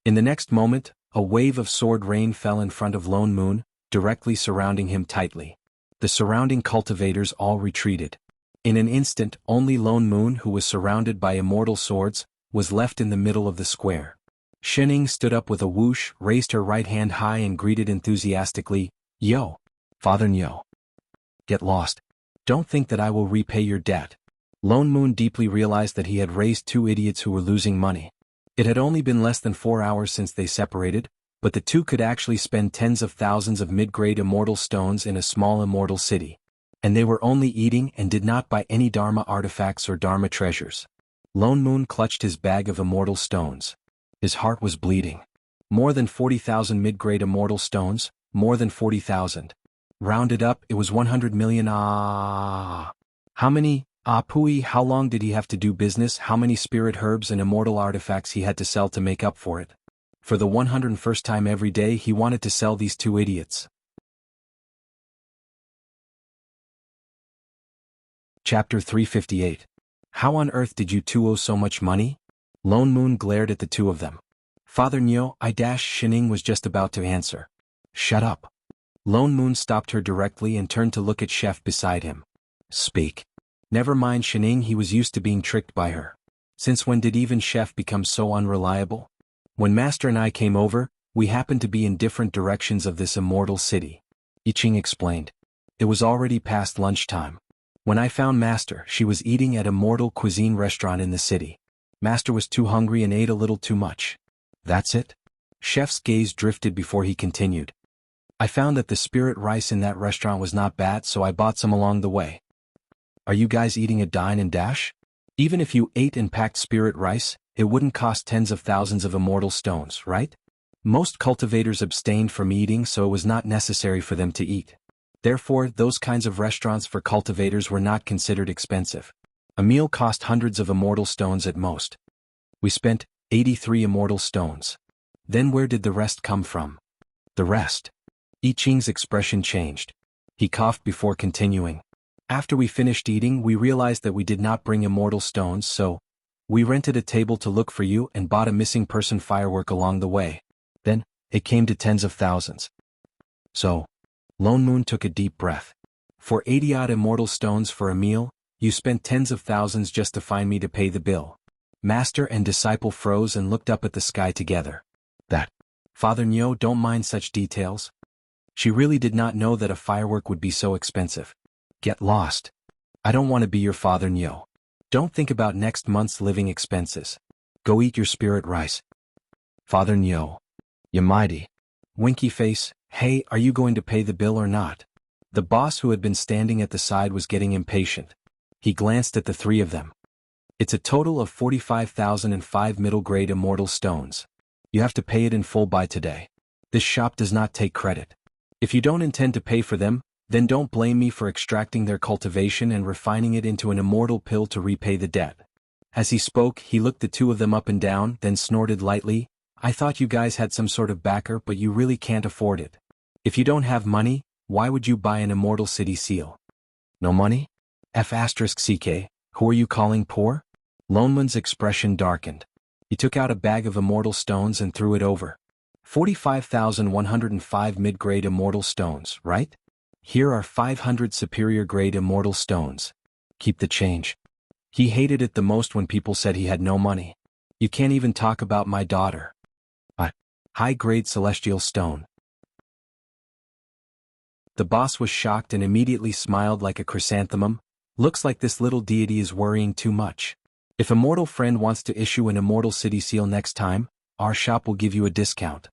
In the next moment, a wave of sword rain fell in front of Lone Moon, directly surrounding him tightly. The surrounding cultivators all retreated. In an instant, only Lone Moon, who was surrounded by immortal swords, was left in the middle of the square. Shining stood up with a whoosh, raised her right hand high and greeted enthusiastically, "Yo, Father Nyo. Get lost. Don't think that I will repay your debt." Lone Moon deeply realized that he had raised 2 idiots who were losing money. It had only been less than 4 hours since they separated, but the 2 could actually spend tens of thousands of mid-grade immortal stones in a small immortal city. And they were only eating and did not buy any Dharma artifacts or Dharma treasures. Lone Moon clutched his bag of immortal stones. His heart was bleeding. More than 40,000 mid-grade immortal stones, more than 40,000. Rounded up, it was 100 million. How many? Pooey, how long did he have to do business? How many spirit herbs and immortal artifacts he had to sell to make up for it? For the 101st time every day he wanted to sell these 2 idiots. Chapter 358. How on earth did you two owe so much money? Lone Moon glared at the two of them. Father Nyo, Shining was just about to answer. Shut up. Lone Moon stopped her directly and turned to look at Chef beside him. Speak. Never mind Shining, he was used to being tricked by her. Since when did even Chef become so unreliable? When Master and I came over, we happened to be in different directions of this immortal city. Yiqing explained. It was already past lunchtime. When I found Master, she was eating at a mortal cuisine restaurant in the city. Master was too hungry and ate a little too much. That's it? Chef's gaze drifted before he continued. I found that the spirit rice in that restaurant was not bad, so I bought some along the way. Are you guys eating a dine and dash? Even if you ate and packed spirit rice, it wouldn't cost tens of thousands of immortal stones, right? Most cultivators abstained from eating, so it was not necessary for them to eat. Therefore, those kinds of restaurants for cultivators were not considered expensive. A meal cost hundreds of immortal stones at most. We spent 83 immortal stones. Then where did the rest come from? The rest? Yiqing's expression changed. He coughed before continuing. After we finished eating, we realized that we did not bring immortal stones, so we rented a table to look for you and bought a missing person firework along the way. Then, it came to tens of thousands. So, Lone Moon took a deep breath. For 80-odd immortal stones for a meal, you spent tens of thousands just to find me to pay the bill. Master and disciple froze and looked up at the sky together. That. Father Nyo, don't mind such details. She really did not know that a firework would be so expensive. Get lost. I don't want to be your Father Nyo. Don't think about next month's living expenses. Go eat your spirit rice. Father Nyo. You mighty. Winky face, hey, are you going to pay the bill or not? The boss who had been standing at the side was getting impatient. He glanced at the three of them. It's a total of 45,005 middle-grade immortal stones. You have to pay it in full by today. This shop does not take credit. If you don't intend to pay for them, then don't blame me for extracting their cultivation and refining it into an immortal pill to repay the debt. As he spoke, he looked the two of them up and down, then snorted lightly. I thought you guys had some sort of backer, but you really can't afford it. If you don't have money, why would you buy an immortal city seal? No money? F***CK, who are you calling poor? Lone Moon's expression darkened. He took out a bag of immortal stones and threw it over. 45,105 mid-grade immortal stones, right? Here are 500 superior-grade immortal stones. Keep the change. He hated it the most when people said he had no money. You can't even talk about my daughter. A high-grade celestial stone. The boss was shocked and immediately smiled like a chrysanthemum. Looks like this little deity is worrying too much. If a mortal friend wants to issue an immortal city seal next time, our shop will give you a discount.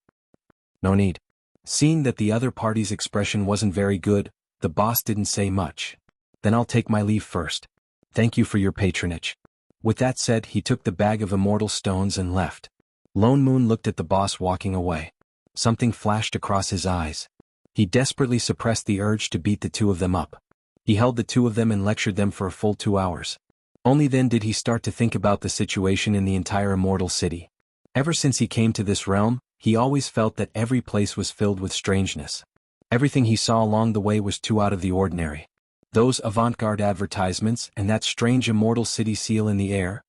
No need. Seeing that the other party's expression wasn't very good, the boss didn't say much. Then I'll take my leave first. Thank you for your patronage. With that said, he took the bag of immortal stones and left. Lone Moon looked at the boss walking away. Something flashed across his eyes. He desperately suppressed the urge to beat the two of them up. He held the two of them and lectured them for a full 2 hours. Only then did he start to think about the situation in the entire immortal city. Ever since he came to this realm, he always felt that every place was filled with strangeness. Everything he saw along the way was too out of the ordinary. Those avant-garde advertisements and that strange immortal city seal in the air.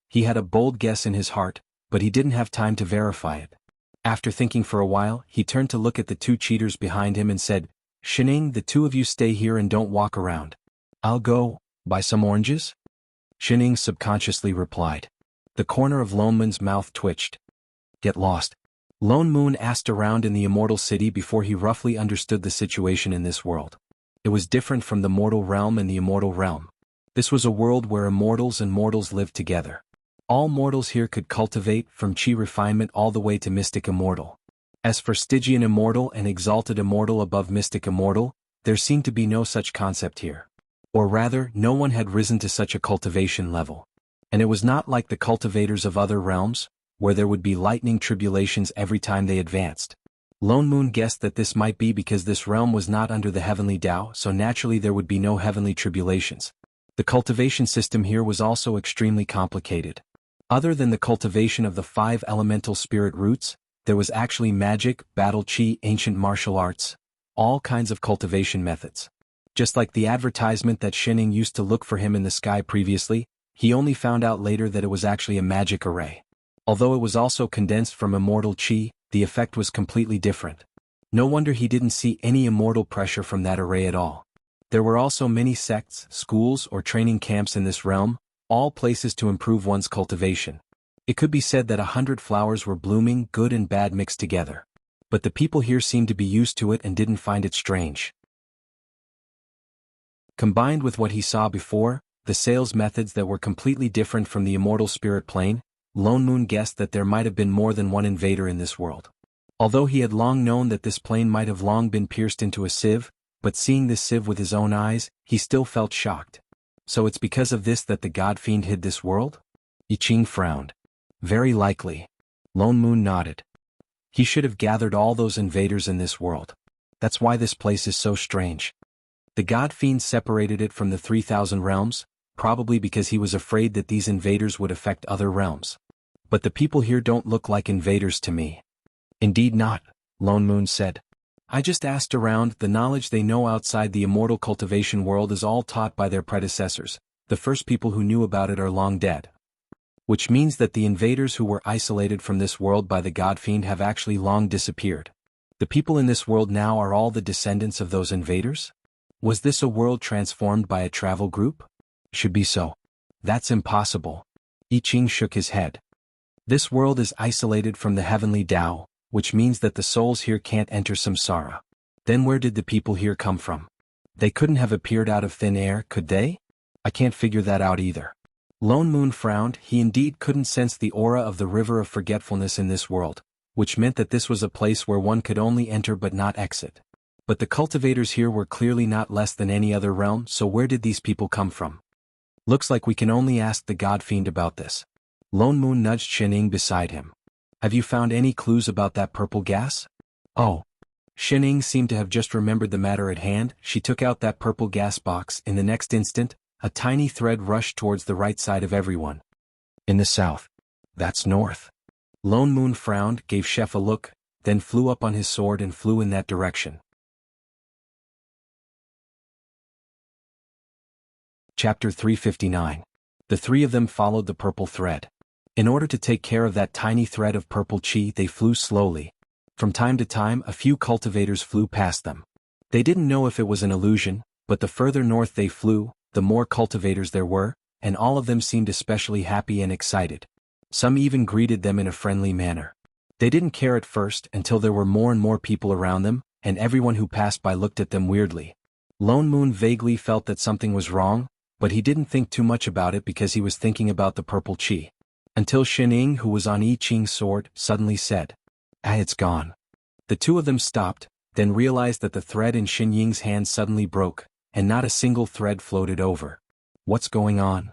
He had a bold guess in his heart, but he didn't have time to verify it. After thinking for a while, he turned to look at the two cheaters behind him and said, Shining, the two of you stay here and don't walk around. I'll go buy some oranges? Shining subconsciously replied. The corner of Lone Moon's mouth twitched. Get lost. Lone Moon asked around in the immortal city before he roughly understood the situation in this world. It was different from the mortal realm and the immortal realm. This was a world where immortals and mortals lived together. All mortals here could cultivate, from chi refinement all the way to mystic immortal. As for Stygian immortal and exalted immortal above mystic immortal, there seemed to be no such concept here. Or rather, no one had risen to such a cultivation level. And it was not like the cultivators of other realms, where there would be lightning tribulations every time they advanced. Lone Moon guessed that this might be because this realm was not under the heavenly Tao, so naturally there would be no heavenly tribulations. The cultivation system here was also extremely complicated. Other than the cultivation of the 5 elemental spirit roots, there was actually magic, battle chi, ancient martial arts, all kinds of cultivation methods. Just like the advertisement that Shining used to look for him in the sky previously, he only found out later that it was actually a magic array. Although it was also condensed from immortal chi, the effect was completely different. No wonder he didn't see any immortal pressure from that array at all. There were also many sects, schools, or training camps in this realm, all places to improve one's cultivation. It could be said that 100 flowers were blooming, good and bad mixed together. But the people here seemed to be used to it and didn't find it strange. Combined with what he saw before, the sales methods that were completely different from the immortal spirit plane, Lone Moon guessed that there might have been more than one invader in this world. Although he had long known that this plane might have long been pierced into a sieve, but seeing this sieve with his own eyes, he still felt shocked. So it's because of this that the God Fiend hid this world? I Ching frowned. Very likely. Lone Moon nodded. He should have gathered all those invaders in this world. That's why this place is so strange. The God Fiend separated it from the 3,000 realms, probably because he was afraid that these invaders would affect other realms. But the people here don't look like invaders to me. Indeed not, Lone Moon said. I just asked around. The knowledge they know outside the immortal cultivation world is all taught by their predecessors. The first people who knew about it are long dead. Which means that the invaders who were isolated from this world by the God Fiend have actually long disappeared. The people in this world now are all the descendants of those invaders? Was this a world transformed by a travel group? Should be so. That's impossible. I Ching shook his head. This world is isolated from the heavenly Tao, which means that the souls here can't enter samsara. Then where did the people here come from? They couldn't have appeared out of thin air, could they? I can't figure that out either. Lone Moon frowned. He indeed couldn't sense the aura of the river of forgetfulness in this world, which meant that this was a place where one could only enter but not exit. But the cultivators here were clearly not less than any other realm, so where did these people come from? Looks like we can only ask the God Fiend about this. Lone Moon nudged Shining beside him. Have you found any clues about that purple gas? Oh. Shining seemed to have just remembered the matter at hand. She took out that purple gas box. In the next instant, a tiny thread rushed towards the right side of everyone. In the south. That's north. Lone Moon frowned, gave Chef a look, then flew up on his sword and flew in that direction. Chapter 359. The three of them followed the purple thread. In order to take care of that tiny thread of purple chi, they flew slowly. From time to time, a few cultivators flew past them. They didn't know if it was an illusion, but the further north they flew, the more cultivators there were, and all of them seemed especially happy and excited. Some even greeted them in a friendly manner. They didn't care at first until there were more and more people around them, and everyone who passed by looked at them weirdly. Lone Moon vaguely felt that something was wrong, but he didn't think too much about it because he was thinking about the purple chi. Until Shining, who was on I Ching's sword, suddenly said, "Ah, it's gone." The two of them stopped, then realized that the thread in Xin Ying's hand suddenly broke, and not a single thread floated over. What's going on?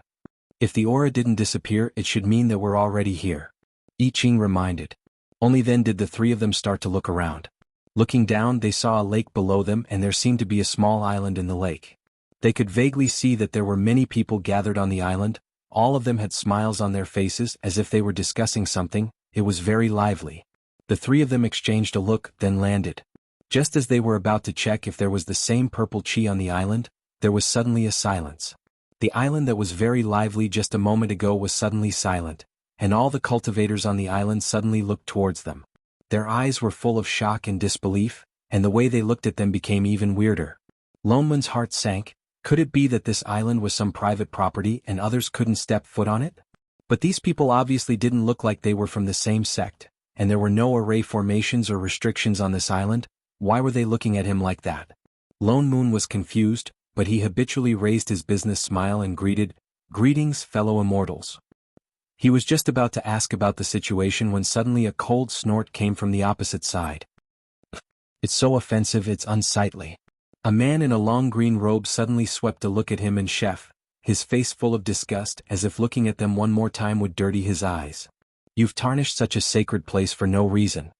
If the aura didn't disappear, it should mean that we're already here. I Ching reminded. Only then did the three of them start to look around. Looking down, they saw a lake below them, and there seemed to be a small island in the lake. They could vaguely see that there were many people gathered on the island. All of them had smiles on their faces as if they were discussing something. It was very lively. The three of them exchanged a look, then landed. Just as they were about to check if there was the same purple chi on the island, there was suddenly a silence. The island that was very lively just a moment ago was suddenly silent, and all the cultivators on the island suddenly looked towards them. Their eyes were full of shock and disbelief, and the way they looked at them became even weirder. Lone Moon's heart sank. Could it be that this island was some private property and others couldn't step foot on it? But these people obviously didn't look like they were from the same sect, and there were no array formations or restrictions on this island. Why were they looking at him like that? Lone Moon was confused, but he habitually raised his business smile and greeted, "Greetings, fellow immortals." He was just about to ask about the situation when suddenly a cold snort came from the opposite side. It's so offensive it's unsightly. A man in a long green robe suddenly swept a look at him and Chef, his face full of disgust, as if looking at them one more time would dirty his eyes. You've tarnished such a sacred place for no reason.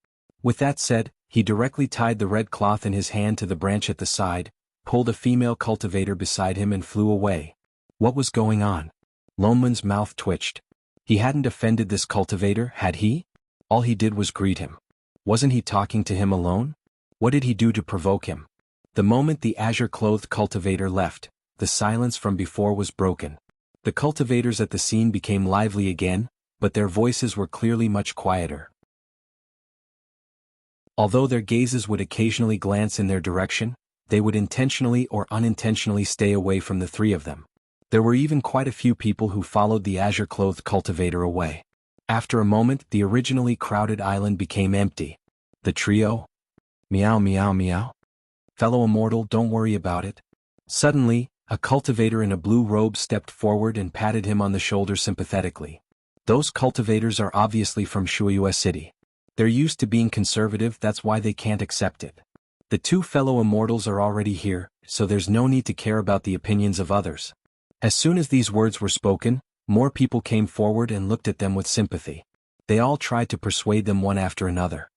With that said, he directly tied the red cloth in his hand to the branch at the side, pulled a female cultivator beside him and flew away. What was going on? Lone Moon's mouth twitched. He hadn't offended this cultivator, had he? All he did was greet him. Wasn't he talking to him alone? What did he do to provoke him? The moment the azure-clothed cultivator left, the silence from before was broken. The cultivators at the scene became lively again, but their voices were clearly much quieter. Although their gazes would occasionally glance in their direction, they would intentionally or unintentionally stay away from the three of them. There were even quite a few people who followed the azure-clothed cultivator away. After a moment, the originally crowded island became empty. The trio? Meow meow meow. Fellow immortal, don't worry about it. Suddenly, a cultivator in a blue robe stepped forward and patted him on the shoulder sympathetically. Those cultivators are obviously from Shuiyue City. They're used to being conservative, that's why they can't accept it. The two fellow immortals are already here, so there's no need to care about the opinions of others. As soon as these words were spoken, more people came forward and looked at them with sympathy. They all tried to persuade them one after another.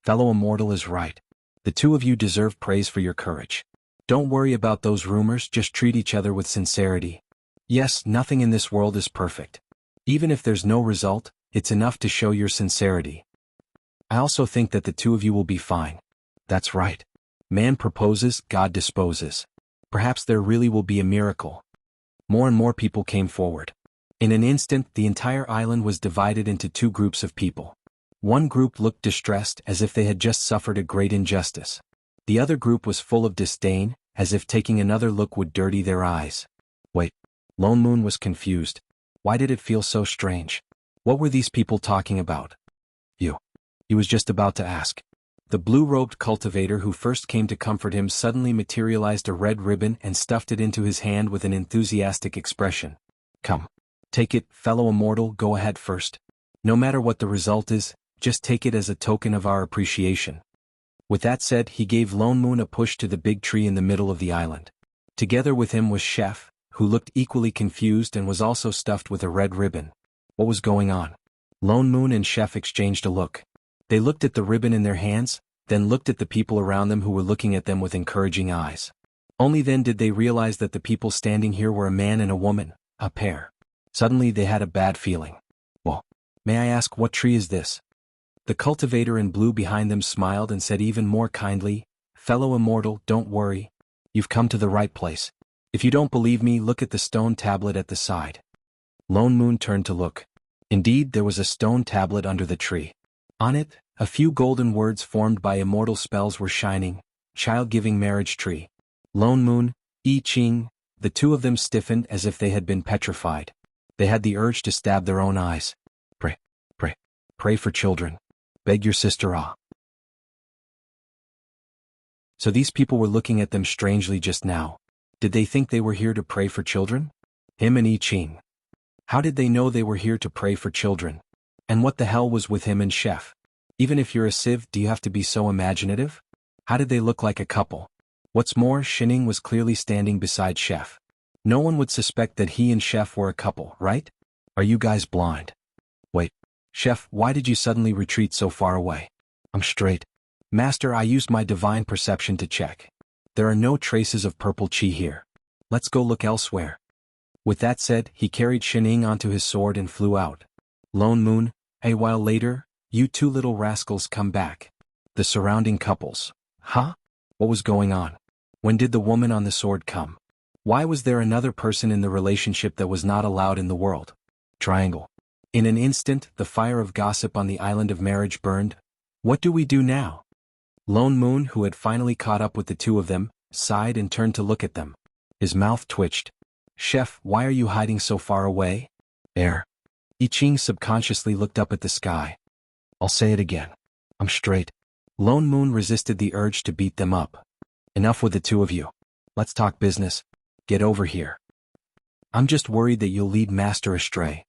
Fellow immortal is right. The two of you deserve praise for your courage. Don't worry about those rumors, just treat each other with sincerity. Yes, nothing in this world is perfect. Even if there's no result, it's enough to show your sincerity. I also think that the two of you will be fine. That's right. Man proposes, God disposes. Perhaps there really will be a miracle. More and more people came forward. In an instant, the entire island was divided into two groups of people. One group looked distressed, as if they had just suffered a great injustice. The other group was full of disdain, as if taking another look would dirty their eyes. Wait. Lone Moon was confused. Why did it feel so strange? What were these people talking about? He was just about to ask. The blue-robed cultivator who first came to comfort him suddenly materialized a red ribbon and stuffed it into his hand with an enthusiastic expression. Come. Take it, fellow immortal, go ahead first. No matter what the result is, just take it as a token of our appreciation. With that said, he gave Lone Moon a push to the big tree in the middle of the island. Together with him was Chef, who looked equally confused and was also stuffed with a red ribbon. What was going on? Lone Moon and Chef exchanged a look. They looked at the ribbon in their hands, then looked at the people around them who were looking at them with encouraging eyes. Only then did they realize that the people standing here were a man and a woman, a pair. Suddenly they had a bad feeling. Well, may I ask, what tree is this? The cultivator in blue behind them smiled and said even more kindly, Fellow immortal, don't worry. You've come to the right place. If you don't believe me, look at the stone tablet at the side. Lone Moon turned to look. Indeed, there was a stone tablet under the tree. On it, a few golden words formed by immortal spells were shining. Child-giving marriage tree. Lone Moon, I Ching. The two of them stiffened as if they had been petrified. They had the urge to stab their own eyes. Pray for children. Beg your sister Ah. So these people were looking at them strangely just now. Did they think they were here to pray for children? Him and I Ching. How did they know they were here to pray for children? And what the hell was with him and Chef? Even if you're a civ, do you have to be so imaginative? How did they look like a couple? What's more, Shining was clearly standing beside Chef. No one would suspect that he and Chef were a couple, right? Are you guys blind? Wait. Chef, why did you suddenly retreat so far away? I'm straight. Master, I used my divine perception to check. There are no traces of purple chi here. Let's go look elsewhere. With that said, he carried Shining onto his sword and flew out. Lone Moon, a while later, you two little rascals come back. The surrounding couples. Huh? What was going on? When did the woman on the sword come? Why was there another person in the relationship that was not allowed in the world? Triangle. In an instant, the fire of gossip on the island of marriage burned. What do we do now? Lone Moon, who had finally caught up with the two of them, sighed and turned to look at them. His mouth twitched. Chef, why are you hiding so far away? Air. I Ching subconsciously looked up at the sky. I'll say it again. I'm straight. Lone Moon resisted the urge to beat them up. Enough with the two of you. Let's talk business. Get over here. I'm just worried that you'll lead Master astray.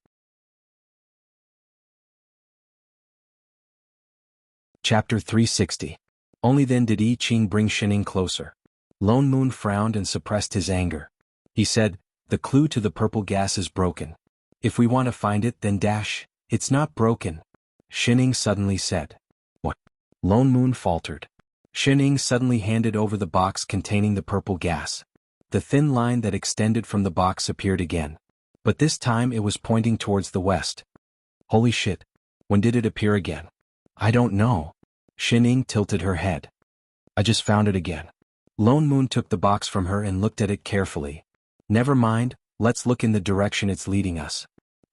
Chapter 360. Only then did I Ching bring Shining closer. Lone Moon frowned and suppressed his anger. He said, the clue to the purple gas is broken. If we want to find it, then dash. It's not broken. Shining suddenly said. What? Lone Moon faltered. Shining suddenly handed over the box containing the purple gas. The thin line that extended from the box appeared again. But this time it was pointing towards the west. Holy shit. When did it appear again? I don't know. Shining tilted her head. I just found it again. Lone Moon took the box from her and looked at it carefully. Never mind, let's look in the direction it's leading us.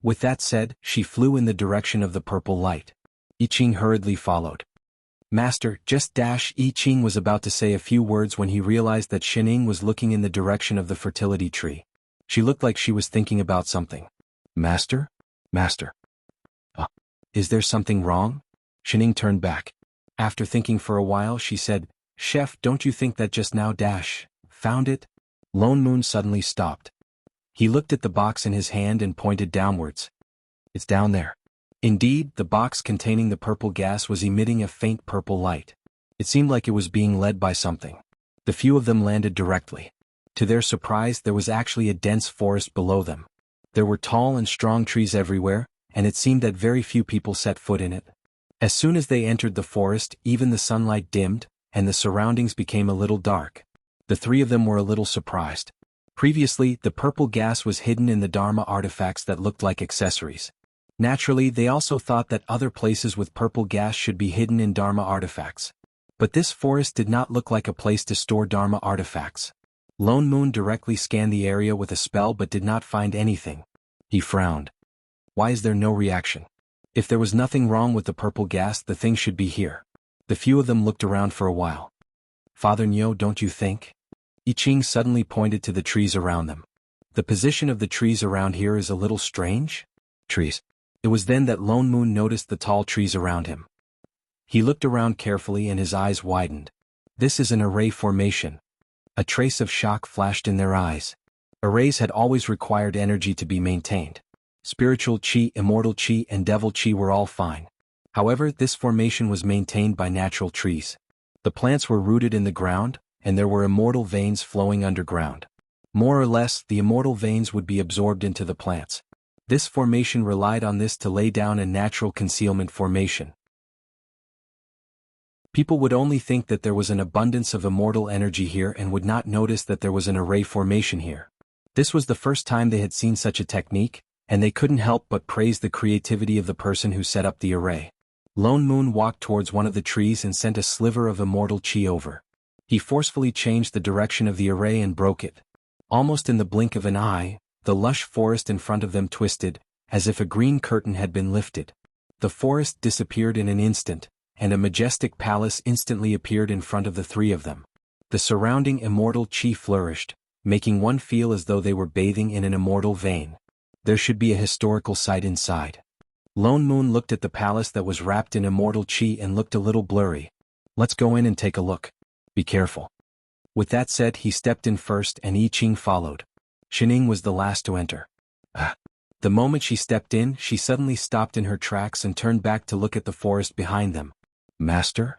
With that said, she flew in the direction of the purple light. I Ching hurriedly followed. Master, just dash. I Ching was about to say a few words when he realized that Xining was looking in the direction of the fertility tree. She looked like she was thinking about something. Master? Master. Is there something wrong? Xining turned back. After thinking for a while she said, Chef, don't you think that just now dash found it? Lone Moon suddenly stopped. He looked at the box in his hand and pointed downwards. It's down there. Indeed, the box containing the purple gas was emitting a faint purple light. It seemed like it was being led by something. The few of them landed directly. To their surprise, there was actually a dense forest below them. There were tall and strong trees everywhere, and it seemed that very few people set foot in it. As soon as they entered the forest, even the sunlight dimmed, and the surroundings became a little dark. The three of them were a little surprised. Previously, the purple gas was hidden in the Dharma artifacts that looked like accessories. Naturally, they also thought that other places with purple gas should be hidden in Dharma artifacts. But this forest did not look like a place to store Dharma artifacts. Lone Moon directly scanned the area with a spell but did not find anything. He frowned. Why is there no reaction? If there was nothing wrong with the purple gas, the thing should be here. The few of them looked around for a while. Father Nyo, don't you think? I Ching suddenly pointed to the trees around them. The position of the trees around here is a little strange? Trees. It was then that Lone Moon noticed the tall trees around him. He looked around carefully and his eyes widened. This is an array formation. A trace of shock flashed in their eyes. Arrays had always required energy to be maintained. Spiritual chi, immortal chi, and devil chi were all fine. However, this formation was maintained by natural trees. The plants were rooted in the ground, and there were immortal veins flowing underground. More or less, the immortal veins would be absorbed into the plants. This formation relied on this to lay down a natural concealment formation. People would only think that there was an abundance of immortal energy here and would not notice that there was an array formation here. This was the first time they had seen such a technique, and they couldn't help but praise the creativity of the person who set up the array. Lone Moon walked towards one of the trees and sent a sliver of immortal chi over. He forcefully changed the direction of the array and broke it. Almost in the blink of an eye, the lush forest in front of them twisted, as if a green curtain had been lifted. The forest disappeared in an instant, and a majestic palace instantly appeared in front of the three of them. The surrounding immortal chi flourished, making one feel as though they were bathing in an immortal vein. There should be a historical site inside. Lone Moon looked at the palace that was wrapped in immortal chi and looked a little blurry. Let's go in and take a look. Be careful. With that said, he stepped in first and I Ching followed. Xining was the last to enter. The moment she stepped in, she suddenly stopped in her tracks and turned back to look at the forest behind them. Master?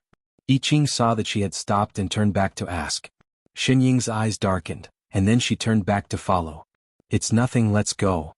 I Ching saw that she had stopped and turned back to ask. Xinying's eyes darkened, and then she turned back to follow. It's nothing, let's go.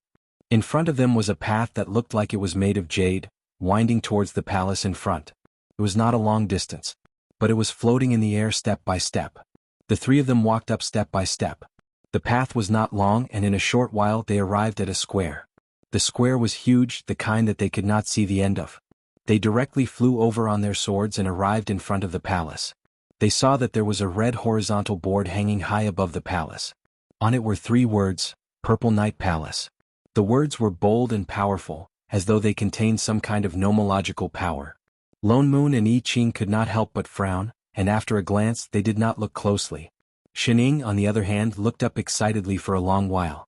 In front of them was a path that looked like it was made of jade, winding towards the palace in front. It was not a long distance, but it was floating in the air step by step. The three of them walked up step by step. The path was not long, and in a short while they arrived at a square. The square was huge, the kind that they could not see the end of. They directly flew over on their swords and arrived in front of the palace. They saw that there was a red horizontal board hanging high above the palace. On it were 3 words, Purple Night Palace. The words were bold and powerful, as though they contained some kind of nomological power. Lone Moon and I Ching could not help but frown, and after a glance they did not look closely. Xining, on the other hand, looked up excitedly for a long while.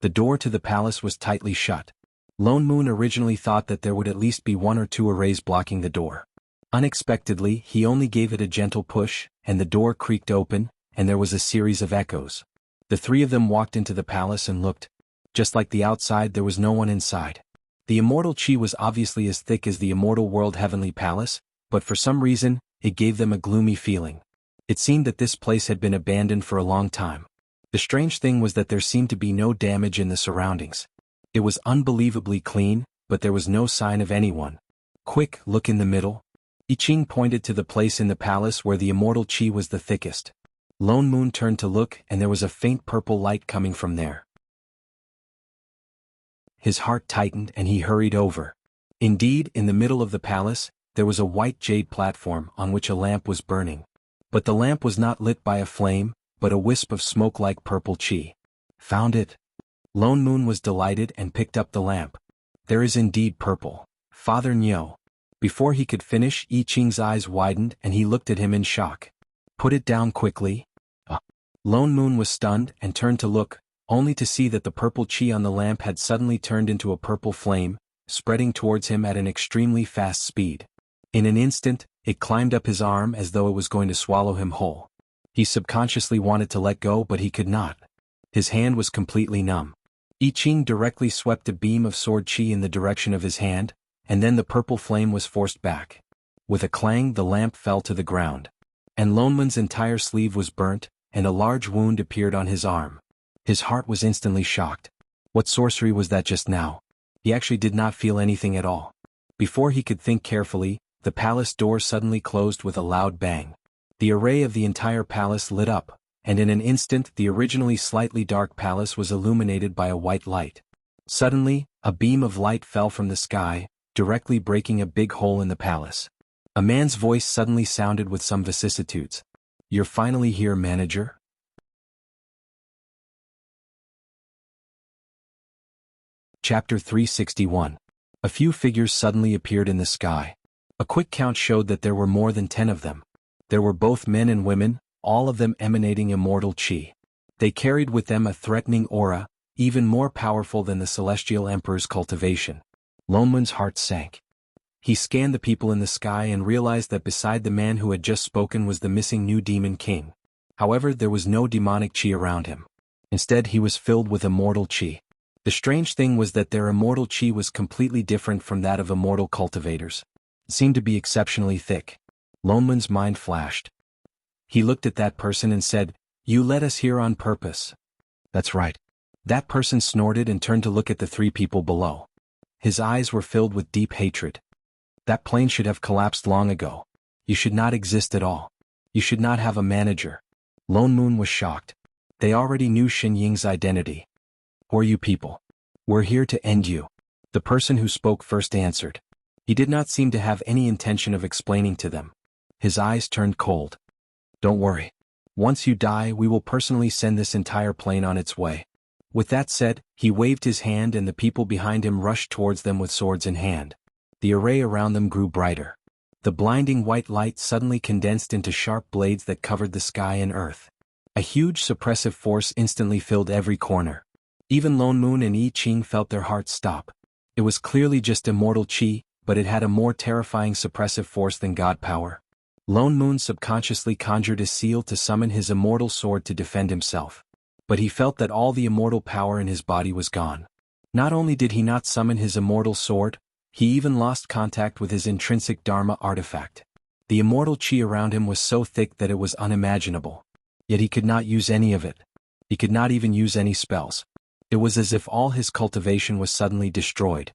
The door to the palace was tightly shut. Lone Moon originally thought that there would at least be 1 or 2 arrays blocking the door. Unexpectedly, he only gave it a gentle push, and the door creaked open, and there was a series of echoes. The three of them walked into the palace and looked. Just like the outside, there was no one inside. The immortal chi was obviously as thick as the immortal world heavenly palace, but for some reason, it gave them a gloomy feeling. It seemed that this place had been abandoned for a long time. The strange thing was that there seemed to be no damage in the surroundings. It was unbelievably clean, but there was no sign of anyone. Quick, look in the middle. I Ching pointed to the place in the palace where the immortal chi was the thickest. Lone Moon turned to look, and there was a faint purple light coming from there. His heart tightened and he hurried over. Indeed, in the middle of the palace, there was a white jade platform on which a lamp was burning. But the lamp was not lit by a flame, but a wisp of smoke like purple qi. Found it. Lone Moon was delighted and picked up the lamp. There is indeed purple. Father Nyo. Before he could finish, I Ching's eyes widened and he looked at him in shock. Put it down quickly. Lone Moon was stunned and turned to look, only to see that the purple qi on the lamp had suddenly turned into a purple flame, spreading towards him at an extremely fast speed. In an instant, it climbed up his arm as though it was going to swallow him whole. He subconsciously wanted to let go, but he could not. His hand was completely numb. I Ching directly swept a beam of sword qi in the direction of his hand, and then the purple flame was forced back. With a clang, the lamp fell to the ground. And Lone Moon's entire sleeve was burnt, and a large wound appeared on his arm. His heart was instantly shocked. What sorcery was that just now? He actually did not feel anything at all. Before he could think carefully, the palace door suddenly closed with a loud bang. The array of the entire palace lit up, and in an instant the originally slightly dark palace was illuminated by a white light. Suddenly, a beam of light fell from the sky, directly breaking a big hole in the palace. A man's voice suddenly sounded with some vicissitudes. "You're finally here, manager?" Chapter 361. A few figures suddenly appeared in the sky. A quick count showed that there were more than 10 of them. There were both men and women, all of them emanating immortal qi. They carried with them a threatening aura, even more powerful than the Celestial Emperor's cultivation. Lone Moon's heart sank. He scanned the people in the sky and realized that beside the man who had just spoken was the missing new demon king. However, there was no demonic qi around him. Instead, he was filled with immortal qi. The strange thing was that their immortal qi was completely different from that of immortal cultivators. It seemed to be exceptionally thick. Lone Moon's mind flashed. He looked at that person and said, "You led us here on purpose." "That's right." That person snorted and turned to look at the 3 people below. His eyes were filled with deep hatred. "That plane should have collapsed long ago. You should not exist at all. You should not have a manager." Lone Moon was shocked. They already knew Xin Ying's identity. "Who are you people?" "We're here to end you." The person who spoke first answered. He did not seem to have any intention of explaining to them. His eyes turned cold. "Don't worry. Once you die, we will personally send this entire plane on its way." With that said, he waved his hand and the people behind him rushed towards them with swords in hand. The array around them grew brighter. The blinding white light suddenly condensed into sharp blades that covered the sky and earth. A huge suppressive force instantly filled every corner. Even Lone Moon and I Ching felt their hearts stop. It was clearly just immortal qi, but it had a more terrifying suppressive force than god power. Lone Moon subconsciously conjured a seal to summon his immortal sword to defend himself. But he felt that all the immortal power in his body was gone. Not only did he not summon his immortal sword, he even lost contact with his intrinsic Dharma artifact. The immortal qi around him was so thick that it was unimaginable. Yet he could not use any of it. He could not even use any spells. It was as if all his cultivation was suddenly destroyed.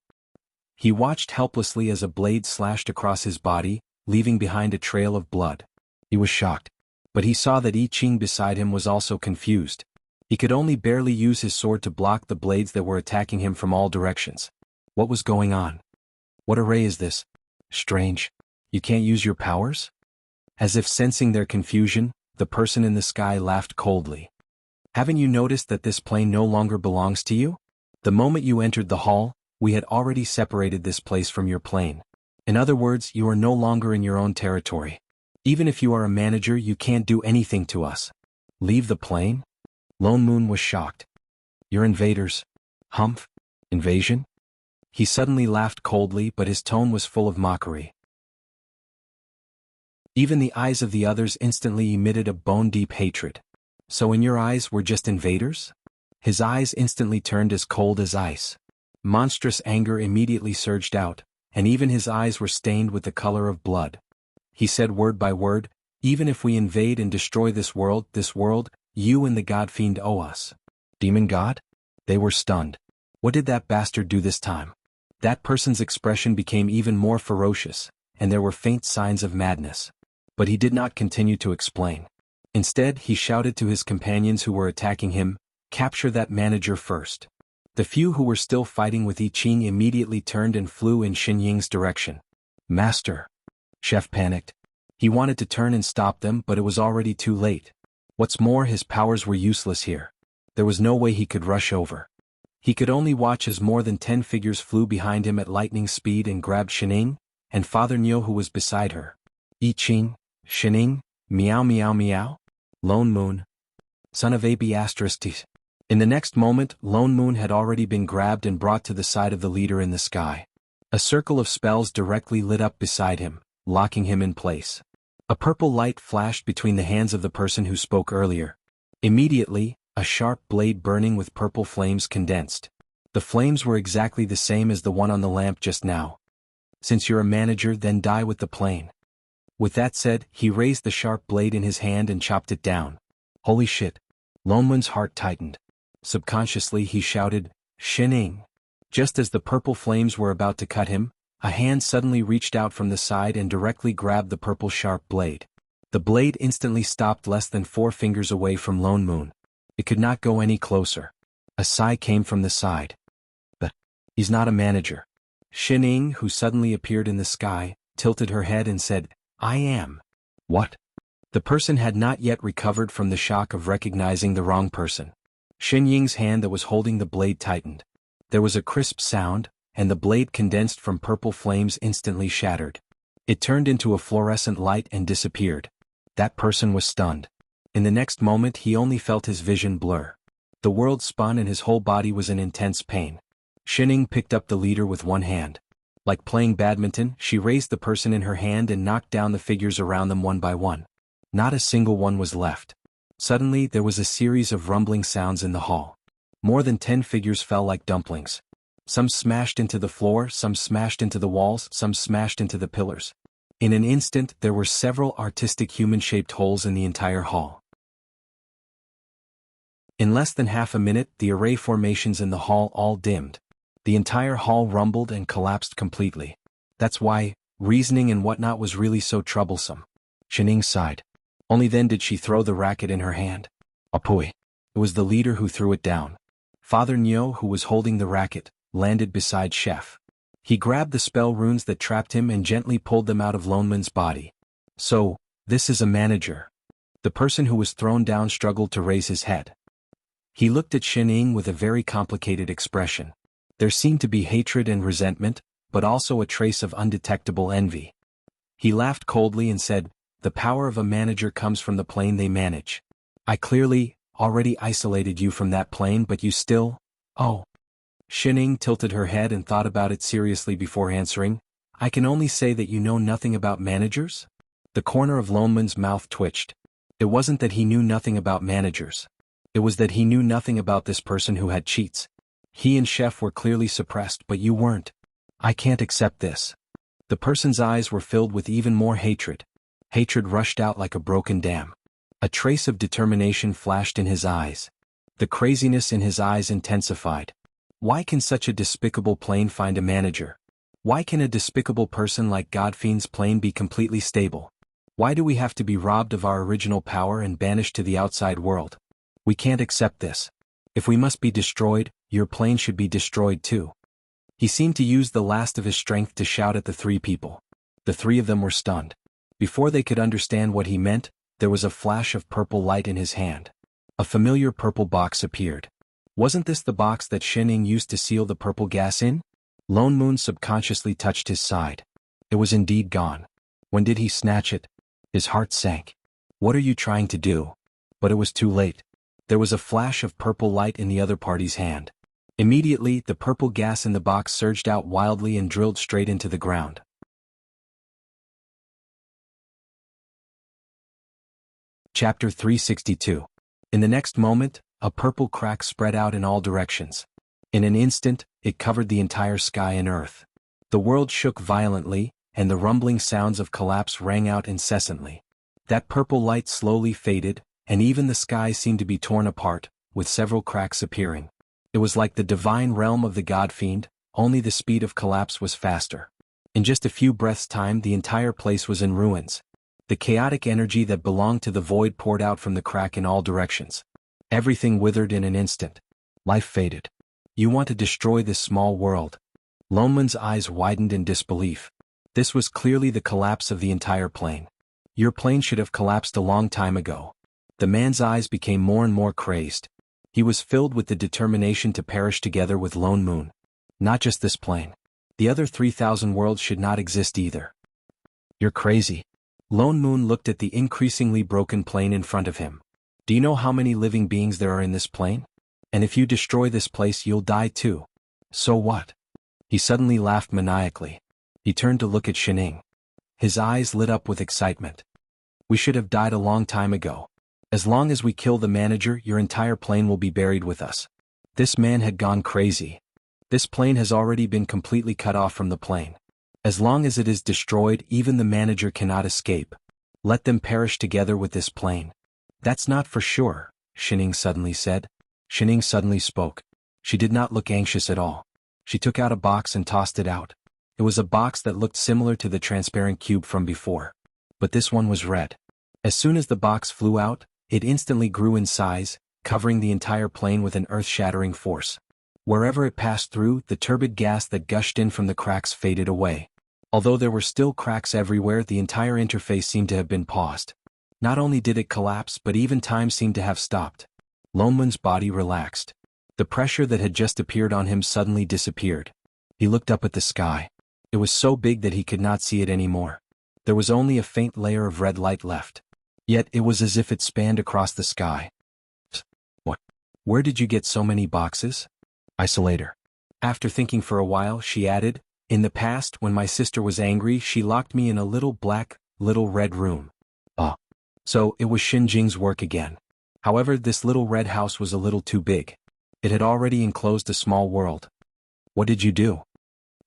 He watched helplessly as a blade slashed across his body, leaving behind a trail of blood. He was shocked. But he saw that I Ching beside him was also confused. He could only barely use his sword to block the blades that were attacking him from all directions. What was going on? "What array is this? Strange. You can't use your powers?" As if sensing their confusion, the person in the sky laughed coldly. "Haven't you noticed that this plane no longer belongs to you? The moment you entered the hall, we had already separated this place from your plane. In other words, you are no longer in your own territory. Even if you are a manager, you can't do anything to us." "Leave the plane?" Lone Moon was shocked. "You're invaders." "Humph? Invasion?" He suddenly laughed coldly, but his tone was full of mockery. Even the eyes of the others instantly emitted a bone-deep hatred. "So in your eyes we're just invaders?" His eyes instantly turned as cold as ice. Monstrous anger immediately surged out, and even his eyes were stained with the color of blood. He said word by word, "Even if we invade and destroy this world, you and the god fiend owe us." "Demon god?" They were stunned. What did that bastard do this time? That person's expression became even more ferocious, and there were faint signs of madness. But he did not continue to explain. Instead, he shouted to his companions who were attacking him, "Capture that manager first." The few who were still fighting with I Ching immediately turned and flew in Xin Ying's direction. "Master!" Chef panicked. He wanted to turn and stop them, but it was already too late. What's more, his powers were useless here. There was no way he could rush over. He could only watch as more than 10 figures flew behind him at lightning speed and grabbed Shining and Father Nyo, who was beside her. I Ching, Shining, meow meow meow. Lone Moon, son of AB***. In the next moment, Lone Moon had already been grabbed and brought to the side of the leader in the sky. A circle of spells directly lit up beside him, locking him in place. A purple light flashed between the hands of the person who spoke earlier. Immediately, a sharp blade burning with purple flames condensed. The flames were exactly the same as the one on the lamp just now. Since you're a manager, then die with the plane. With that said, he raised the sharp blade in his hand and chopped it down. Holy shit! Lone Moon's heart tightened. Subconsciously he shouted, Shining! Just as the purple flames were about to cut him, a hand suddenly reached out from the side and directly grabbed the purple sharp blade. The blade instantly stopped less than 4 fingers away from Lone Moon. It could not go any closer. A sigh came from the side. But he's not a manager. Shining, who suddenly appeared in the sky, tilted her head and said, I am. What? The person had not yet recovered from the shock of recognizing the wrong person. Xin Ying's hand that was holding the blade tightened. There was a crisp sound, and the blade condensed from purple flames instantly shattered. It turned into a fluorescent light and disappeared. That person was stunned. In the next moment he only felt his vision blur. The world spun and his whole body was in intense pain. Shining picked up the leader with one hand. Like playing badminton, she raised the person in her hand and knocked down the figures around them one by one. Not a single one was left. Suddenly there was a series of rumbling sounds in the hall. More than 10 figures fell like dumplings. Some smashed into the floor, some smashed into the walls, some smashed into the pillars. In an instant there were several artistic human-shaped holes in the entire hall. In less than half a minute the array formations in the hall all dimmed. The entire hall rumbled and collapsed completely. That's why reasoning and whatnot was really so troublesome. Shining sighed. Only then did she throw the racket in her hand. Apui. It was the leader who threw it down. Father Nyo, who was holding the racket, landed beside Chef. He grabbed the spell runes that trapped him and gently pulled them out of Lone Moon's body. So, this is a manager. The person who was thrown down struggled to raise his head. He looked at Shining with a very complicated expression. There seemed to be hatred and resentment, but also a trace of undetectable envy. He laughed coldly and said, The power of a manager comes from the plane they manage. I clearly already isolated you from that plane, but you still... Oh. Shining tilted her head and thought about it seriously before answering. I can only say that you know nothing about managers? The corner of Lone Moon's mouth twitched. It wasn't that he knew nothing about managers. It was that he knew nothing about this person who had cheats. He and Chef were clearly suppressed, but you weren't. I can't accept this. The person's eyes were filled with even more hatred. Hatred rushed out like a broken dam. A trace of determination flashed in his eyes. The craziness in his eyes intensified. Why can such a despicable plane find a manager? Why can a despicable person like Godfiend's plane be completely stable? Why do we have to be robbed of our original power and banished to the outside world? We can't accept this. If we must be destroyed, your plane should be destroyed too. He seemed to use the last of his strength to shout at the 3 people. The 3 of them were stunned. Before they could understand what he meant, there was a flash of purple light in his hand. A familiar purple box appeared. Wasn't this the box that Shining used to seal the purple gas in? Lone Moon subconsciously touched his side. It was indeed gone. When did he snatch it? His heart sank. What are you trying to do? But it was too late. There was a flash of purple light in the other party's hand. Immediately, the purple gas in the box surged out wildly and drilled straight into the ground. Chapter 362. In the next moment, a purple crack spread out in all directions. In an instant, it covered the entire sky and earth. The world shook violently, and the rumbling sounds of collapse rang out incessantly. That purple light slowly faded, and even the sky seemed to be torn apart, with several cracks appearing. It was like the divine realm of the Godfiend, only the speed of collapse was faster. In just a few breaths' time the entire place was in ruins. The chaotic energy that belonged to the void poured out from the crack in all directions. Everything withered in an instant. Life faded. You want to destroy this small world? Lone Moon's eyes widened in disbelief. This was clearly the collapse of the entire plane. Your plane should have collapsed a long time ago. The man's eyes became more and more crazed. He was filled with the determination to perish together with Lone Moon. Not just this plane. The other 3,000 worlds should not exist either. You're crazy. Lone Moon looked at the increasingly broken plane in front of him. Do you know how many living beings there are in this plane? And if you destroy this place you'll die too. So what? He suddenly laughed maniacally. He turned to look at Shining. His eyes lit up with excitement. We should have died a long time ago. As long as we kill the manager, your entire plane will be buried with us. This man had gone crazy. This plane has already been completely cut off from the plane. As long as it is destroyed, even the manager cannot escape. Let them perish together with this plane. That's not for sure, Shining suddenly said. Shining suddenly spoke. She did not look anxious at all. She took out a box and tossed it out. It was a box that looked similar to the transparent cube from before. But this one was red. As soon as the box flew out, it instantly grew in size, covering the entire plane with an earth-shattering force. Wherever it passed through, the turbid gas that gushed in from the cracks faded away. Although there were still cracks everywhere, the entire interface seemed to have been paused. Not only did it collapse, but even time seemed to have stopped. Lone Moon's body relaxed. The pressure that had just appeared on him suddenly disappeared. He looked up at the sky. It was so big that he could not see it anymore. There was only a faint layer of red light left. Yet it was as if it spanned across the sky. What? Where did you get so many boxes? Isolator. After thinking for a while, she added, in the past, when my sister was angry, she locked me in a little black, little red room. Ah. So it was Xinjing's work again. However, this little red house was a little too big. It had already enclosed a small world. What did you do?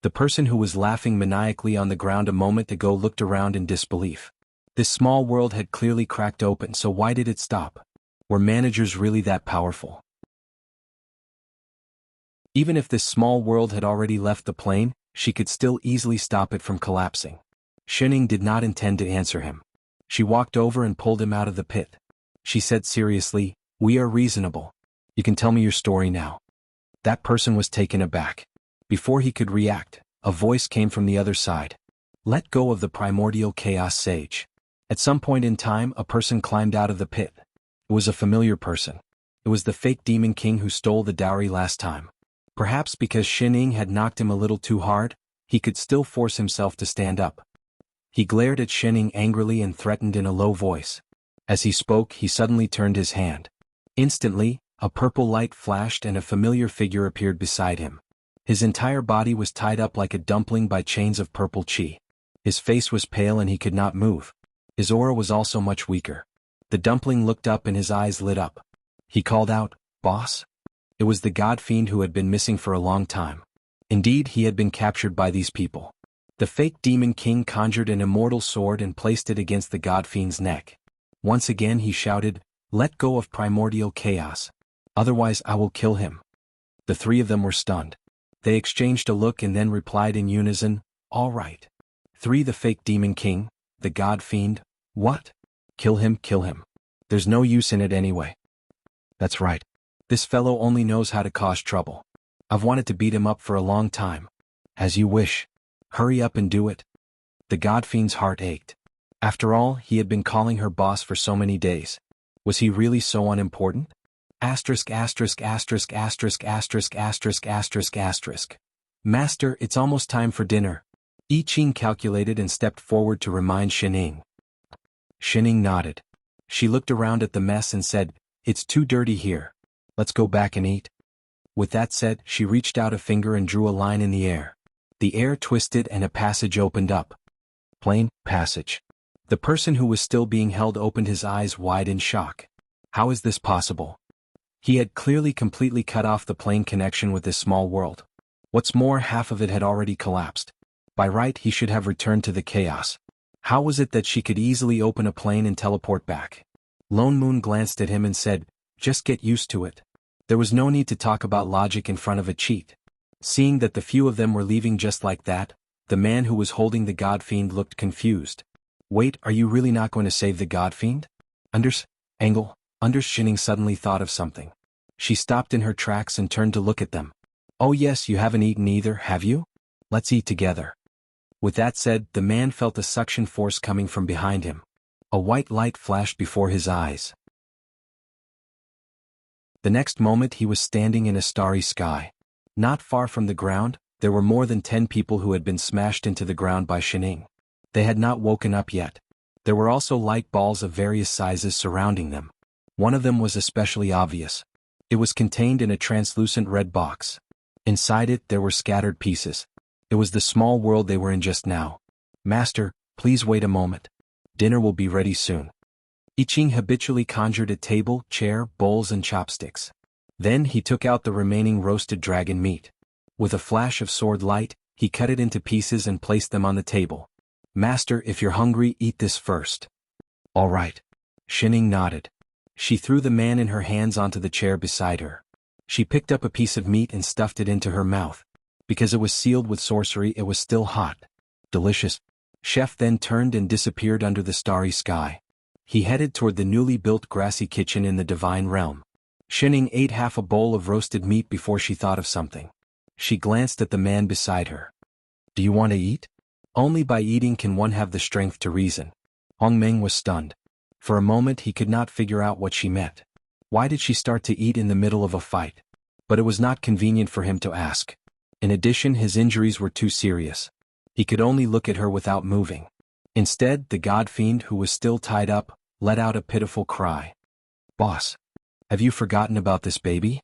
The person who was laughing maniacally on the ground a moment ago looked around in disbelief. This small world had clearly cracked open, so why did it stop? Were managers really that powerful? Even if this small world had already left the plane, she could still easily stop it from collapsing. Shining did not intend to answer him. She walked over and pulled him out of the pit. She said seriously, "We are reasonable. You can tell me your story now." That person was taken aback. Before he could react, a voice came from the other side. "Let go of the primordial chaos sage." At some point in time, a person climbed out of the pit. It was a familiar person. It was the fake demon king who stole the dowry last time. Perhaps because Shining had knocked him a little too hard, he could still force himself to stand up. He glared at Shining angrily and threatened in a low voice. As he spoke, he suddenly turned his hand. Instantly, a purple light flashed and a familiar figure appeared beside him. His entire body was tied up like a dumpling by chains of purple chi. His face was pale and he could not move. His aura was also much weaker. The dumpling looked up and his eyes lit up. He called out, "Boss?" It was the god fiend who had been missing for a long time. Indeed, he had been captured by these people. The fake demon king conjured an immortal sword and placed it against the god fiend's neck. Once again he shouted, "Let go of primordial chaos. Otherwise I will kill him." The three of them were stunned. They exchanged a look and then replied in unison, "All right." "Three, the fake demon king, the god fiend, what? Kill him, kill him. There's no use in it anyway." "That's right. This fellow only knows how to cause trouble. I've wanted to beat him up for a long time." "As you wish. Hurry up and do it." The god fiend's heart ached. After all, he had been calling her boss for so many days. Was he really so unimportant? Asterisk asterisk asterisk asterisk asterisk asterisk asterisk asterisk. "Master, it's almost time for dinner." I Ching calculated and stepped forward to remind Shining. Shining nodded. She looked around at the mess and said, "It's too dirty here. Let's go back and eat." With that said, she reached out a finger and drew a line in the air. The air twisted and a passage opened up. Plane passage. The person who was still being held opened his eyes wide in shock. How is this possible? He had clearly completely cut off the plane connection with this small world. What's more, half of it had already collapsed. By right, he should have returned to the chaos. How was it that she could easily open a plane and teleport back? Lone Moon glanced at him and said, "Just get used to it." There was no need to talk about logic in front of a cheat. Seeing that the few of them were leaving just like that, the man who was holding the god fiend looked confused. "Wait, are you really not going to save the god fiend?" Shining suddenly thought of something. She stopped in her tracks and turned to look at them. "Oh yes, you haven't eaten either, have you? Let's eat together." With that said, the man felt a suction force coming from behind him. A white light flashed before his eyes. The next moment he was standing in a starry sky. Not far from the ground, there were more than 10 people who had been smashed into the ground by Shining. They had not woken up yet. There were also light balls of various sizes surrounding them. One of them was especially obvious. It was contained in a translucent red box. Inside it there were scattered pieces. It was the small world they were in just now. "Master, please wait a moment. Dinner will be ready soon." I Ching habitually conjured a table, chair, bowls and chopsticks. Then he took out the remaining roasted dragon meat. With a flash of sword light, he cut it into pieces and placed them on the table. "Master, if you're hungry, eat this first." "All right." Shining nodded. She threw the man in her hands onto the chair beside her. She picked up a piece of meat and stuffed it into her mouth. Because it was sealed with sorcery, it was still hot. Delicious. Chef then turned and disappeared under the starry sky. He headed toward the newly built grassy kitchen in the divine realm. Shining ate half a bowl of roasted meat before she thought of something. She glanced at the man beside her. "Do you want to eat?" Only by eating can one have the strength to reason. Hong Meng was stunned. For a moment he could not figure out what she meant. Why did she start to eat in the middle of a fight? But it was not convenient for him to ask. In addition, his injuries were too serious. He could only look at her without moving. Instead, the god fiend, who was still tied up, let out a pitiful cry. "Boss, have you forgotten about this baby?"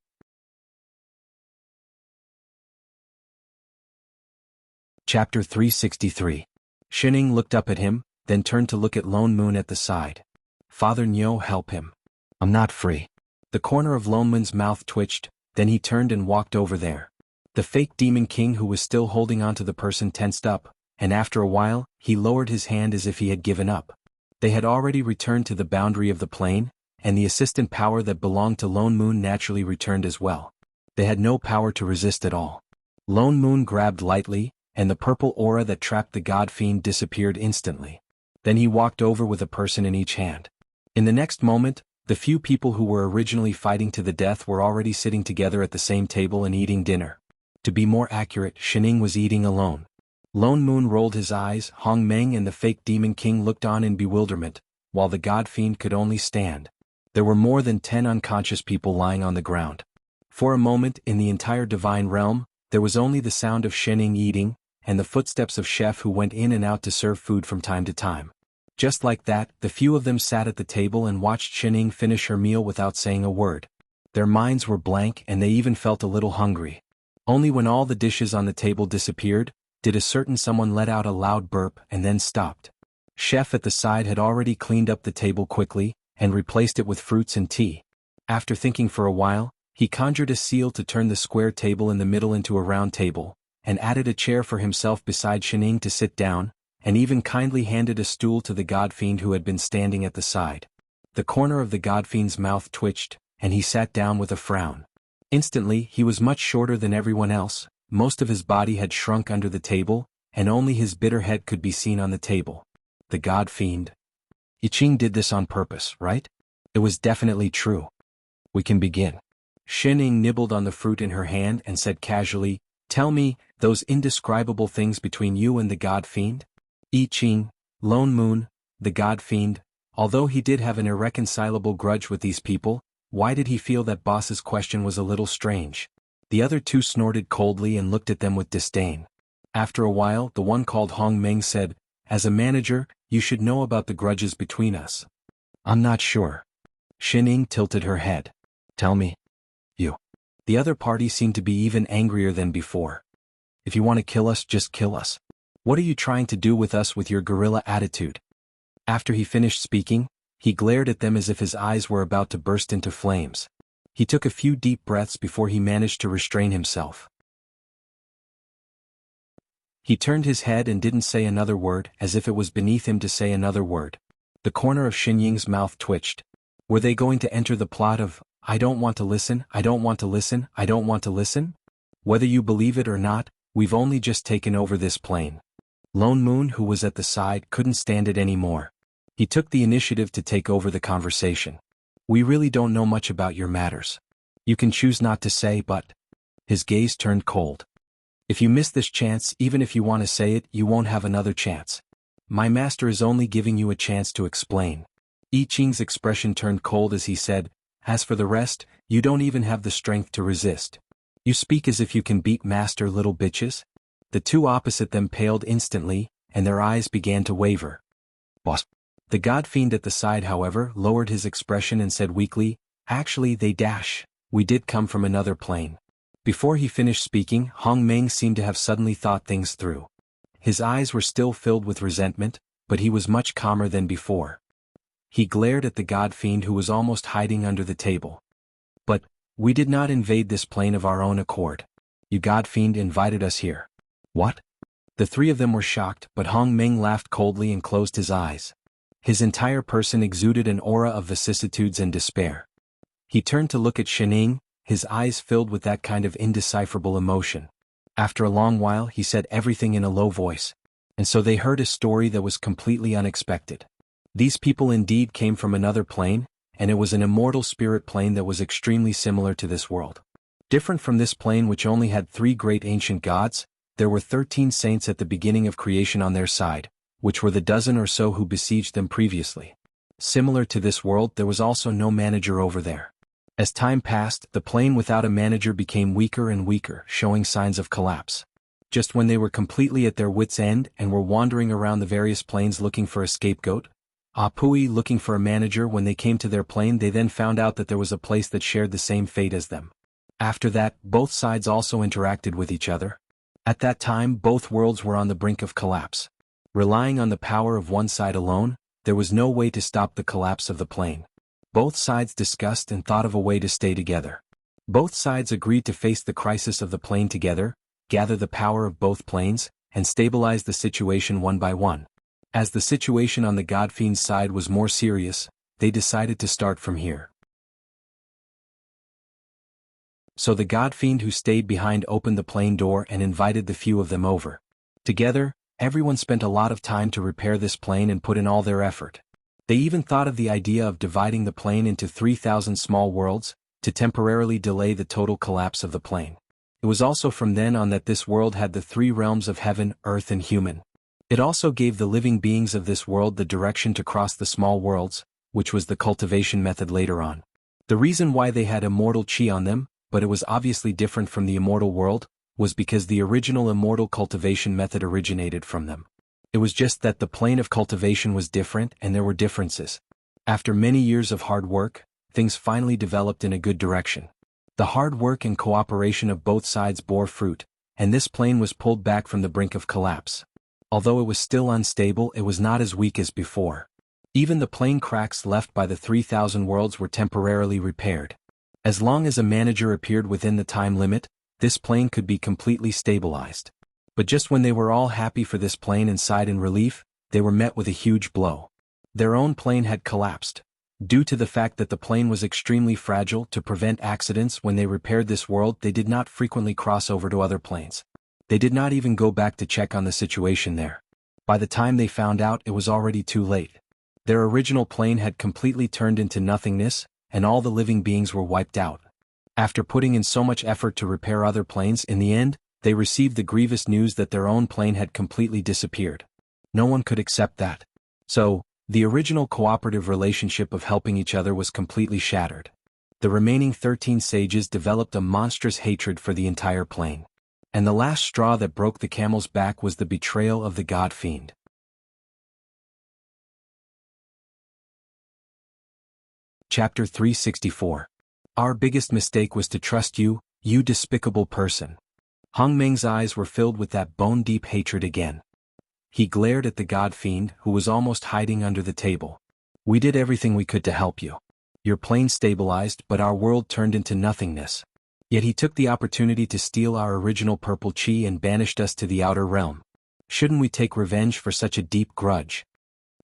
Chapter 363. Shining looked up at him, then turned to look at Lone Moon at the side. "Father Nyo, help him. I'm not free." The corner of Lone Moon's mouth twitched, then he turned and walked over there. The fake demon king who was still holding onto the person tensed up, and after a while, he lowered his hand as if he had given up. They had already returned to the boundary of the plane, and the assistant power that belonged to Lone Moon naturally returned as well. They had no power to resist at all. Lone Moon grabbed lightly, and the purple aura that trapped the god fiend disappeared instantly. Then he walked over with a person in each hand. In the next moment, the few people who were originally fighting to the death were already sitting together at the same table and eating dinner. To be more accurate, Shining was eating alone. Lone Moon rolled his eyes, Hong Meng and the fake demon king looked on in bewilderment, while the god fiend could only stand. There were more than 10 unconscious people lying on the ground. For a moment, in the entire divine realm, there was only the sound of Shining eating, and the footsteps of chef who went in and out to serve food from time to time. Just like that, the few of them sat at the table and watched Shining finish her meal without saying a word. Their minds were blank and they even felt a little hungry. Only when all the dishes on the table disappeared, did a certain someone let out a loud burp and then stopped. Chef at the side had already cleaned up the table quickly, and replaced it with fruits and tea. After thinking for a while, he conjured a seal to turn the square table in the middle into a round table, and added a chair for himself beside Shining to sit down, and even kindly handed a stool to the god fiend who had been standing at the side. The corner of the god fiend's mouth twitched, and he sat down with a frown. Instantly, he was much shorter than everyone else, most of his body had shrunk under the table, and only his bitter head could be seen on the table. The god fiend. I Ching did this on purpose, right? It was definitely true. "We can begin." Shining nibbled on the fruit in her hand and said casually, "Tell me, those indescribable things between you and the god fiend?" I Ching, Lone Moon, the god fiend, although he did have an irreconcilable grudge with these people, why did he feel that boss's question was a little strange? The other two snorted coldly and looked at them with disdain. After a while, the one called Hong Meng said, "As a manager, you should know about the grudges between us." "I'm not sure." Shining tilted her head. "Tell me." "You." The other party seemed to be even angrier than before. "If you want to kill us, just kill us. What are you trying to do with us with your gorilla attitude?" After he finished speaking, he glared at them as if his eyes were about to burst into flames. He took a few deep breaths before he managed to restrain himself. He turned his head and didn't say another word, as if it was beneath him to say another word. The corner of Shinying's mouth twitched. Were they going to enter the plot of, "I don't want to listen, I don't want to listen, I don't want to listen"? Whether you believe it or not, we've only just taken over this plane. Lone Moon, who was at the side, couldn't stand it anymore. He took the initiative to take over the conversation. "We really don't know much about your matters. You can choose not to say, but..." His gaze turned cold. "If you miss this chance, even if you want to say it, you won't have another chance. My master is only giving you a chance to explain. I Ching's expression turned cold as he said, as for the rest, you don't even have the strength to resist. You speak as if you can beat master, little bitches? The two opposite them paled instantly, and their eyes began to waver. Boss. The god fiend at the side, however, lowered his expression and said weakly, actually we did come from another plane. Before he finished speaking, Hong Meng seemed to have suddenly thought things through. His eyes were still filled with resentment, but he was much calmer than before. He glared at the god fiend who was almost hiding under the table. But, we did not invade this plane of our own accord. You god fiend invited us here. What? The three of them were shocked, but Hong Meng laughed coldly and closed his eyes. His entire person exuded an aura of vicissitudes and despair. He turned to look at Shining, his eyes filled with that kind of indecipherable emotion. After a long while he said everything in a low voice. And so they heard a story that was completely unexpected. These people indeed came from another plane, and it was an immortal spirit plane that was extremely similar to this world. Different from this plane, which only had 3 great ancient gods, there were 13 saints at the beginning of creation on their side, which were the dozen or so who besieged them previously. Similar to this world, there was also no manager over there. As time passed, the plane without a manager became weaker and weaker, showing signs of collapse. Just when they were completely at their wits' end and were wandering around the various planes looking for a scapegoat, Apui looking for a manager, when they came to their plane, they then found out that there was a place that shared the same fate as them. After that, both sides also interacted with each other. At that time, both worlds were on the brink of collapse. Relying on the power of one side alone, there was no way to stop the collapse of the plane. Both sides discussed and thought of a way to stay together. Both sides agreed to face the crisis of the plane together, gather the power of both planes, and stabilize the situation one by one. As the situation on the Godfiend's side was more serious, they decided to start from here. So the Godfiend who stayed behind opened the plane door and invited the few of them over. Together, everyone spent a lot of time to repair this plane and put in all their effort. They even thought of the idea of dividing the plane into 3,000 small worlds, to temporarily delay the total collapse of the plane. It was also from then on that this world had the 3 realms of heaven, earth and human. It also gave the living beings of this world the direction to cross the small worlds, which was the cultivation method later on. The reason why they had immortal chi on them, but it was obviously different from the immortal world, was because the original immortal cultivation method originated from them. It was just that the plane of cultivation was different and there were differences. After many years of hard work, things finally developed in a good direction. The hard work and cooperation of both sides bore fruit, and this plane was pulled back from the brink of collapse. Although it was still unstable, it was not as weak as before. Even the plane cracks left by the 3,000 worlds were temporarily repaired. As long as a manager appeared within the time limit, this plane could be completely stabilized. But just when they were all happy for this plane and sighed in relief, they were met with a huge blow. Their own plane had collapsed. Due to the fact that the plane was extremely fragile, to prevent accidents when they repaired this world, they did not frequently cross over to other planes. They did not even go back to check on the situation there. By the time they found out, it was already too late. Their original plane had completely turned into nothingness, and all the living beings were wiped out. After putting in so much effort to repair other planes, in the end, they received the grievous news that their own plane had completely disappeared. No one could accept that. So, the original cooperative relationship of helping each other was completely shattered. The remaining 13 sages developed a monstrous hatred for the entire plane. And the last straw that broke the camel's back was the betrayal of the God Fiend. Chapter 364. Our biggest mistake was to trust you, you despicable person. Hong Meng's eyes were filled with that bone-deep hatred again. He glared at the God Fiend, who was almost hiding under the table. We did everything we could to help you. Your plane stabilized, but our world turned into nothingness. Yet he took the opportunity to steal our original purple chi and banished us to the outer realm. Shouldn't we take revenge for such a deep grudge?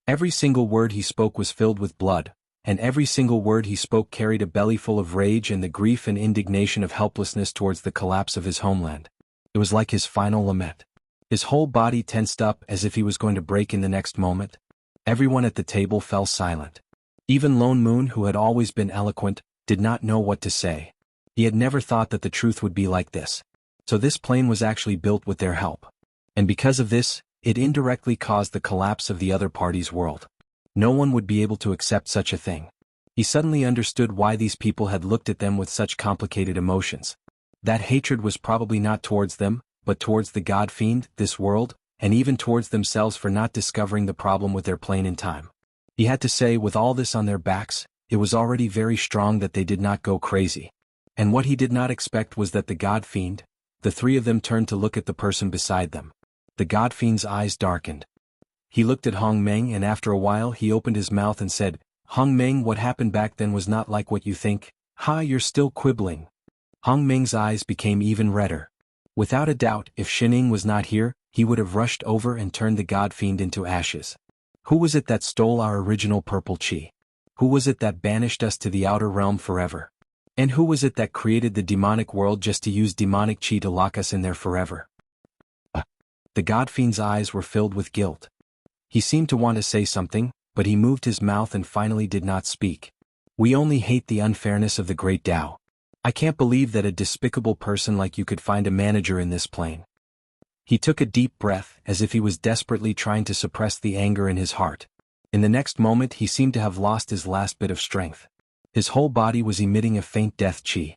Every single word he spoke was filled with blood, and every single word he spoke carried a bellyful of rage and the grief and indignation of helplessness towards the collapse of his homeland. It was like his final lament. His whole body tensed up as if he was going to break in the next moment. Everyone at the table fell silent. Even Lone Moon, who had always been eloquent, did not know what to say. He had never thought that the truth would be like this. So this plane was actually built with their help. And because of this, It indirectly caused the collapse of the other party's world. No one would be able to accept such a thing. He suddenly understood why these people had looked at them with such complicated emotions. That hatred was probably not towards them, but towards the god fiend, this world, and even towards themselves for not discovering the problem with their plane in time. He had to say, with all this on their backs, it was already very strong that they did not go crazy. And what he did not expect was that the god fiend, the three of them turned to look at the person beside them. The god fiend's eyes darkened. He looked at Hong Meng, and after a while he opened his mouth and said, "Hong Meng, what happened back then was not like what you think. Ha, you're still quibbling." Hong Meng's eyes became even redder. Without a doubt, if Shining was not here, he would have rushed over and turned the god fiend into ashes. Who was it that stole our original purple chi? Who was it that banished us to the outer realm forever? And who was it that created the demonic world just to use demonic chi to lock us in there forever? The god fiend's eyes were filled with guilt. He seemed to want to say something, but he moved his mouth and finally did not speak. We only hate the unfairness of the great Tao. I can't believe that a despicable person like you could find a manager in this plane. He took a deep breath, as if he was desperately trying to suppress the anger in his heart. In the next moment he seemed to have lost his last bit of strength. His whole body was emitting a faint death chi.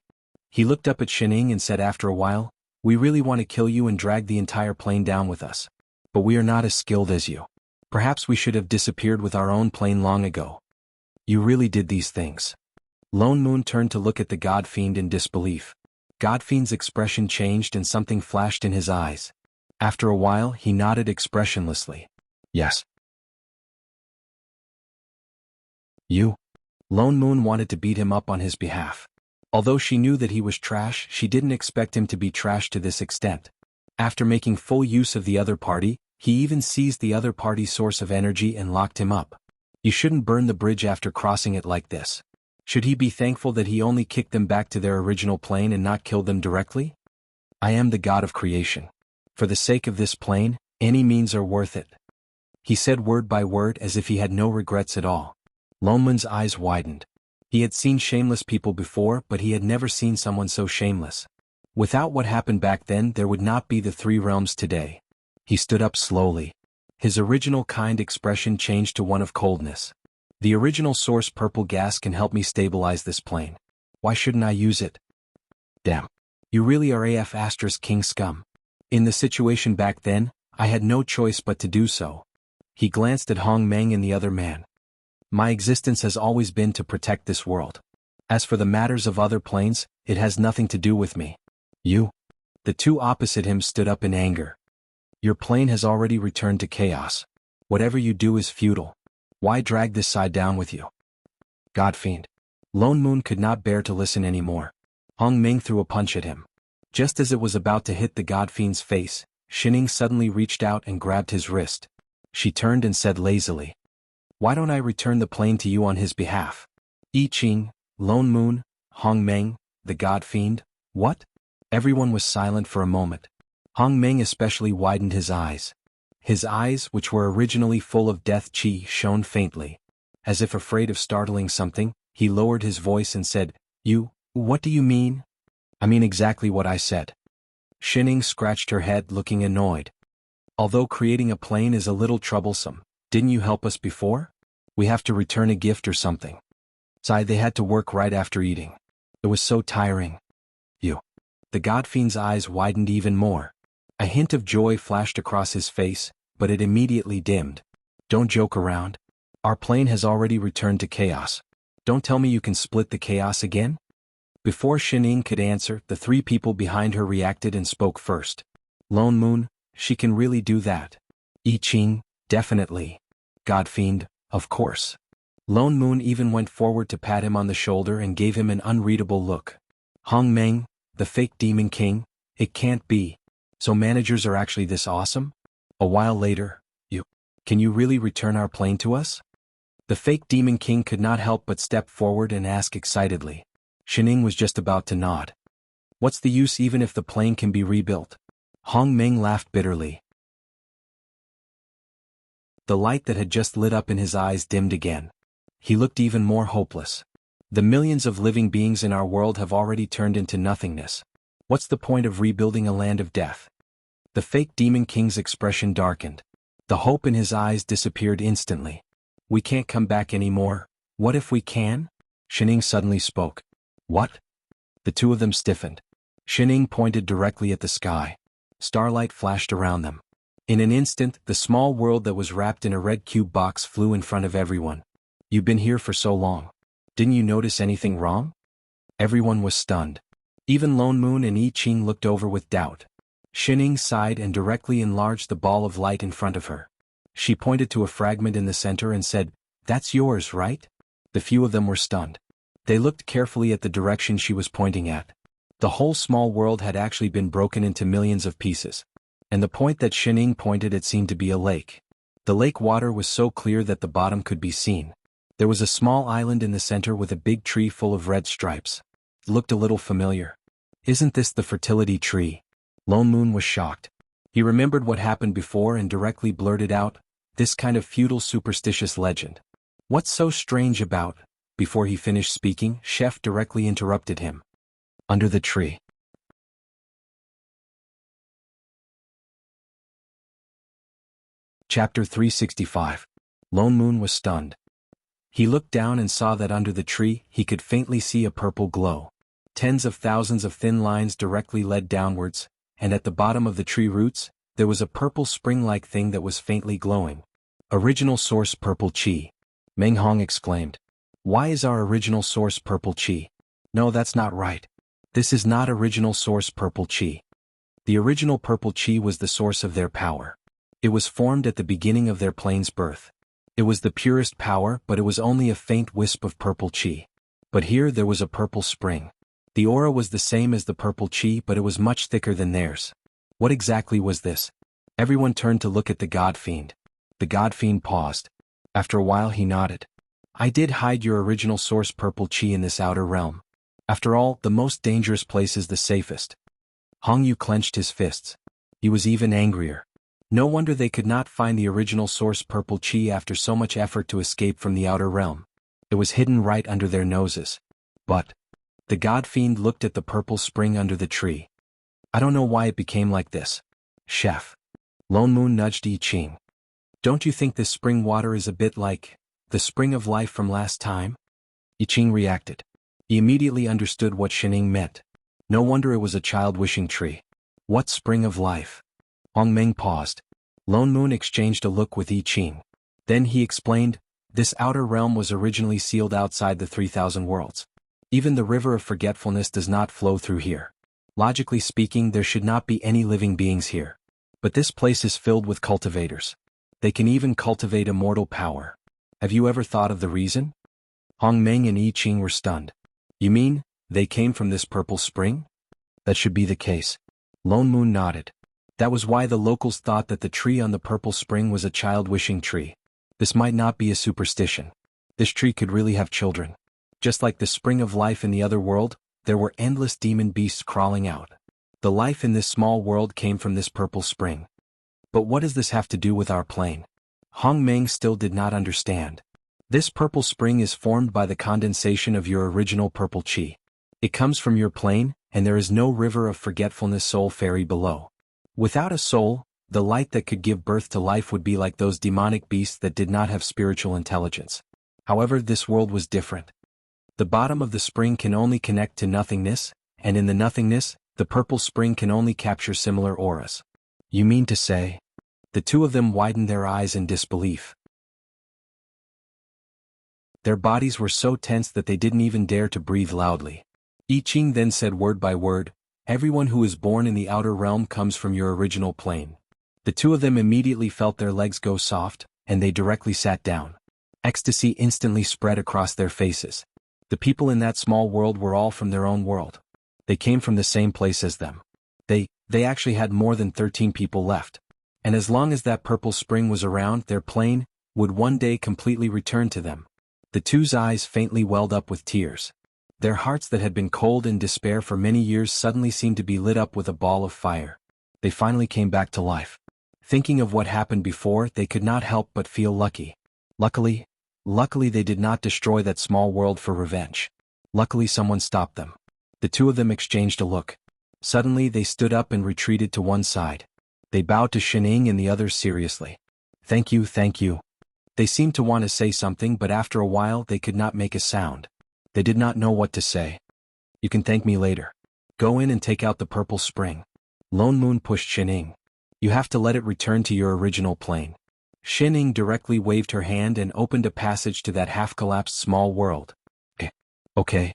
He looked up at Shining and said after a while, "We really want to kill you and drag the entire plane down with us. But we are not as skilled as you. Perhaps we should have disappeared with our own plane long ago. You really did these things." Lone Moon turned to look at the god fiend in disbelief. God fiend's expression changed and something flashed in his eyes. After a while he nodded expressionlessly. "Yes." "You?" Lone Moon wanted to beat him up on his behalf. Although she knew that he was trash, she didn't expect him to be trash to this extent. After making full use of the other party, he even seized the other party's source of energy and locked him up. You shouldn't burn the bridge after crossing it like this. Should he be thankful that he only kicked them back to their original plane and not killed them directly? I am the god of creation. For the sake of this plane, any means are worth it. He said word by word as if he had no regrets at all. Lone Moon's eyes widened. He had seen shameless people before, but he had never seen someone so shameless. Without what happened back then, there would not be the three realms today. He stood up slowly. His original kind expression changed to one of coldness. The original source purple gas can help me stabilize this plane. Why shouldn't I use it? Damn. You really are AF Astra's king scum. In the situation back then, I had no choice but to do so. He glanced at Hong Meng and the other man. My existence has always been to protect this world. As for the matters of other planes, it has nothing to do with me. You? The two opposite him stood up in anger. Your plane has already returned to chaos. Whatever you do is futile. Why drag this side down with you? God fiend. Lone Moon could not bear to listen anymore. Hong Meng threw a punch at him. Just as it was about to hit the god fiend's face, Shining suddenly reached out and grabbed his wrist. She turned and said lazily, "Why don't I return the plane to you on his behalf?" I Ching, Lone Moon, Hong Meng, the god fiend, what? Everyone was silent for a moment. Hong Meng especially widened his eyes. His eyes, which were originally full of death chi, shone faintly. As if afraid of startling something, he lowered his voice and said, What do you mean?" "I mean exactly what I said." Shining scratched her head, looking annoyed. "Although creating a plane is a little troublesome, didn't you help us before? We have to return a gift or something." Sigh, they had to work right after eating. It was so tiring. You. The god fiend's eyes widened even more. A hint of joy flashed across his face, but it immediately dimmed. "Don't joke around. Our plane has already returned to chaos. Don't tell me you can split the chaos again?" Before Shining could answer, the three people behind her reacted and spoke first. Lone Moon, she can really do that. I Ching, definitely. God fiend, of course. Lone Moon even went forward to pat him on the shoulder and gave him an unreadable look. Hong Meng, the fake demon king, it can't be. So managers are actually this awesome? A while later, can you really return our plane to us? The fake demon king could not help but step forward and ask excitedly. Shining was just about to nod. What's the use even if the plane can be rebuilt? Hong Meng laughed bitterly. The light that had just lit up in his eyes dimmed again. He looked even more hopeless. The millions of living beings in our world have already turned into nothingness. What's the point of rebuilding a land of death? The fake demon king's expression darkened. The hope in his eyes disappeared instantly. We can't come back anymore. What if we can? Shining suddenly spoke. What? The two of them stiffened. Shining pointed directly at the sky. Starlight flashed around them. In an instant, the small world that was wrapped in a red cube box flew in front of everyone. You've been here for so long. Didn't you notice anything wrong? Everyone was stunned. Even Lone Moon and I Ching looked over with doubt. Shining sighed and directly enlarged the ball of light in front of her. She pointed to a fragment in the center and said, "That's yours, right?" The few of them were stunned. They looked carefully at the direction she was pointing at. The whole small world had actually been broken into millions of pieces. And the point that Shining pointed at seemed to be a lake. The lake water was so clear that the bottom could be seen. There was a small island in the center with a big tree full of red stripes. It looked a little familiar. Isn't this the fertility tree? Lone Moon was shocked. He remembered what happened before and directly blurted out, "This kind of feudal superstitious legend. What's so strange about?" Before he finished speaking, Chef directly interrupted him. Under the tree. Chapter 365. Lone Moon was stunned. He looked down and saw that under the tree he could faintly see a purple glow. Tens of thousands of thin lines directly led downwards, and at the bottom of the tree roots, there was a purple spring-like thing that was faintly glowing. Original source purple chi. Meng Hong exclaimed. Why is our original source purple chi? No, that's not right. This is not original source purple chi. The original purple chi was the source of their power. It was formed at the beginning of their plane's birth. It was the purest power, but it was only a faint wisp of purple chi. But here there was a purple spring. The aura was the same as the purple chi, but it was much thicker than theirs. What exactly was this? Everyone turned to look at the God Fiend. The God Fiend paused. After a while he nodded. I did hide your original source purple chi in this outer realm. After all, the most dangerous place is the safest. Hong Yu clenched his fists. He was even angrier. No wonder they could not find the original source purple chi after so much effort to escape from the outer realm. It was hidden right under their noses. But the God Fiend looked at the purple spring under the tree. I don't know why it became like this. Chef. Lone Moon nudged I Ching. Don't you think this spring water is a bit like the spring of life from last time? I Ching reacted. He immediately understood what Shining meant. No wonder it was a child-wishing tree. What spring of life? Hong Meng paused. Lone Moon exchanged a look with I Ching. Then he explained, this outer realm was originally sealed outside the 3,000 worlds. Even the river of forgetfulness does not flow through here. Logically speaking, there should not be any living beings here. But this place is filled with cultivators. They can even cultivate immortal power. Have you ever thought of the reason? Hong Meng and I Ching were stunned. You mean, they came from this purple spring? That should be the case. Lone Moon nodded. That was why the locals thought that the tree on the purple spring was a child-wishing tree. This might not be a superstition. This tree could really have children. Just like the spring of life in the other world, there were endless demon beasts crawling out. The life in this small world came from this purple spring. But what does this have to do with our plane? Hong Meng still did not understand. This purple spring is formed by the condensation of your original purple chi. It comes from your plane, and there is no river of forgetfulness soul fairy below. Without a soul, the light that could give birth to life would be like those demonic beasts that did not have spiritual intelligence. However, this world was different. The bottom of the spring can only connect to nothingness, and in the nothingness, the purple spring can only capture similar auras. You mean to say? The two of them widened their eyes in disbelief. Their bodies were so tense that they didn't even dare to breathe loudly. I Ching then said word by word, everyone who is born in the outer realm comes from your original plane. The two of them immediately felt their legs go soft, and they directly sat down. Ecstasy instantly spread across their faces. The people in that small world were all from their own world. They came from the same place as them. They actually had more than 13 people left. And as long as that purple spring was around, their plane would one day completely return to them. The two's eyes faintly welled up with tears. Their hearts that had been cold in despair for many years suddenly seemed to be lit up with a ball of fire. They finally came back to life. Thinking of what happened before, they could not help but feel lucky. Luckily they did not destroy that small world for revenge. Luckily someone stopped them. The two of them exchanged a look. Suddenly they stood up and retreated to one side. They bowed to Shining and the others seriously. Thank you, thank you. They seemed to want to say something, but after a while they could not make a sound. They did not know what to say. You can thank me later. Go in and take out the purple spring. Lone Moon pushed Xining. You have to let it return to your original plane. Xining directly waved her hand and opened a passage to that half-collapsed small world. Okay.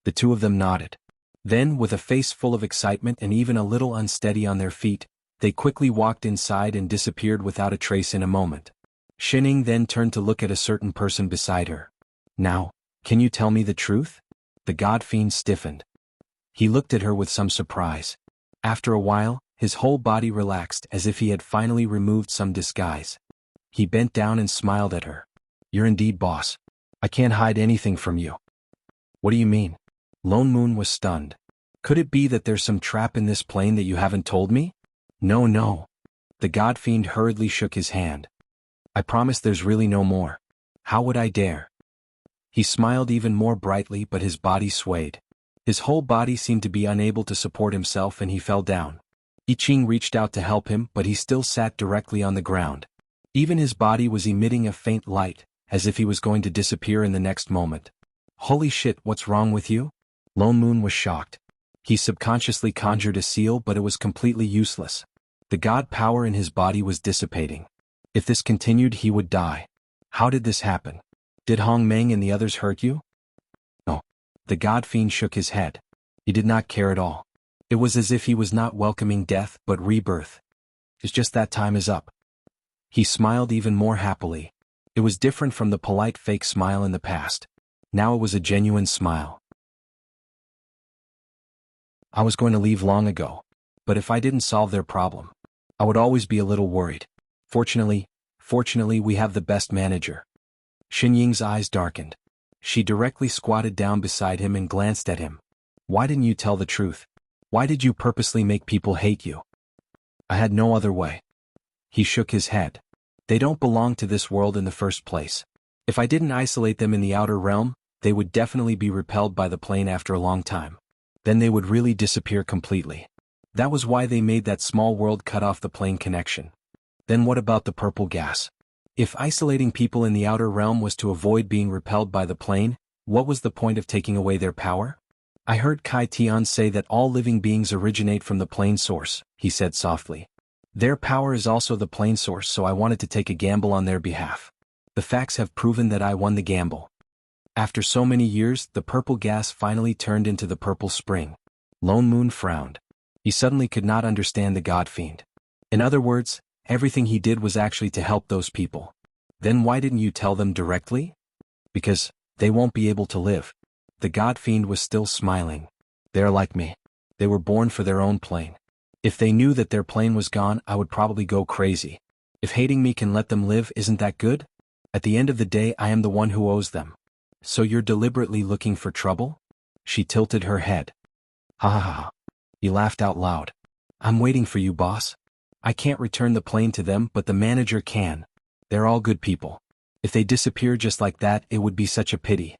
The two of them nodded. Then, with a face full of excitement and even a little unsteady on their feet, they quickly walked inside and disappeared without a trace in a moment. Xining then turned to look at a certain person beside her. Now, can you tell me the truth? The god fiend stiffened. He looked at her with some surprise. After a while, his whole body relaxed as if he had finally removed some disguise. He bent down and smiled at her. You're indeed boss. I can't hide anything from you. What do you mean? Lone Moon was stunned. Could it be that there's some trap in this plane that you haven't told me? No. The god fiend hurriedly shook his hand. I promise there's really no more. How would I dare? He smiled even more brightly, but his body swayed. His whole body seemed to be unable to support himself and he fell down. I Ching reached out to help him, but he still sat directly on the ground. Even his body was emitting a faint light, as if he was going to disappear in the next moment. Holy shit, what's wrong with you? Lone Moon was shocked. He subconsciously conjured a seal, but it was completely useless. The god power in his body was dissipating. If this continued, he would die. How did this happen? Did Hong Meng and the others hurt you? No. The god fiend shook his head. He did not care at all. It was as if he was not welcoming death, but rebirth. It's just that time is up. He smiled even more happily. It was different from the polite fake smile in the past. Now it was a genuine smile. I was going to leave long ago, but if I didn't solve their problem, I would always be a little worried. Fortunately, we have the best manager. Xinying's eyes darkened. She directly squatted down beside him and glanced at him. Why didn't you tell the truth? Why did you purposely make people hate you? I had no other way. He shook his head. They don't belong to this world in the first place. If I didn't isolate them in the outer realm, they would definitely be repelled by the plane after a long time. Then they would really disappear completely. That was why they made that small world cut off the plane connection. Then what about the purple gas? If isolating people in the outer realm was to avoid being repelled by the plane, what was the point of taking away their power? I heard Kai Tian say that all living beings originate from the plane source, he said softly. Their power is also the plane source, so I wanted to take a gamble on their behalf. The facts have proven that I won the gamble. After so many years, the purple gas finally turned into the purple spring. Lone Moon frowned. He suddenly could not understand the god fiend. In other words, everything he did was actually to help those people. Then why didn't you tell them directly? Because they won't be able to live. The god fiend was still smiling. They're like me. They were born for their own plane. If they knew that their plane was gone, I would probably go crazy. If hating me can let them live, isn't that good? At the end of the day, I am the one who owes them. So you're deliberately looking for trouble? She tilted her head. Ha ha ha. He laughed out loud. I'm waiting for you, boss. I can't return the plane to them, but the manager can. They're all good people. If they disappear just like that, it would be such a pity.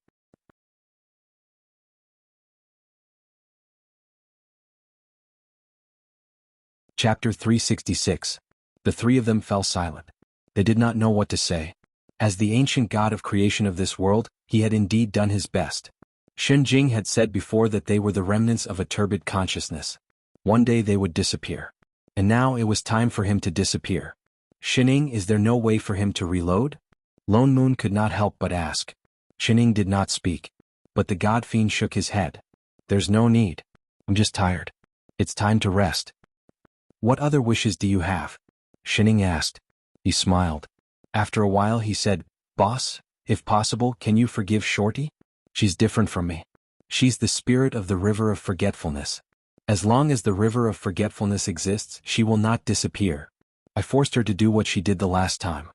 Chapter 366. The three of them fell silent. They did not know what to say. As the ancient god of creation of this world, he had indeed done his best. Shen Jing had said before that they were the remnants of a turbid consciousness. One day they would disappear. And now it was time for him to disappear. Xining, is there no way for him to reload? Lone Moon could not help but ask. Xining did not speak. But the god fiend shook his head. There's no need. I'm just tired. It's time to rest. What other wishes do you have? Xining asked. He smiled. After a while he said, Boss, if possible, can you forgive Shorty? She's different from me. She's the spirit of the river of forgetfulness. As long as the river of forgetfulness exists, she will not disappear. I forced her to do what she did the last time.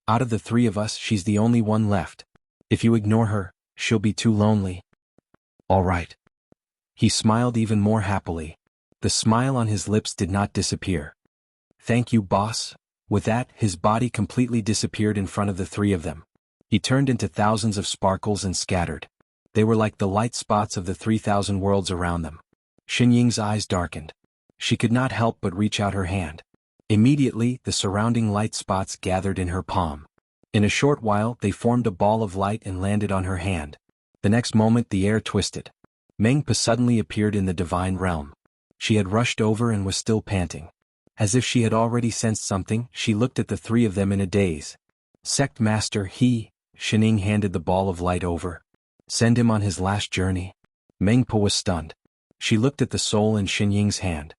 Out of the three of us, she's the only one left. If you ignore her, she'll be too lonely. All right. He smiled even more happily. The smile on his lips did not disappear. Thank you, boss. With that, his body completely disappeared in front of the three of them. He turned into thousands of sparkles and scattered. They were like the light spots of the 3,000 worlds around them. Xinying's eyes darkened. She could not help but reach out her hand. Immediately, the surrounding light spots gathered in her palm. In a short while, they formed a ball of light and landed on her hand. The next moment, the air twisted. Mengpa suddenly appeared in the divine realm. She had rushed over and was still panting. As if she had already sensed something, she looked at the three of them in a daze. Sect Master, Shining handed the ball of light over. Send him on his last journey. Mengpa was stunned. She looked at the soul in Xinying's hand.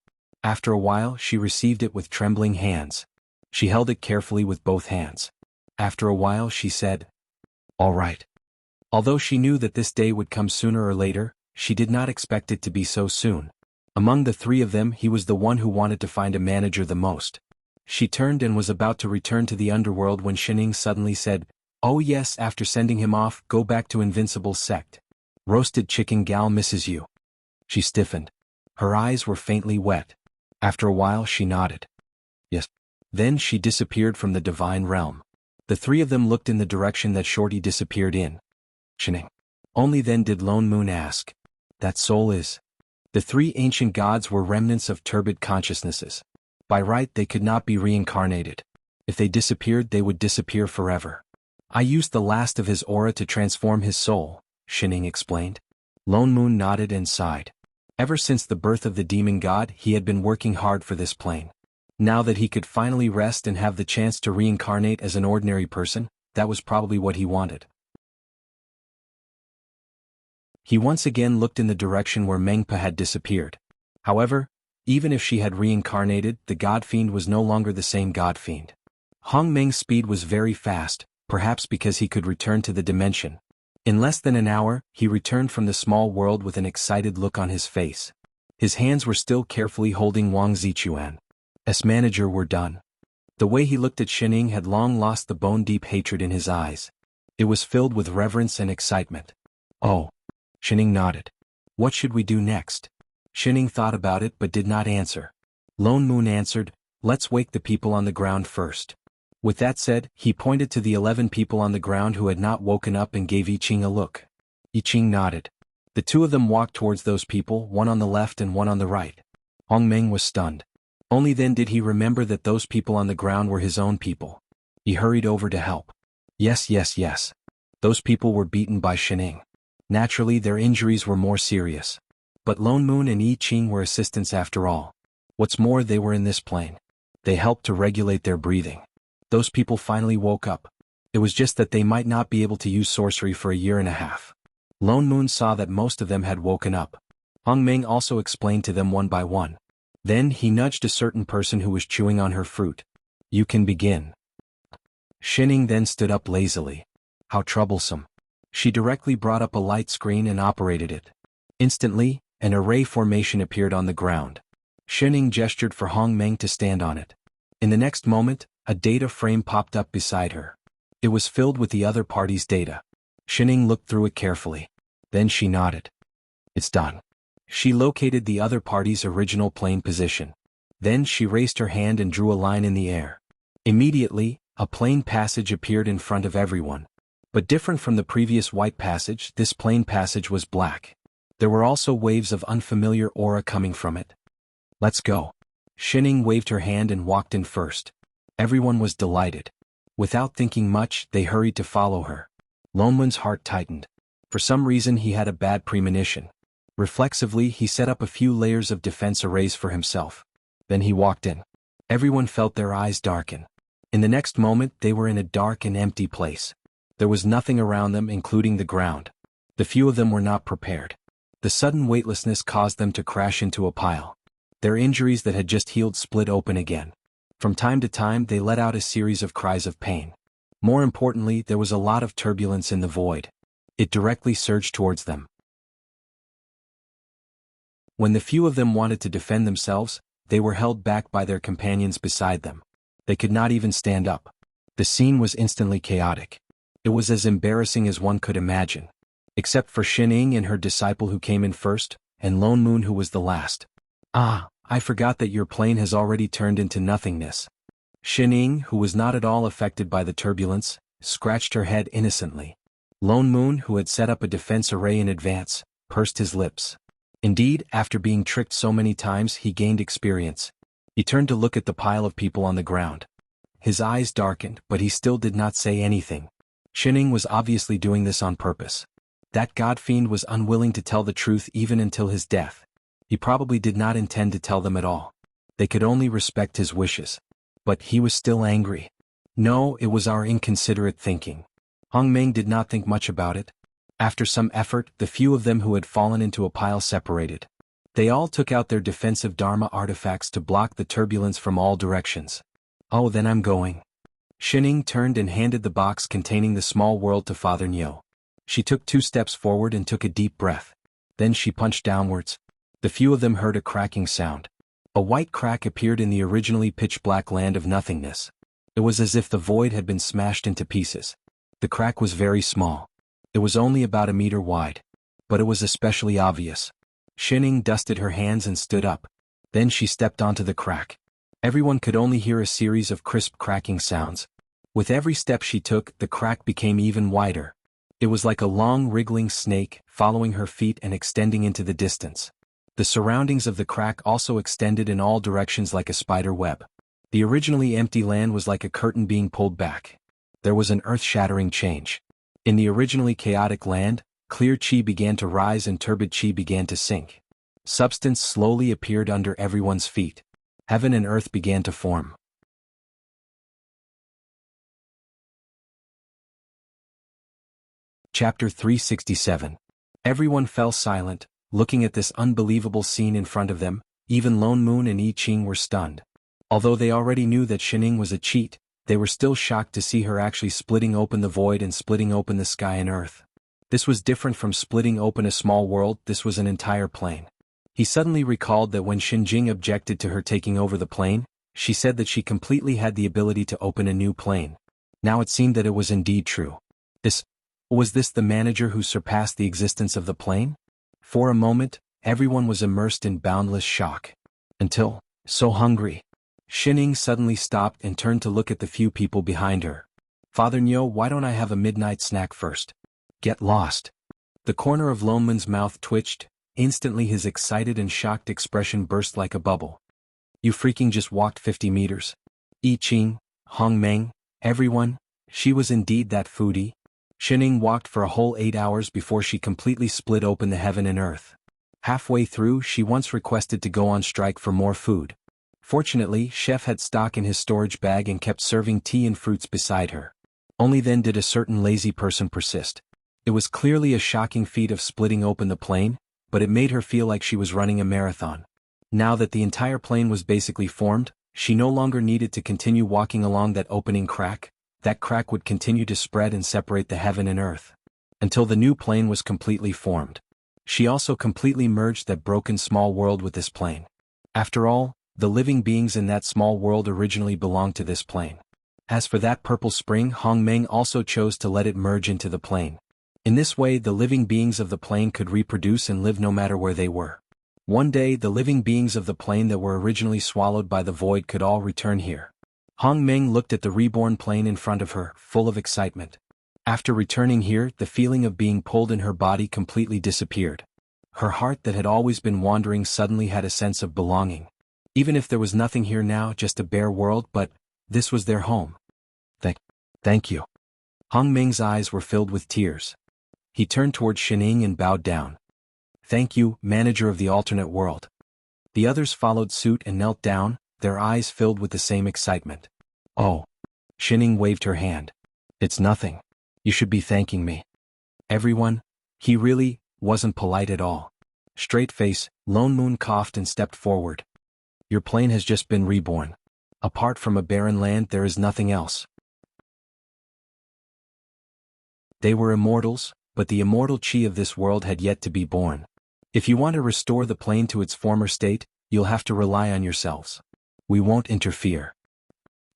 After a while, she received it with trembling hands. She held it carefully with both hands. After a while, she said, "All right." Although she knew that this day would come sooner or later, she did not expect it to be so soon. Among the three of them, he was the one who wanted to find a manager the most. She turned and was about to return to the underworld when Shining suddenly said, "Oh yes, after sending him off, go back to Invincible's sect. Roasted chicken gal misses you." She stiffened. Her eyes were faintly wet. After a while she nodded. Yes. Then she disappeared from the divine realm. The three of them looked in the direction that Shorty disappeared in. Shining. Only then did Lone Moon ask, "That soul is?" The three ancient gods were remnants of turbid consciousnesses. By right they could not be reincarnated. If they disappeared, they would disappear forever. I used the last of his aura to transform his soul, Shining explained. Lone Moon nodded and sighed. Ever since the birth of the demon god, he had been working hard for this plane. Now that he could finally rest and have the chance to reincarnate as an ordinary person, that was probably what he wanted. He once again looked in the direction where Mengpa had disappeared. However, even if she had reincarnated, the god fiend was no longer the same god fiend. Hong Meng's speed was very fast, perhaps because he could return to the dimension. In less than an hour, he returned from the small world with an excited look on his face. His hands were still carefully holding Wang Zichuan. As manager were done. The way he looked at Shining had long lost the bone-deep hatred in his eyes. It was filled with reverence and excitement. "Oh." Shining nodded. "What should we do next?" Shining thought about it but did not answer. Lone Moon answered, "Let's wake the people on the ground first." With that said, he pointed to the 11 people on the ground who had not woken up and gave I Ching a look. I Ching nodded. The two of them walked towards those people, one on the left and one on the right. Hong Meng was stunned. Only then did he remember that those people on the ground were his own people. He hurried over to help. Yes. Those people were beaten by Shining. Naturally, their injuries were more serious. But Lone Moon and I Ching were assistants after all. What's more, they were in this plane. They helped to regulate their breathing. Those people finally woke up. It was just that they might not be able to use sorcery for a year and a half. Lone Moon saw that most of them had woken up. Hong Meng also explained to them one by one. Then he nudged a certain person who was chewing on her fruit. "You can begin." Shining then stood up lazily. How troublesome. She directly brought up a light screen and operated it. Instantly, an array formation appeared on the ground. Shining gestured for Hong Meng to stand on it. In the next moment, a data frame popped up beside her. It was filled with the other party's data. Shining looked through it carefully. Then she nodded. "It's done." She located the other party's original plane position. Then she raised her hand and drew a line in the air. Immediately, a plane passage appeared in front of everyone. But different from the previous white passage, this plane passage was black. There were also waves of unfamiliar aura coming from it. "Let's go." Shining waved her hand and walked in first. Everyone was delighted. Without thinking much, they hurried to follow her. Lone Moon's heart tightened. For some reason he had a bad premonition. Reflexively, he set up a few layers of defense arrays for himself. Then he walked in. Everyone felt their eyes darken. In the next moment, they were in a dark and empty place. There was nothing around them, including the ground. The few of them were not prepared. The sudden weightlessness caused them to crash into a pile. Their injuries that had just healed split open again. From time to time, they let out a series of cries of pain. More importantly, there was a lot of turbulence in the void. It directly surged towards them. When the few of them wanted to defend themselves, they were held back by their companions beside them. They could not even stand up. The scene was instantly chaotic. It was as embarrassing as one could imagine. Except for Shining and her disciple who came in first, and Lone Moon who was the last. "Ah, I forgot that your plane has already turned into nothingness." Shining, who was not at all affected by the turbulence, scratched her head innocently. Lone Moon, who had set up a defense array in advance, pursed his lips. Indeed, after being tricked so many times, he gained experience. He turned to look at the pile of people on the ground. His eyes darkened, but he still did not say anything. Shining was obviously doing this on purpose. That god fiend was unwilling to tell the truth even until his death. He probably did not intend to tell them at all. They could only respect his wishes. But he was still angry. No, it was our inconsiderate thinking. Hong Meng did not think much about it. After some effort, the few of them who had fallen into a pile separated. They all took out their defensive Dharma artifacts to block the turbulence from all directions. Oh, then I'm going. Shining turned and handed the box containing the small world to Father Nyo. She took 2 steps forward and took a deep breath. Then she punched downwards. The few of them heard a cracking sound. A white crack appeared in the originally pitch-black land of nothingness. It was as if the void had been smashed into pieces. The crack was very small. It was only about a meter wide. But it was especially obvious. Shining dusted her hands and stood up. Then she stepped onto the crack. Everyone could only hear a series of crisp cracking sounds. With every step she took, the crack became even wider. It was like a long wriggling snake, following her feet and extending into the distance. The surroundings of the crack also extended in all directions like a spider web. The originally empty land was like a curtain being pulled back. There was an earth-shattering change. In the originally chaotic land, clear chi began to rise and turbid chi began to sink. Substance slowly appeared under everyone's feet. Heaven and earth began to form. Chapter 367. Everyone fell silent, looking at this unbelievable scene in front of them. Even Lone Moon and I Ching were stunned. Although they already knew that Shining was a cheat, they were still shocked to see her actually splitting open the void and splitting open the sky and earth. This was different from splitting open a small world, this was an entire plane. He suddenly recalled that when Xinjing objected to her taking over the plane, she said that she completely had the ability to open a new plane. Now it seemed that it was indeed true. Was this the manager who surpassed the existence of the plane? For a moment, everyone was immersed in boundless shock. Until, so hungry. Shining suddenly stopped and turned to look at the few people behind her. Father Nyo, why don't I have a midnight snack first? Get lost. The corner of Loneman's mouth twitched. Instantly his excited and shocked expression burst like a bubble. You freaking just walked 50 meters. I Ching, Hong Meng, everyone, she was indeed that foodie. Shining walked for a whole 8 hours before she completely split open the heaven and earth. Halfway through, she once requested to go on strike for more food. Fortunately, Chef had stock in his storage bag and kept serving tea and fruits beside her. Only then did a certain lazy person persist. It was clearly a shocking feat of splitting open the plane, but it made her feel like she was running a marathon. Now that the entire plane was basically formed, she no longer needed to continue walking along that opening crack. That crack would continue to spread and separate the heaven and earth. Until the new plane was completely formed. She also completely merged that broken small world with this plane. After all, the living beings in that small world originally belonged to this plane. As for that purple spring, Hong Meng also chose to let it merge into the plane. In this way, the living beings of the plane could reproduce and live no matter where they were. One day, the living beings of the plane that were originally swallowed by the void could all return here. Hong Meng looked at the reborn plane in front of her, full of excitement. After returning here, the feeling of being pulled in her body completely disappeared. Her heart that had always been wandering suddenly had a sense of belonging. Even if there was nothing here now, just a bare world, but this was their home. Thank you. Hong Meng's eyes were filled with tears. He turned toward Shining and bowed down. Thank you, manager of the alternate world. The others followed suit and knelt down, their eyes filled with the same excitement. Oh. Shining waved her hand. It's nothing. You should be thanking me. Everyone, he really wasn't polite at all. Straight face, Lone Moon coughed and stepped forward. Your plane has just been reborn. Apart from a barren land, there is nothing else. They were immortals, but the immortal chi of this world had yet to be born. If you want to restore the plane to its former state, you'll have to rely on yourselves. We won't interfere.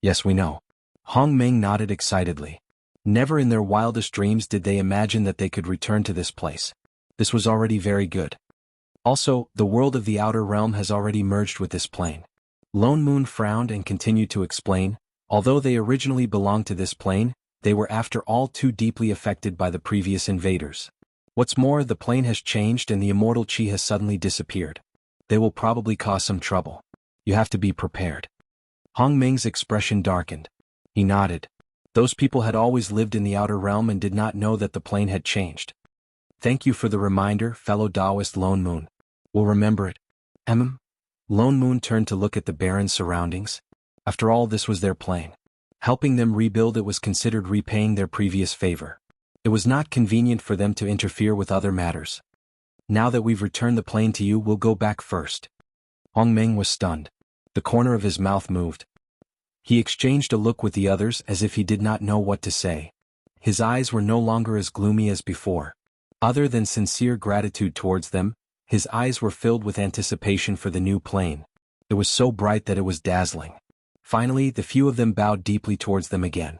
Yes, we know. Hong Meng nodded excitedly. Never in their wildest dreams did they imagine that they could return to this place. This was already very good. Also, the world of the outer realm has already merged with this plane. Lone Moon frowned and continued to explain, although they originally belonged to this plane, they were after all too deeply affected by the previous invaders. What's more, the plane has changed and the immortal chi has suddenly disappeared. They will probably cause some trouble. You have to be prepared. Hong Meng's expression darkened. He nodded. Those people had always lived in the outer realm and did not know that the plane had changed. Thank you for the reminder, fellow Taoist Lone Moon. We'll remember it. Lone Moon turned to look at the barren surroundings. After all, this was their plane. Helping them rebuild it was considered repaying their previous favor. It was not convenient for them to interfere with other matters. Now that we've returned the plane to you, we'll go back first. Hong Meng was stunned. The corner of his mouth moved. He exchanged a look with the others as if he did not know what to say. His eyes were no longer as gloomy as before. Other than sincere gratitude towards them, his eyes were filled with anticipation for the new plane. It was so bright that it was dazzling. Finally, the few of them bowed deeply towards them again.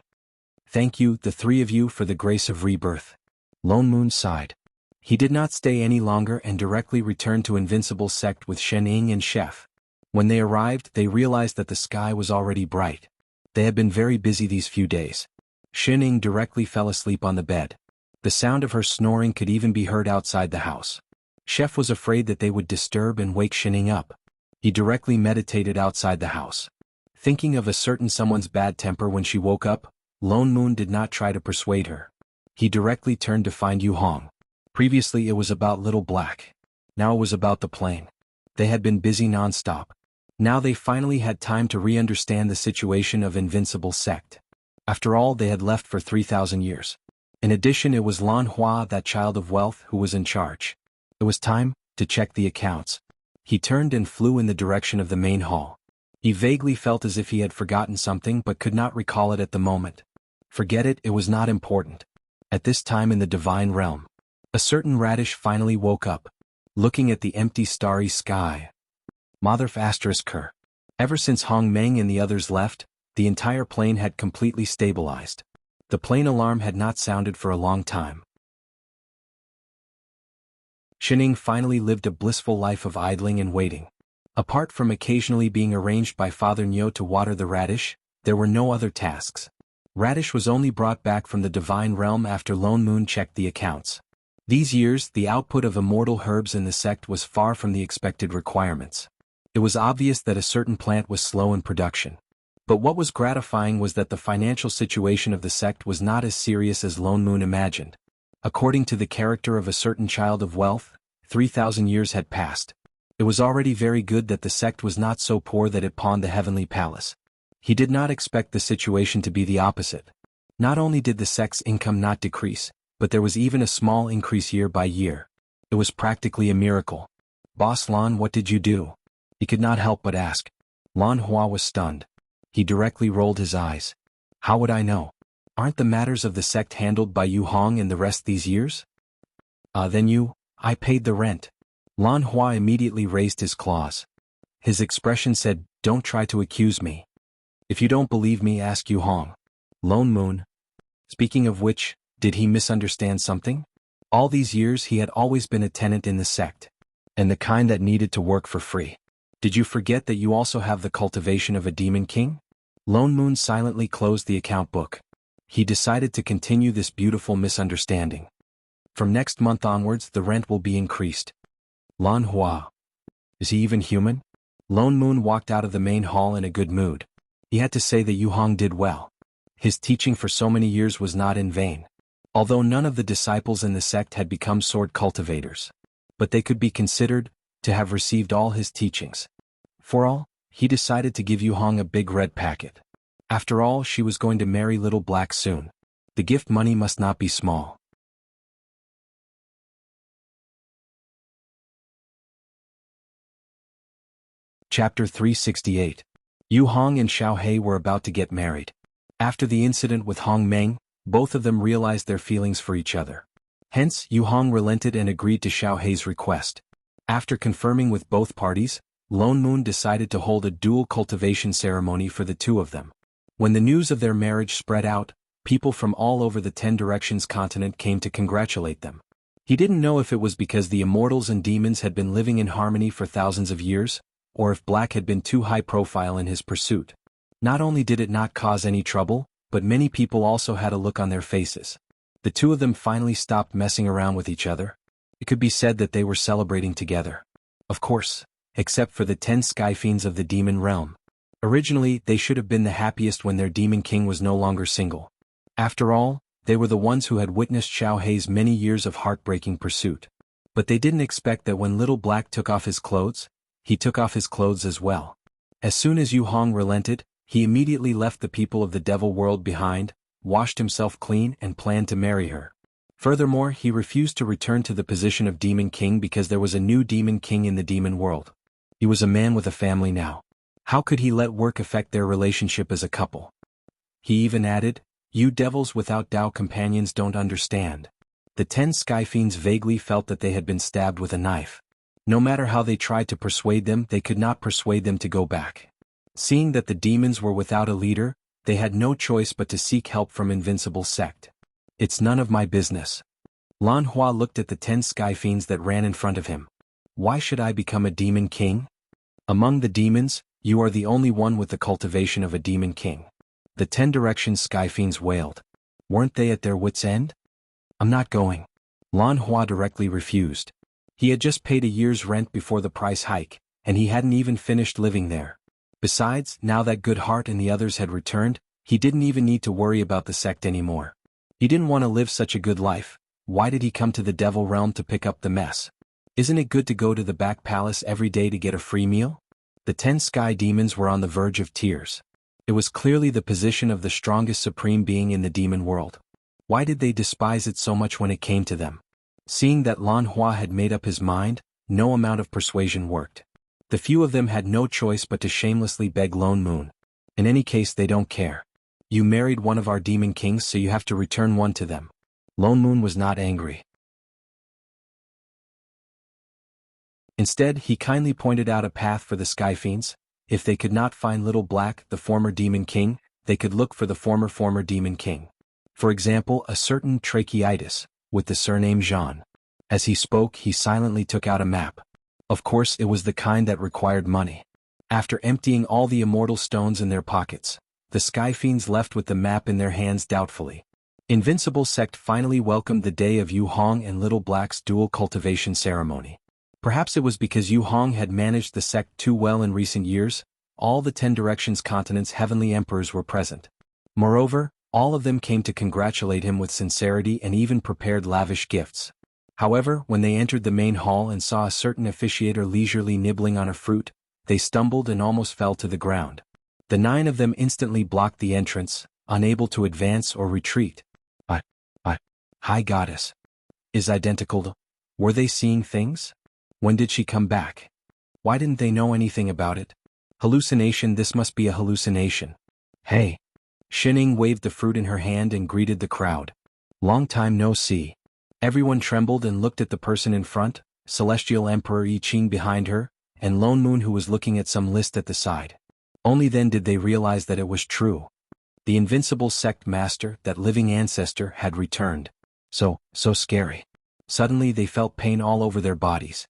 Thank you, the three of you, for the grace of rebirth. Lone Moon sighed. He did not stay any longer and directly returned to Invincible Sect with Shen Ying and Chef. When they arrived, they realized that the sky was already bright. They had been very busy these few days. Shen Ying directly fell asleep on the bed. The sound of her snoring could even be heard outside the house. Chef was afraid that they would disturb and wake Shen Ying up. He directly meditated outside the house. Thinking of a certain someone's bad temper when she woke up, Lone Moon did not try to persuade her. He directly turned to find Yu Hong. Previously it was about Little Black. Now it was about the plane. They had been busy non-stop. Now they finally had time to re-understand the situation of Invincible Sect. After all, they had left for 3,000 years. In addition, it was Lan Hua, that child of wealth, who was in charge. It was time to check the accounts. He turned and flew in the direction of the main hall. He vaguely felt as if he had forgotten something but could not recall it at the moment. Forget it, it was not important. At this time in the divine realm, a certain radish finally woke up, looking at the empty starry sky. Mother****. Ever since Hong Meng and the others left, the entire plane had completely stabilized. The plane alarm had not sounded for a long time. Shen Ying finally lived a blissful life of idling and waiting. Apart from occasionally being arranged by Father Nyo to water the radish, there were no other tasks. Radish was only brought back from the divine realm after Lone Moon checked the accounts. These years, the output of immortal herbs in the sect was far from the expected requirements. It was obvious that a certain plant was slow in production. But what was gratifying was that the financial situation of the sect was not as serious as Lone Moon imagined. According to the character of a certain child of wealth, 3,000 years had passed. It was already very good that the sect was not so poor that it pawned the heavenly palace. He did not expect the situation to be the opposite. Not only did the sect's income not decrease, but there was even a small increase year by year. It was practically a miracle. Boss Lan, what did you do? He could not help but ask. Lan Hua was stunned. He directly rolled his eyes. How would I know? Aren't the matters of the sect handled by Yu Hong and the rest these years? I paid the rent. Lan Hua immediately raised his claws. His expression said, don't try to accuse me. If you don't believe me, ask Yu Hong. Lone Moon. Speaking of which, did he misunderstand something? All these years he had always been a tenant in the sect. And the kind that needed to work for free. Did you forget that you also have the cultivation of a demon king? Lone Moon silently closed the account book. He decided to continue this beautiful misunderstanding. From next month onwards, the rent will be increased. Lan Hua. Is he even human? Lone Moon walked out of the main hall in a good mood. He had to say that Yu Hong did well. His teaching for so many years was not in vain. Although none of the disciples in the sect had become sword cultivators. But they could be considered to have received all his teachings. For all, he decided to give Yu Hong a big red packet. After all, she was going to marry Little Black soon. The gift money must not be small. Chapter 368. Yu Hong and Xiao He were about to get married. After the incident with Hong Meng, both of them realized their feelings for each other. Hence, Yu Hong relented and agreed to Xiao He's request. After confirming with both parties, Lone Moon decided to hold a dual cultivation ceremony for the two of them. When the news of their marriage spread out, people from all over the 10 Directions continent came to congratulate them. He didn't know if it was because the immortals and demons had been living in harmony for thousands of years, or if Black had been too high profile in his pursuit. Not only did it not cause any trouble, but many people also had a look on their faces. The two of them finally stopped messing around with each other. It could be said that they were celebrating together. Of course, except for the 10 sky fiends of the demon realm. Originally, they should have been the happiest when their demon king was no longer single. After all, they were the ones who had witnessed Xiao Hei's many years of heartbreaking pursuit. But they didn't expect that when Little Black took off his clothes, he took off his clothes as well. As soon as Yu Hong relented, he immediately left the people of the devil world behind, washed himself clean and planned to marry her. Furthermore, he refused to return to the position of demon king because there was a new demon king in the demon world. He was a man with a family now. How could he let work affect their relationship as a couple? He even added, "You devils without Tao companions don't understand." The 10 sky fiends vaguely felt that they had been stabbed with a knife. No matter how they tried to persuade them, they could not persuade them to go back. Seeing that the demons were without a leader, they had no choice but to seek help from Invincible Sect. "It's none of my business." Lan Hua looked at the 10 sky fiends that ran in front of him. "Why should I become a demon king? Among the demons, you are the only one with the cultivation of a demon king." The 10 directions sky fiends wailed. Weren't they at their wits' end? "I'm not going." Lan Hua directly refused. He had just paid a year's rent before the price hike, and he hadn't even finished living there. Besides, now that Good Heart and the others had returned, he didn't even need to worry about the sect anymore. He didn't want to live such a good life. Why did he come to the devil realm to pick up the mess? Isn't it good to go to the back palace every day to get a free meal? The 10 sky demons were on the verge of tears. It was clearly the position of the strongest supreme being in the demon world. Why did they despise it so much when it came to them? Seeing that Lan Hua had made up his mind, no amount of persuasion worked. The few of them had no choice but to shamelessly beg Lone Moon. In any case, they don't care. "You married one of our demon kings, so you have to return one to them." Lone Moon was not angry. Instead, he kindly pointed out a path for the Sky Fiends. If they could not find Little Black, the former demon king, they could look for the former demon king. For example, a certain Tracheitis, with the surname Jean. As he spoke, he silently took out a map. Of course, it was the kind that required money. After emptying all the immortal stones in their pockets, the Sky Fiends left with the map in their hands doubtfully. Invincible Sect finally welcomed the day of Yu Hong and Little Black's dual cultivation ceremony. Perhaps it was because Yu Hong had managed the sect too well in recent years. All the 10 Directions continent's heavenly emperors were present. Moreover, all of them came to congratulate him with sincerity and even prepared lavish gifts. However, when they entered the main hall and saw a certain officiator leisurely nibbling on a fruit, they stumbled and almost fell to the ground. The 9 of them instantly blocked the entrance, unable to advance or retreat. High Goddess. Is identical to... Were they seeing things? When did she come back? Why didn't they know anything about it? Hallucination. This must be a hallucination. Hey. Shining waved the fruit in her hand and greeted the crowd. Long time no see. Everyone trembled and looked at the person in front, Celestial Emperor I Ching behind her, and Lone Moon who was looking at some list at the side. Only then did they realize that it was true. The Invincible Sect Master, that living ancestor, had returned. So scary. Suddenly they felt pain all over their bodies.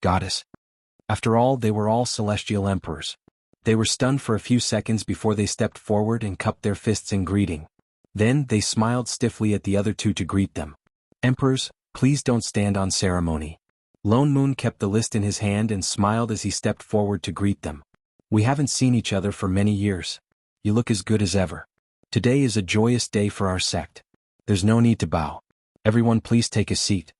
Goddess. After all, they were all Celestial Emperors. They were stunned for a few seconds before they stepped forward and cupped their fists in greeting. Then they smiled stiffly at the other 2 to greet them. Emperors, please don't stand on ceremony. Lone Moon kept the list in his hand and smiled as he stepped forward to greet them. We haven't seen each other for many years. You look as good as ever. Today is a joyous day for our sect. There's no need to bow. Everyone please take a seat.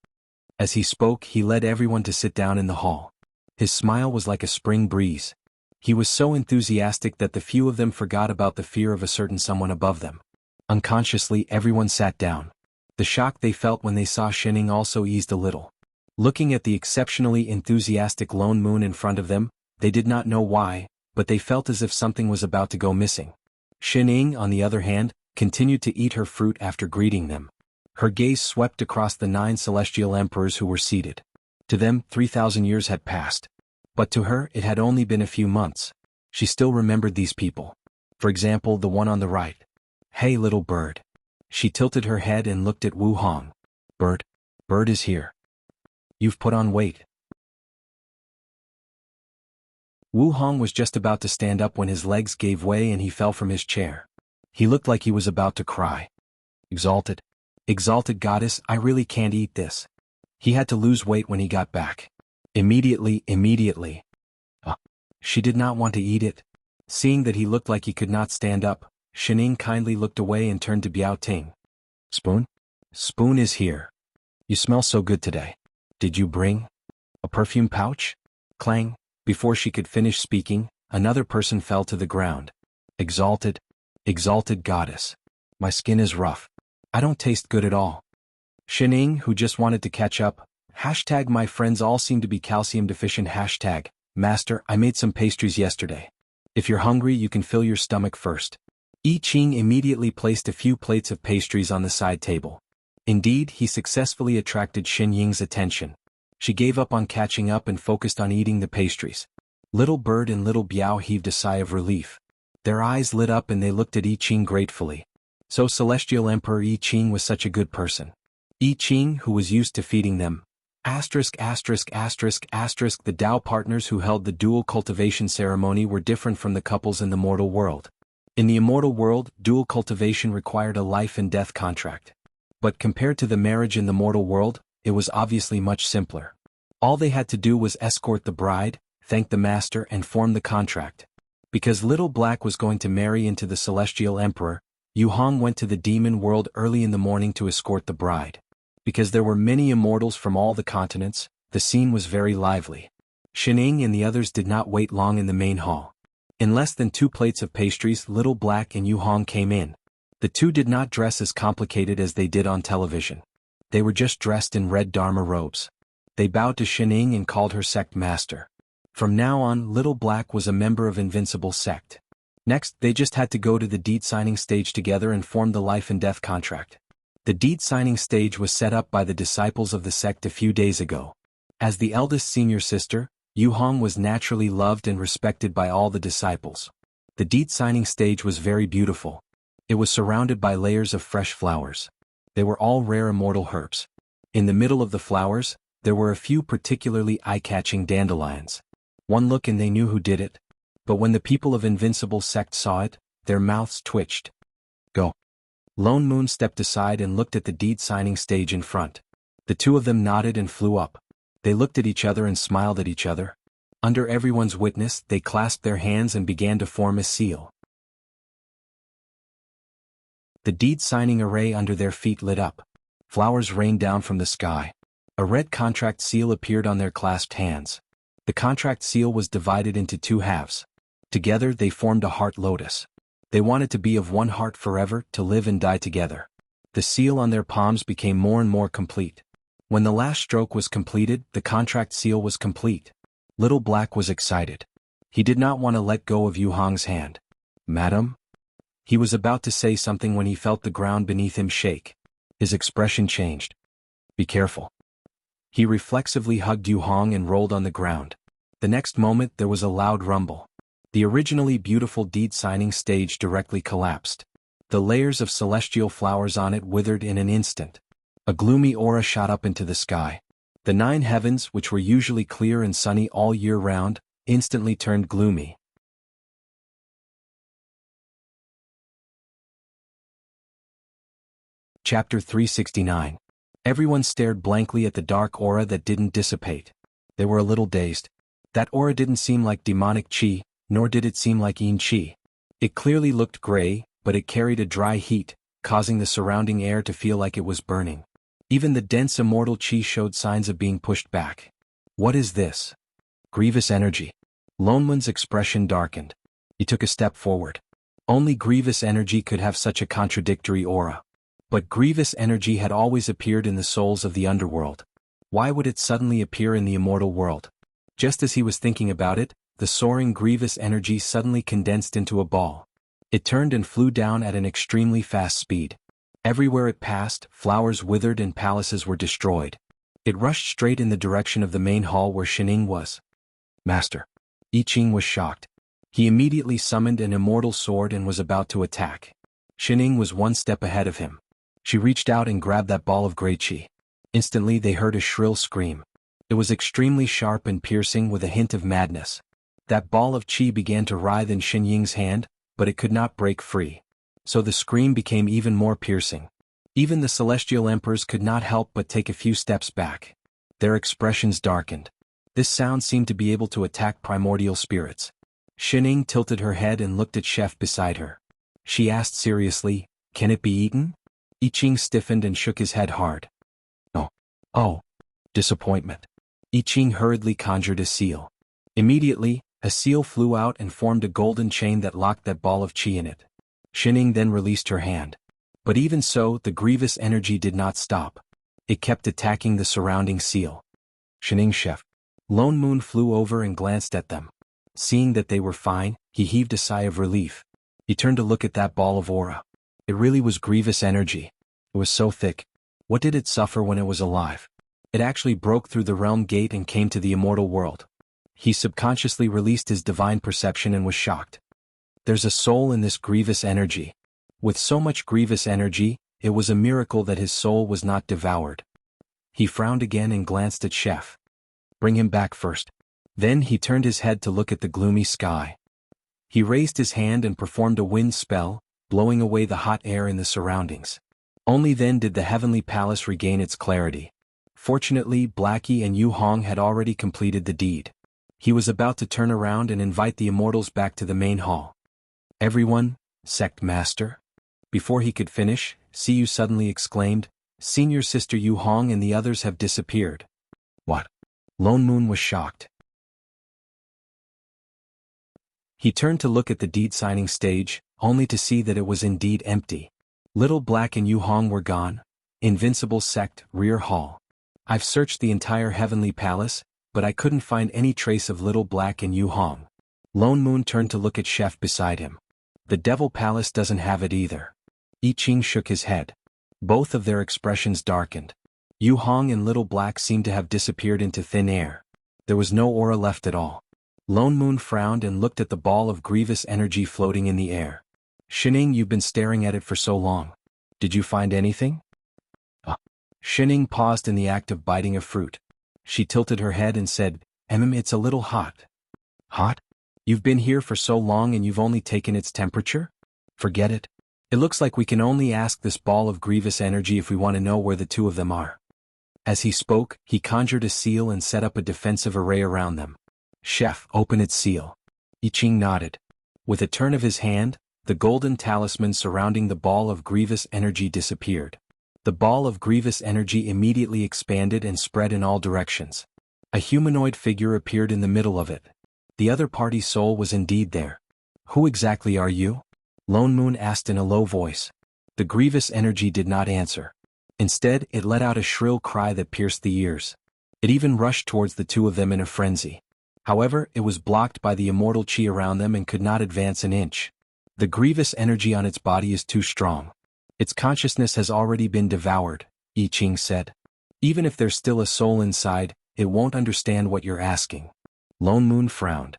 As he spoke, he led everyone to sit down in the hall. His smile was like a spring breeze. He was so enthusiastic that the few of them forgot about the fear of a certain someone above them. Unconsciously, everyone sat down. The shock they felt when they saw Shining also eased a little. Looking at the exceptionally enthusiastic Lone Moon in front of them, they did not know why, but they felt as if something was about to go missing. Shining, on the other hand, continued to eat her fruit after greeting them. Her gaze swept across the 9 celestial emperors who were seated. To them, 3,000 years had passed. But to her, it had only been a few months. She still remembered these people. For example, the one on the right. Hey little bird. She tilted her head and looked at Wu Hong. Bird is here. You've put on weight. Wu Hong was just about to stand up when his legs gave way and he fell from his chair. He looked like he was about to cry. Exalted Goddess, I really can't eat this. He had to lose weight when he got back. Immediately. She did not want to eat it. Seeing that he looked like he could not stand up, Shining kindly looked away and turned to Biao Ting. Spoon? Spoon is here. You smell so good today. Did you bring a perfume pouch? Clang. Before she could finish speaking, another person fell to the ground. Exalted goddess. My skin is rough. I don't taste good at all. Shining, who just wanted to catch up, hashtag my friends all seem to be calcium deficient hashtag, Master, I made some pastries yesterday. If you're hungry you can fill your stomach first. I Ching immediately placed a few plates of pastries on the side table. Indeed, he successfully attracted Xin Ying's attention. She gave up on catching up and focused on eating the pastries. Little Bird and Little Biao heaved a sigh of relief. Their eyes lit up and they looked at I Ching gratefully. So Celestial Emperor I Ching was such a good person. I Ching, who was used to feeding them. The Dao partners who held the dual cultivation ceremony were different from the couples in the mortal world. In the immortal world, dual cultivation required a life and death contract. But compared to the marriage in the mortal world, it was obviously much simpler. All they had to do was escort the bride, thank the master and form the contract. Because Little Black was going to marry into the Celestial Emperor, Yu Hong went to the demon world early in the morning to escort the bride. Because there were many immortals from all the continents, the scene was very lively. Shining and the others did not wait long in the main hall. In less than 2 plates of pastries, Little Black and Yu Hong came in. The two did not dress as complicated as they did on television. They were just dressed in red Dharma robes. They bowed to Shining and called her sect master. From now on, Little Black was a member of Invincible Sect. Next, they just had to go to the deed signing stage together and form the life and death contract. The deed signing stage was set up by the disciples of the sect a few days ago. As the eldest senior sister, Yu Hong was naturally loved and respected by all the disciples. The deed signing stage was very beautiful. It was surrounded by layers of fresh flowers. They were all rare immortal herbs. In the middle of the flowers, there were a few particularly eye-catching dandelions. One look and they knew who did it. But when the people of Invincible Sect saw it, their mouths twitched. Go. Lone Moon stepped aside and looked at the deed signing stage in front. The two of them nodded and flew up. They looked at each other and smiled at each other. Under everyone's witness, they clasped their hands and began to form a seal. The deed signing array under their feet lit up. Flowers rained down from the sky. A red contract seal appeared on their clasped hands. The contract seal was divided into 2 halves. Together they formed a heart lotus. They wanted to be of one heart forever, to live and die together. The seal on their palms became more and more complete. When the last stroke was completed, the contract seal was complete. Little Black was excited. He did not want to let go of Yu Hong's hand. Madam? He was about to say something when he felt the ground beneath him shake. His expression changed. Be careful. He reflexively hugged Yu Hong and rolled on the ground. The next moment there was a loud rumble. The originally beautiful deed signing stage directly collapsed. The layers of celestial flowers on it withered in an instant. A gloomy aura shot up into the sky. The 9 heavens, which were usually clear and sunny all year round, instantly turned gloomy. Chapter 369. Everyone stared blankly at the dark aura that didn't dissipate. They were a little dazed. That aura didn't seem like demonic chi, nor did it seem like yin chi. It clearly looked gray, but it carried a dry heat, causing the surrounding air to feel like it was burning. Even the dense immortal chi showed signs of being pushed back. What is this? Grievous energy. Lone Moon's expression darkened. He took a step forward. Only grievous energy could have such a contradictory aura. But grievous energy had always appeared in the souls of the underworld. Why would it suddenly appear in the immortal world? Just as he was thinking about it, the soaring grievous energy suddenly condensed into a ball. It turned and flew down at an extremely fast speed. Everywhere it passed, flowers withered and palaces were destroyed. It rushed straight in the direction of the main hall where Shining was. Master. I Ching was shocked. He immediately summoned an immortal sword and was about to attack. Shining was 1 step ahead of him. She reached out and grabbed that ball of gray chi. Instantly they heard a shrill scream. It was extremely sharp and piercing with a hint of madness. That ball of chi began to writhe in Xin Ying's hand, but it could not break free. So the scream became even more piercing. Even the celestial emperors could not help but take a few steps back. Their expressions darkened. This sound seemed to be able to attack primordial spirits. Shining tilted her head and looked at Chef beside her. She asked seriously, "Can it be eaten?" I Ching stiffened and shook his head hard. "No." "Oh." Disappointment. I Ching hurriedly conjured a seal. Immediately, a seal flew out and formed a golden chain that locked that ball of qi in it. Shining then released her hand. But even so, the grievous energy did not stop. It kept attacking the surrounding seal. Shining Chef. Lone Moon flew over and glanced at them. Seeing that they were fine, he heaved a sigh of relief. He turned to look at that ball of aura. It really was grievous energy. It was so thick. What did it suffer when it was alive? It actually broke through the realm gate and came to the immortal world. He subconsciously released his divine perception and was shocked. There's a soul in this grievous energy. With so much grievous energy, it was a miracle that his soul was not devoured. He frowned again and glanced at Chef. Bring him back first. Then he turned his head to look at the gloomy sky. He raised his hand and performed a wind spell, blowing away the hot air in the surroundings. Only then did the heavenly palace regain its clarity. Fortunately, Blackie and Yu Hong had already completed the deed. He was about to turn around and invite the immortals back to the main hall. "Everyone, Sect Master?" Before he could finish, Siyu suddenly exclaimed, "Senior Sister Yu Hong and the others have disappeared." "What?" Lone Moon was shocked. He turned to look at the deed signing stage, only to see that it was indeed empty. Little Black and Yu Hong were gone. Invincible Sect, Rear Hall. "I've searched the entire heavenly palace, but I couldn't find any trace of Little Black and Yu Hong." Lone Moon turned to look at Chef beside him. "The Devil Palace doesn't have it either." I Ching shook his head. Both of their expressions darkened. Yu Hong and Little Black seemed to have disappeared into thin air. There was no aura left at all. Lone Moon frowned and looked at the ball of grievous energy floating in the air. "Shining, you've been staring at it for so long. Did you find anything?" Shining paused in the act of biting a fruit. She tilted her head and said, It's a little hot." "Hot? You've been here for so long and you've only taken its temperature? Forget it. It looks like we can only ask this ball of grievous energy if we want to know where the two of them are." As he spoke, he conjured a seal and set up a defensive array around them. "Chef, open its seal." I Ching nodded. With a turn of his hand, the golden talisman surrounding the ball of grievous energy disappeared. The ball of grievous energy immediately expanded and spread in all directions. A humanoid figure appeared in the middle of it. The other party's soul was indeed there. "Who exactly are you?" Lone Moon asked in a low voice. The grievous energy did not answer. Instead, it let out a shrill cry that pierced the ears. It even rushed towards the two of them in a frenzy. However, it was blocked by the immortal qi around them and could not advance an inch. The grievous energy on its body is too strong. Its consciousness has already been devoured, I Ching said. Even if there's still a soul inside, it won't understand what you're asking. Lone Moon frowned.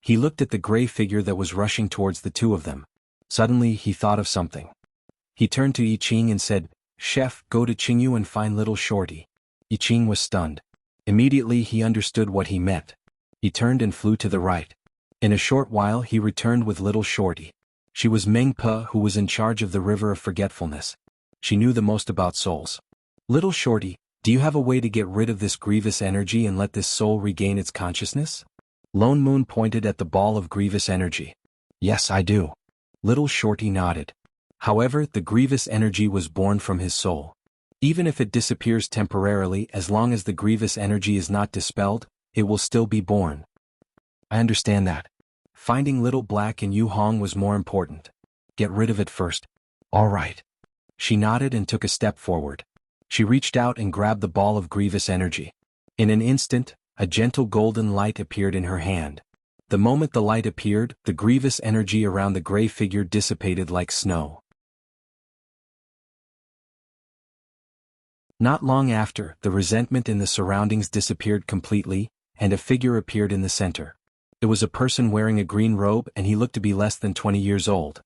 He looked at the gray figure that was rushing towards the two of them. Suddenly, he thought of something. He turned to I Ching and said, "Chef, go to Qingyu and find little Shorty." I Ching was stunned. Immediately he understood what he meant. He turned and flew to the right. In a short while he returned with little Shorty. She was Meng Pe, who was in charge of the River of Forgetfulness. She knew the most about souls. "Little Shorty, do you have a way to get rid of this grievous energy and let this soul regain its consciousness?" Lone Moon pointed at the ball of grievous energy. "Yes, I do." Little Shorty nodded. However, the grievous energy was born from his soul. Even if it disappears temporarily, as long as the grievous energy is not dispelled, it will still be born. "I understand that. Finding Little Black and Yu Hong was more important. Get rid of it first." "All right." She nodded and took a step forward. She reached out and grabbed the ball of grievous energy. In an instant, a gentle golden light appeared in her hand. The moment the light appeared, the grievous energy around the gray figure dissipated like snow. Not long after, the resentment in the surroundings disappeared completely, and a figure appeared in the center. It was a person wearing a green robe, and he looked to be less than 20 years old.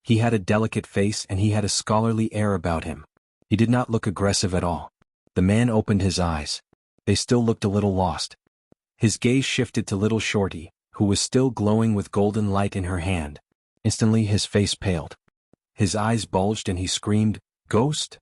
He had a delicate face and he had a scholarly air about him. He did not look aggressive at all. The man opened his eyes. They still looked a little lost. His gaze shifted to little Shorty, who was still glowing with golden light in her hand. Instantly his face paled. His eyes bulged and he screamed, "Ghost!"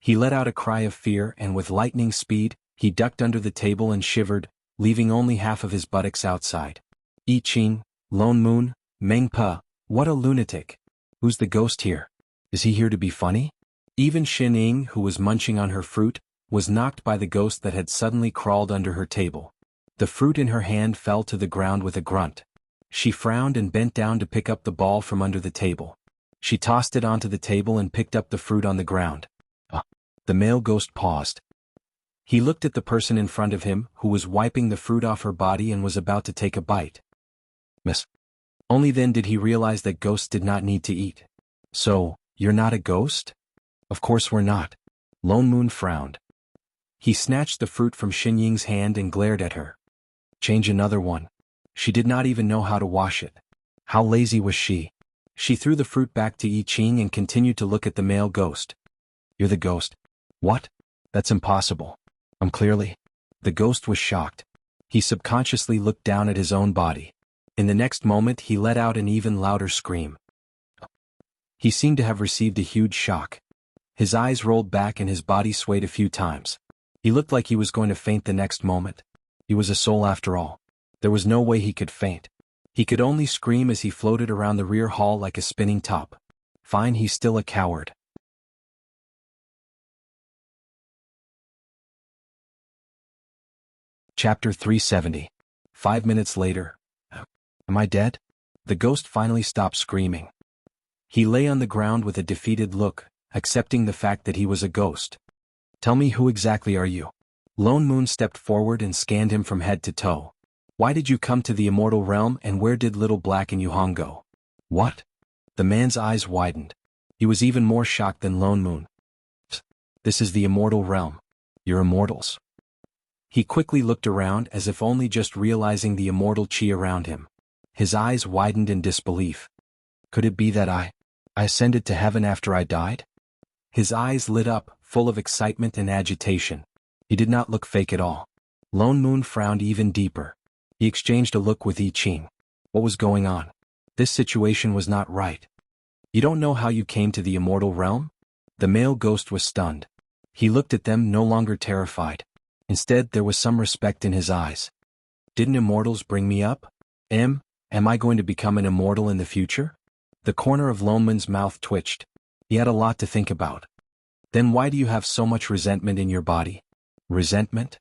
He let out a cry of fear and with lightning speed, he ducked under the table and shivered, leaving only half of his buttocks outside. I Ching, Lone Moon, Meng Pa, what a lunatic. Who's the ghost here? Is he here to be funny? Even Xin Ying, who was munching on her fruit, was knocked by the ghost that had suddenly crawled under her table. The fruit in her hand fell to the ground with a grunt. She frowned and bent down to pick up the ball from under the table. She tossed it onto the table and picked up the fruit on the ground. The male ghost paused. He looked at the person in front of him, who was wiping the fruit off her body and was about to take a bite. Miss. Only then did he realize that ghosts did not need to eat. So, you're not a ghost? Of course we're not. Lone Moon frowned. He snatched the fruit from Xin Ying's hand and glared at her. Change another one. She did not even know how to wash it. How lazy was she? She threw the fruit back to I Ching and continued to look at the male ghost. You're the ghost. What? That's impossible. Clearly. The ghost was shocked. He subconsciously looked down at his own body. In the next moment he let out an even louder scream. He seemed to have received a huge shock. His eyes rolled back and his body swayed a few times. He looked like he was going to faint the next moment. He was a soul after all. There was no way he could faint. He could only scream as he floated around the rear hall like a spinning top. Fine, he's still a coward. Chapter 370. 5 minutes later. Am I dead? The ghost finally stopped screaming. He lay on the ground with a defeated look, accepting the fact that he was a ghost. Tell me, who exactly are you? Lone Moon stepped forward and scanned him from head to toe. Why did you come to the immortal realm, and where did Little Black and Yuhong go? What? The man's eyes widened. He was even more shocked than Lone Moon. This is the immortal realm. You're immortals. He quickly looked around as if only just realizing the immortal chi around him. His eyes widened in disbelief. Could it be that I ascended to heaven after I died? His eyes lit up, full of excitement and agitation. He did not look fake at all. Lone Moon frowned even deeper. He exchanged a look with I Ching. What was going on? This situation was not right. You don't know how you came to the immortal realm? The male ghost was stunned. He looked at them, no longer terrified. Instead, there was some respect in his eyes. Didn't immortals bring me up? Am I going to become an immortal in the future? The corner of Lone Moon's mouth twitched. He had a lot to think about. Then why do you have so much resentment in your body? Resentment?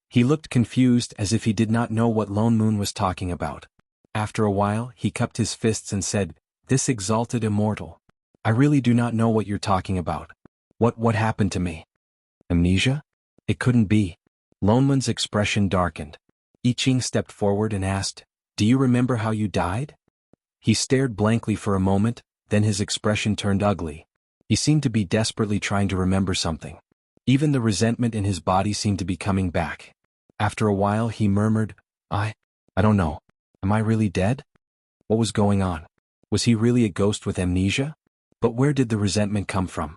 He looked confused, as if he did not know what Lone Moon was talking about. After a while, he cupped his fists and said, This exalted immortal. I really do not know what you're talking about. What happened to me? Amnesia? It couldn't be. Lone Moon's expression darkened. I Ching stepped forward and asked, Do you remember how you died? He stared blankly for a moment, then his expression turned ugly. He seemed to be desperately trying to remember something. Even the resentment in his body seemed to be coming back. After a while he murmured, I don't know. Am I really dead? What was going on? Was he really a ghost with amnesia? But where did the resentment come from?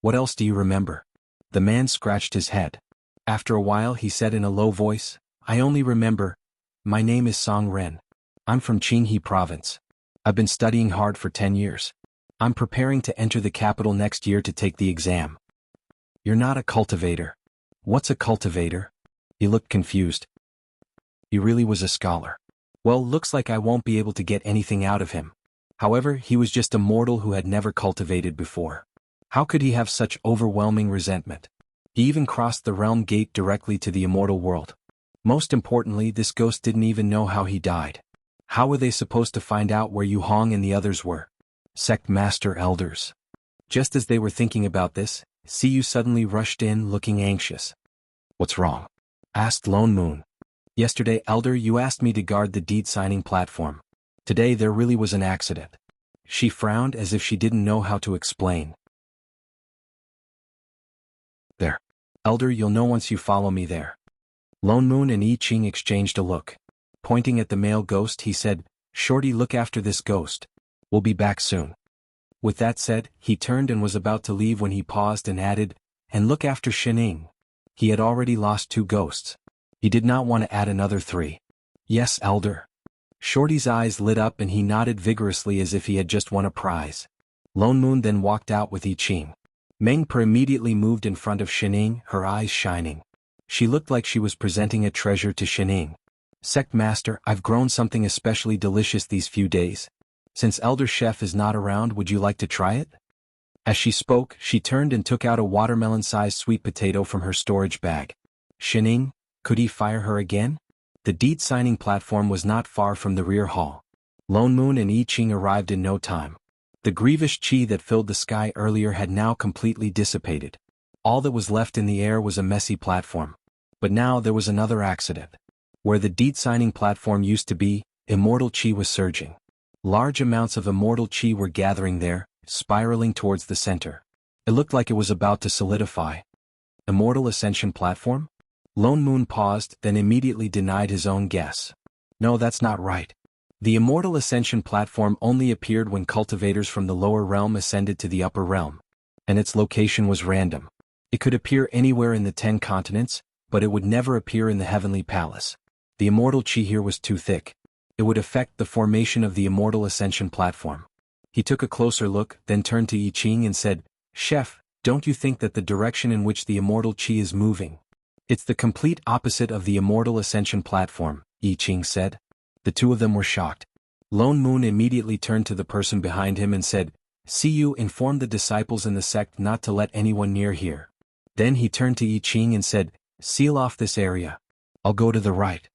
What else do you remember? The man scratched his head. After a while he said in a low voice, I only remember, my name is Song Ren. I'm from Qinghe province. I've been studying hard for 10 years. I'm preparing to enter the capital next year to take the exam. You're not a cultivator. What's a cultivator? He looked confused. He really was a scholar. Well, looks like I won't be able to get anything out of him. However, he was just a mortal who had never cultivated before. How could he have such overwhelming resentment? He even crossed the realm gate directly to the immortal world. Most importantly, this ghost didn't even know how he died. How were they supposed to find out where Yu Hong and the others were? Sect Master Elders. Just as they were thinking about this, Siyu suddenly rushed in, looking anxious. What's wrong? Asked Lone Moon. Yesterday, Elder, you asked me to guard the deed-signing platform. Today there really was an accident. She frowned as if she didn't know how to explain. There. Elder, you'll know once you follow me there. Lone Moon and I Ching exchanged a look. Pointing at the male ghost, he said, Shorty, look after this ghost. We'll be back soon. With that said, he turned and was about to leave when he paused and added, and look after Shining. He had already lost 2 ghosts. He did not want to add another 3. Yes, Elder. Shorty's eyes lit up and he nodded vigorously as if he had just won a prize. Lone Moon then walked out with I Ching. Meng Per immediately moved in front of Shining, her eyes shining. She looked like she was presenting a treasure to Shining. Sect Master, I've grown something especially delicious these few days. Since Elder Chef is not around, would you like to try it? As she spoke, she turned and took out a watermelon-sized sweet potato from her storage bag. Shining, could he fire her again? The deed signing platform was not far from the rear hall. Lone Moon and I Ching arrived in no time. The grievous chi that filled the sky earlier had now completely dissipated. All that was left in the air was a messy platform. But now there was another accident. Where the deed signing platform used to be, immortal chi was surging. Large amounts of immortal chi were gathering there, spiraling towards the center. It looked like it was about to solidify. Immortal Ascension Platform? Lone Moon paused, then immediately denied his own guess. No, that's not right. The Immortal Ascension Platform only appeared when cultivators from the lower realm ascended to the upper realm. And its location was random. It could appear anywhere in the 10 continents, but it would never appear in the Heavenly Palace. The immortal chi here was too thick. It would affect the formation of the Immortal Ascension Platform. He took a closer look, then turned to I Ching and said, Chef, don't you think that the direction in which the immortal chi is moving? It's the complete opposite of the Immortal Ascension Platform, I Ching said. The two of them were shocked. Lone Moon immediately turned to the person behind him and said, See you inform the disciples in the sect not to let anyone near here. Then he turned to I Ching and said, Seal off this area. I'll go to the right.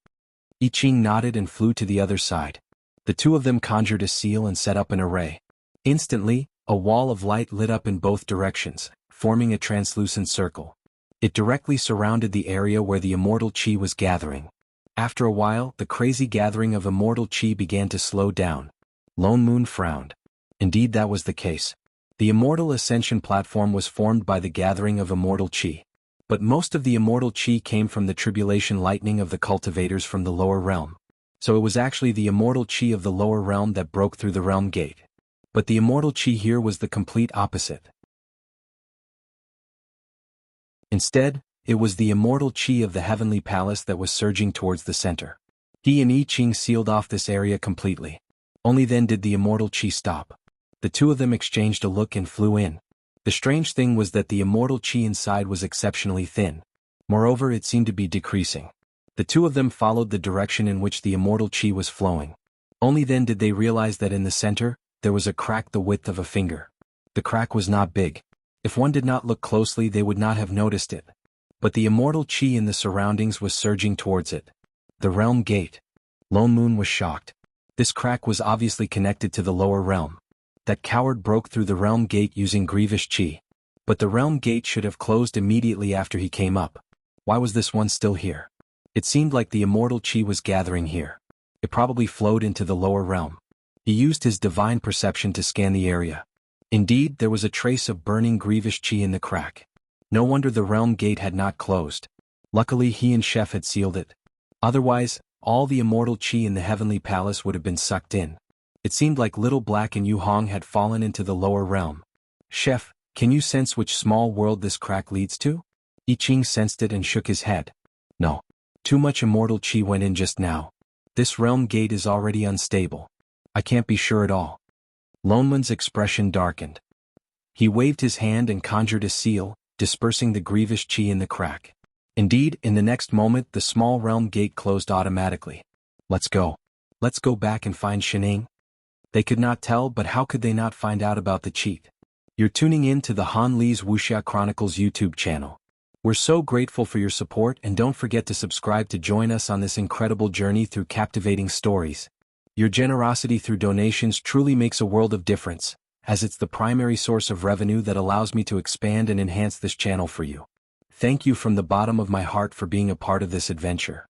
I Ching nodded and flew to the other side. The two of them conjured a seal and set up an array. Instantly, a wall of light lit up in both directions, forming a translucent circle. It directly surrounded the area where the immortal chi was gathering. After a while, the crazy gathering of immortal chi began to slow down. Lone Moon frowned. Indeed, that was the case. The Immortal Ascension Platform was formed by the gathering of immortal chi. But most of the immortal chi came from the tribulation lightning of the cultivators from the lower realm. So it was actually the immortal chi of the lower realm that broke through the realm gate. But the immortal chi here was the complete opposite. Instead, it was the immortal chi of the Heavenly Palace that was surging towards the center. He and I Ching sealed off this area completely. Only then did the immortal chi stop. The two of them exchanged a look and flew in. The strange thing was that the immortal chi inside was exceptionally thin. Moreover, it seemed to be decreasing. The two of them followed the direction in which the immortal chi was flowing. Only then did they realize that in the center, there was a crack the width of a finger. The crack was not big. If one did not look closely, they would not have noticed it. But the immortal chi in the surroundings was surging towards it. The realm gate. Lone Moon was shocked. This crack was obviously connected to the lower realm. That coward broke through the realm gate using grievous chi. But the realm gate should have closed immediately after he came up. Why was this one still here? It seemed like the immortal chi was gathering here. It probably flowed into the lower realm. He used his divine perception to scan the area. Indeed, there was a trace of burning grievous chi in the crack. No wonder the realm gate had not closed. Luckily he and Chef had sealed it. Otherwise, all the immortal chi in the Heavenly Palace would have been sucked in. It seemed like Little Black and Yu Hong had fallen into the lower realm. Chef, can you sense which small world this crack leads to? I Ching sensed it and shook his head. No. Too much immortal chi went in just now. This realm gate is already unstable. I can't be sure at all. Lone Moon's expression darkened. He waved his hand and conjured a seal, dispersing the grievous chi in the crack. Indeed, in the next moment the small realm gate closed automatically. Let's go. Let's go back and find Shining. They could not tell, but how could they not find out about the cheat? You're tuning in to the Han Lee's Wuxia Chronicles YouTube channel. We're so grateful for your support, and don't forget to subscribe to join us on this incredible journey through captivating stories. Your generosity through donations truly makes a world of difference, as it's the primary source of revenue that allows me to expand and enhance this channel for you. Thank you from the bottom of my heart for being a part of this adventure.